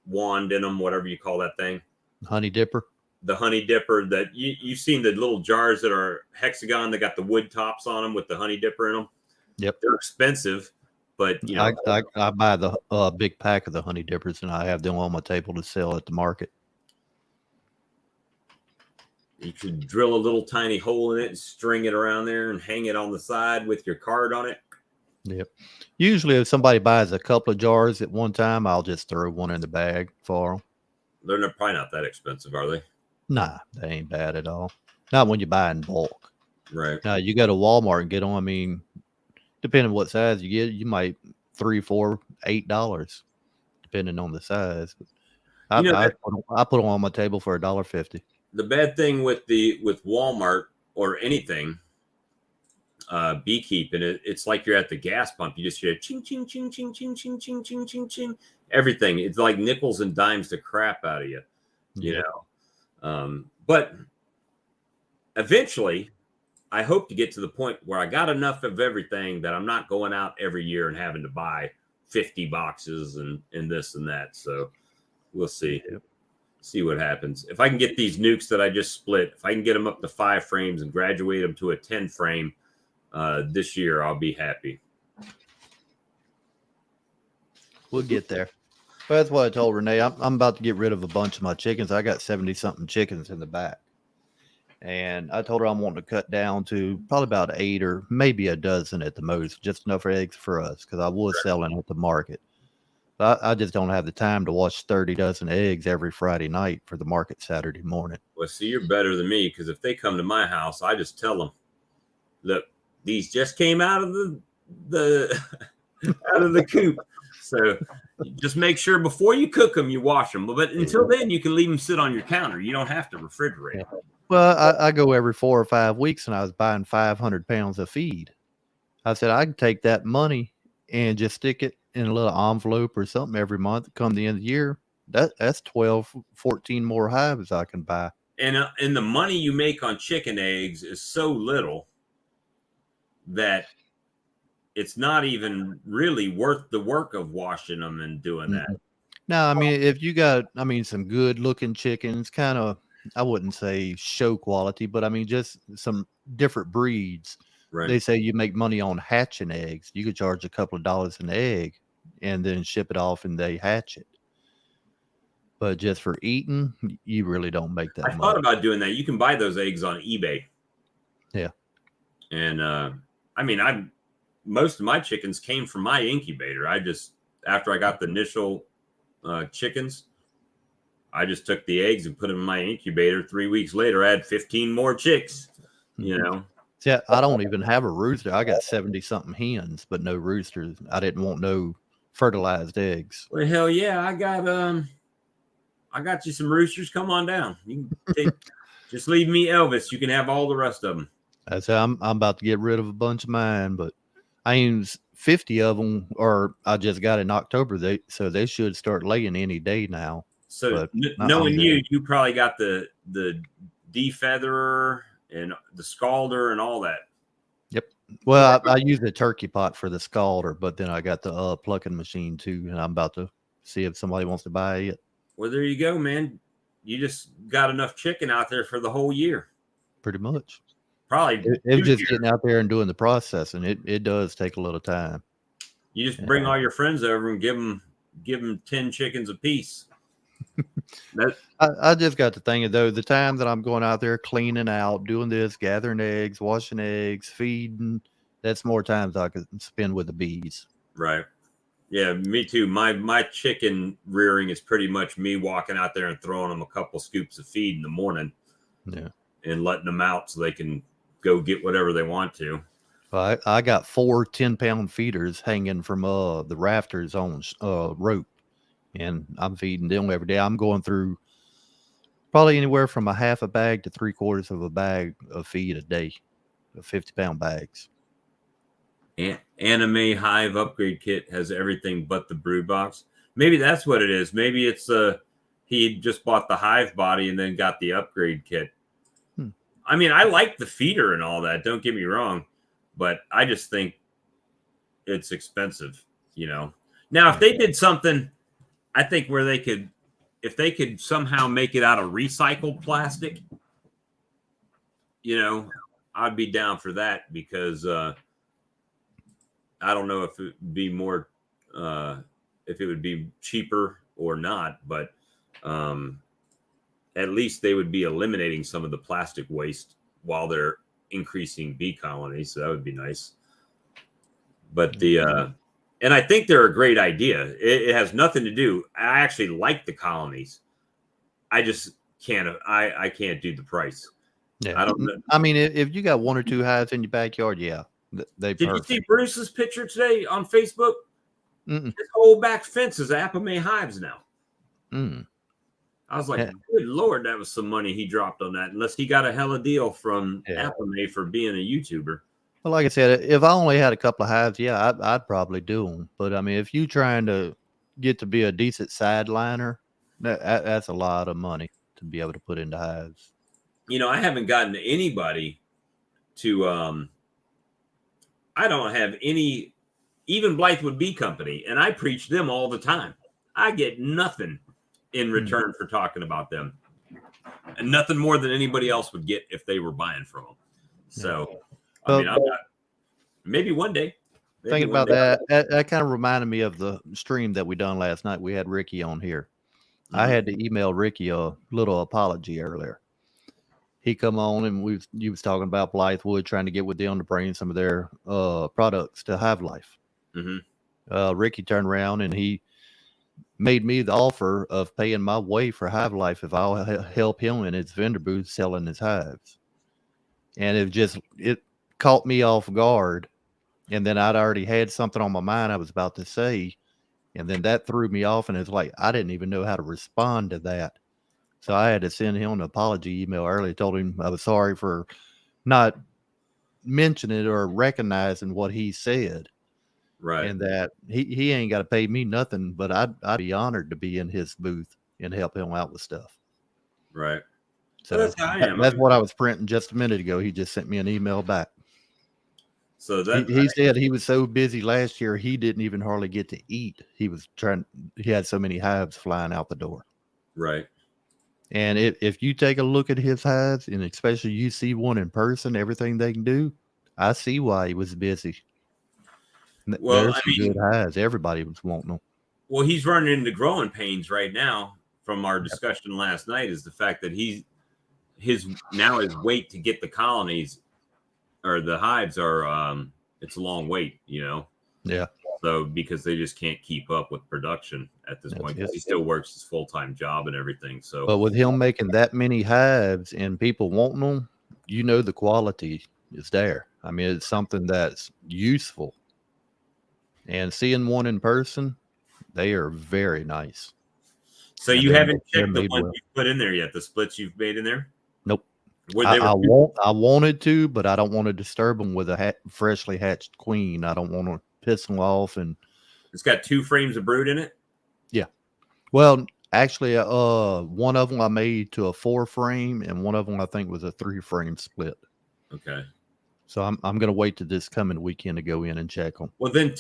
wand in them, whatever you call that thing. Honey dipper. The honey dipper that you've seen the little jars that are hexagon. They got the wood tops on them with the honey dipper in them. Yep. They're expensive, but I buy the big pack of the honey dippers and I have them on my table to sell at the market. You could drill a little tiny hole in it and string it around there and hang it on the side with your card on it. Yep. Usually if somebody buys a couple of jars at one time, I'll just throw one in the bag for them. They're probably not that expensive, are they? Nah, they ain't bad at all. Not when you buy in bulk. Right. Now you go to Walmart and get them. I mean, depending on what size you get, you might $3, $4, $8, depending on the size. I put them on my table for $1.50. The bad thing with Walmart or anything beekeeping, it's like you're at the gas pump. You just hear ching ching ching ching ching ching ching ching ching ching. Everything. It's like nickels and dimes the crap out of you. You know. But eventually I hope to get to the point where I got enough of everything that I'm not going out every year and having to buy 50 boxes and this and that. So we'll see. See what happens. If I can get these nukes that I just split, if I can get them up to 5 frames and graduate them to a 10 frame this year, I'll be happy. We'll get there. But that's what I told Renee. I'm about to get rid of a bunch of my chickens. I got 70 something chickens in the back. And I told her I'm wanting to cut down to probably about 8 or maybe a dozen at the most, just enough eggs for us because I was selling at the market. But I just don't have the time to wash 30 dozen eggs every Friday night for the market Saturday morning. Well, see, you're better than me because if they come to my house, I just tell them, look, these just came out of the out of the coop. So just make sure before you cook them, you wash them. But until then, you can leave them sit on your counter. You don't have to refrigerate them. Well, I go every 4 or 5 weeks and I was buying 500 pounds of feed. I said, I can take that money and just stick it in a little envelope or something every month. Come the end of the year, that's 12, 14 more hives I can buy. And the money you make on chicken eggs is so little that it's not even really worth the work of washing them and doing that. No, I mean, if you got, some good looking chickens, kind of, I wouldn't say show quality, but I mean, just some different breeds. Right. They say you make money on hatching eggs. You could charge a couple of dollars an egg and then ship it off and they hatch it. But just for eating, you really don't make that much. I thought about doing that. You can buy those eggs on eBay. Yeah. And most of my chickens came from my incubator. After I got the initial chickens, I just took the eggs and put them in my incubator. 3 weeks later, I had 15 more chicks, Yeah, I don't even have a rooster. I got 70 something hens, but no roosters. I didn't want no fertilized eggs. Well, hell yeah, I got you some roosters. Come on down. You can just leave me Elvis. You can have all the rest of them. I said I'm about to get rid of a bunch of mine, but I use 50 of them, or I just got in October. So they should start laying any day now. So knowing you probably got the defeatherer and the scalder and all that. Yep. Well, I use the turkey pot for the scalder, but then I got the plucking machine too, and I'm about to see if somebody wants to buy it. Well, there you go, man. You just got enough chicken out there for the whole year. Pretty much. Probably It was just getting out there and doing the processing. It does take a little time. You just bring all your friends over and give them 10 chickens a piece. I just got to thinking though, the time that I'm going out there cleaning out, doing this, gathering eggs, washing eggs, feeding, that's more times I could spend with the bees. Right. Yeah, me too. My chicken rearing is pretty much me walking out there and throwing them a couple scoops of feed in the morning. Yeah. And letting them out so they can go get whatever they want to. I got 4 10-pound feeders hanging from the rafters on rope, and I'm feeding them every day. I'm going through probably anywhere from a half a bag to 3/4 of a bag of feed a day, of 50-pound bags. Anime Hive upgrade kit has everything but the brood box. Maybe that's what it is. Maybe it's he just bought the hive body and then got the upgrade kit. I mean, I like the feeder and all that. Don't get me wrong, but I just think it's expensive, you know. Now, if they did something, I think where if they could somehow make it out of recycled plastic, you know, I'd be down for that because I don't know if it would be more, if it would be cheaper or not, but at least they would be eliminating some of the plastic waste while they're increasing bee colonies. So that would be nice. But and I think they're a great idea. It has nothing to do. I actually like the colonies. I just can't. I can't do the price. Yeah, I don't know. I mean, if you got 1 or 2 hives in your backyard, yeah, they. Did perfect. you see Bruce's picture today on Facebook? Mm-mm. His whole back fence is Apamay hives now. Mm. I was like, good Lord, that was some money he dropped on that. Unless he got a hella deal from Apamay for being a YouTuber. Well, like I said, if I only had a couple of hives, yeah, I'd probably do them. But I mean, if you trying to get to be a decent sideliner, that's a lot of money to be able to put into hives. You know, I haven't gotten anybody to. I don't have any, even Blythewood Bee Company, and I preach them all the time. I get nothing in return for talking about them, and nothing more than anybody else would get if they were buying from them. So, I mean, I'm not, maybe one day. Thinking about that kind of reminded me of the stream that we done last night. We had Ricky on here. Mm-hmm. I had to email Ricky a little apology earlier. He come on and you was talking about Blythewood trying to get with them to bring some of their products to Hive Life. Mm-hmm. Ricky turned around and he made me the offer of paying my way for Hive Life if I'll help him in his vendor booth selling his hives. And it caught me off guard. And then I'd already had something on my mind I was about to say. And then that threw me off. And it's like, I didn't even know how to respond to that. So I had to send him an apology email early. Told him I was sorry for not mentioning or recognizing what he said. Right. And that he ain't got to pay me nothing, but I'd be honored to be in his booth and help him out with stuff. Right. So that's what I was printing just a minute ago. He just sent me an email back. So that he said he was so busy last year he didn't even hardly get to eat. He had so many hives flying out the door. Right. And if you take a look at his hives, and especially you see one in person, everything they can do, I see why he was busy. Well, there's some good hives. Everybody was wanting them. Well, he's running into growing pains right now. From our discussion last night, is the fact that his wait to get the colonies or the hives are it's a long wait, you know. Yeah. So because they just can't keep up with production at this point, because he still works his full-time job and everything. So, but with him making that many hives and people wanting them, you know the quality is there. I mean, it's something that's useful. And seeing one in person, they are very nice. So you haven't checked the one you put in there yet? The splits you've made in there? Nope. I wanted to, but I don't want to disturb them with a freshly hatched queen. I don't want to piss them off. And it's got 2 frames of brood in it. Yeah. Well, actually, one of them I made to a 4 frame, and one of them I think was a 3 frame split. Okay. So I'm going to wait to this coming weekend to go in and check them. Well, then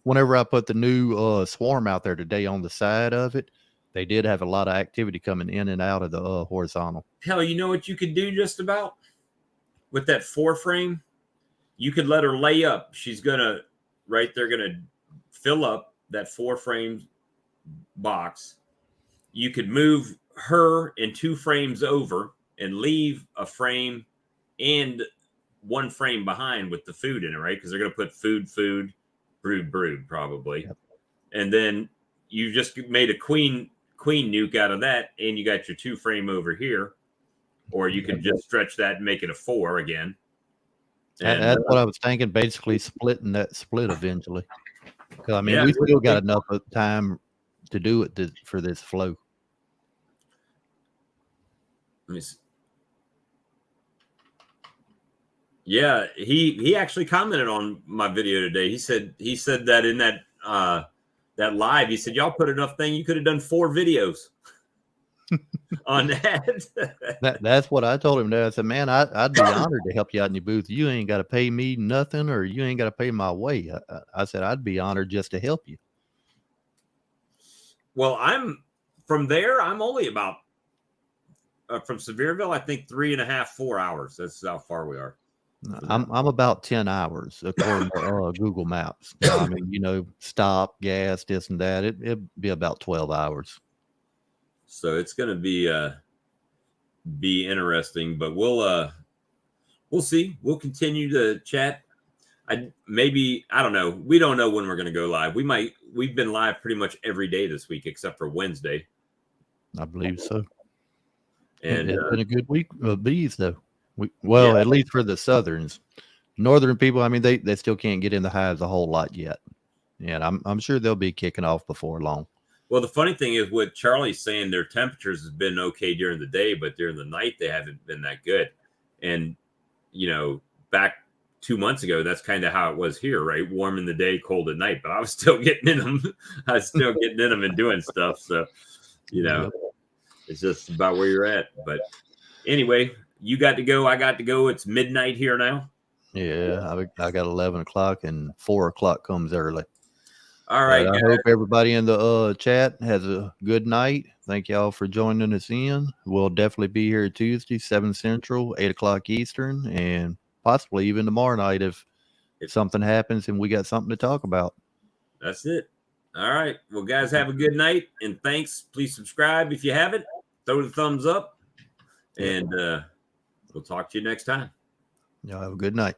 whenever I put the new swarm out there today on the side of it, they did have a lot of activity coming in and out of the horizontal. Hell, you know what you could do just about? with that 4-frame, you could let her lay up. She's gonna fill up that 4-frame box. You could move her and 2 frames over and leave a frame and 1 frame behind with the food in it, right? Because they're gonna put food, brood, probably. Yep. And then you just made a queen nuke out of that, and you got your 2 frame over here. Or you can just stretch that and make it a 4 again. And that's what I was thinking, basically splitting that split eventually. I mean, we still got enough time to do it for this flow. Let me see. Yeah, he actually commented on my video today. He said that in that live, he said, y'all put enough thing, you could have done 4 videos on that. That's what I told him there. I said, man, I'd be honored to help you out in your booth. You ain't got to pay me nothing, or you ain't got to pay my way. I said, I'd be honored just to help you. Well, I'm only about from Sevierville, I think 3.5, 4 hours. That's how far we are. I'm about 10 hours according to Google Maps. I mean, stop, gas, this and that. It'd be about 12 hours. So it's going to be interesting, but we'll see. We'll continue to chat. I don't know. We don't know when we're going to go live. We've been live pretty much every day this week, except for Wednesday. I believe so. And it's been a good week of bees, though. At least for the Southerns. Northern people, I mean, they still can't get in the hives a whole lot yet. And I'm sure they'll be kicking off before long. Well, the funny thing is what Charlie's saying, their temperatures has been okay during the day, but during the night, they haven't been that good. And, back 2 months ago, that's kind of how it was here, right? Warm in the day, cold at night, but I was still getting in them. And doing stuff. So, it's just about where you're at. But anyway, you got to go. I got to go. It's midnight here now. Yeah, I got 11 o'clock and 4 o'clock comes early. All right. I hope everybody in the chat has a good night. Thank y'all for joining us in. We'll definitely be here Tuesday, 7 Central, 8 o'clock Eastern, and possibly even tomorrow night if something happens and we got something to talk about. That's it. All right. Well, guys, have a good night, and thanks. Please subscribe if you haven't. Throw the thumbs up, and we'll talk to you next time. Y'all have a good night.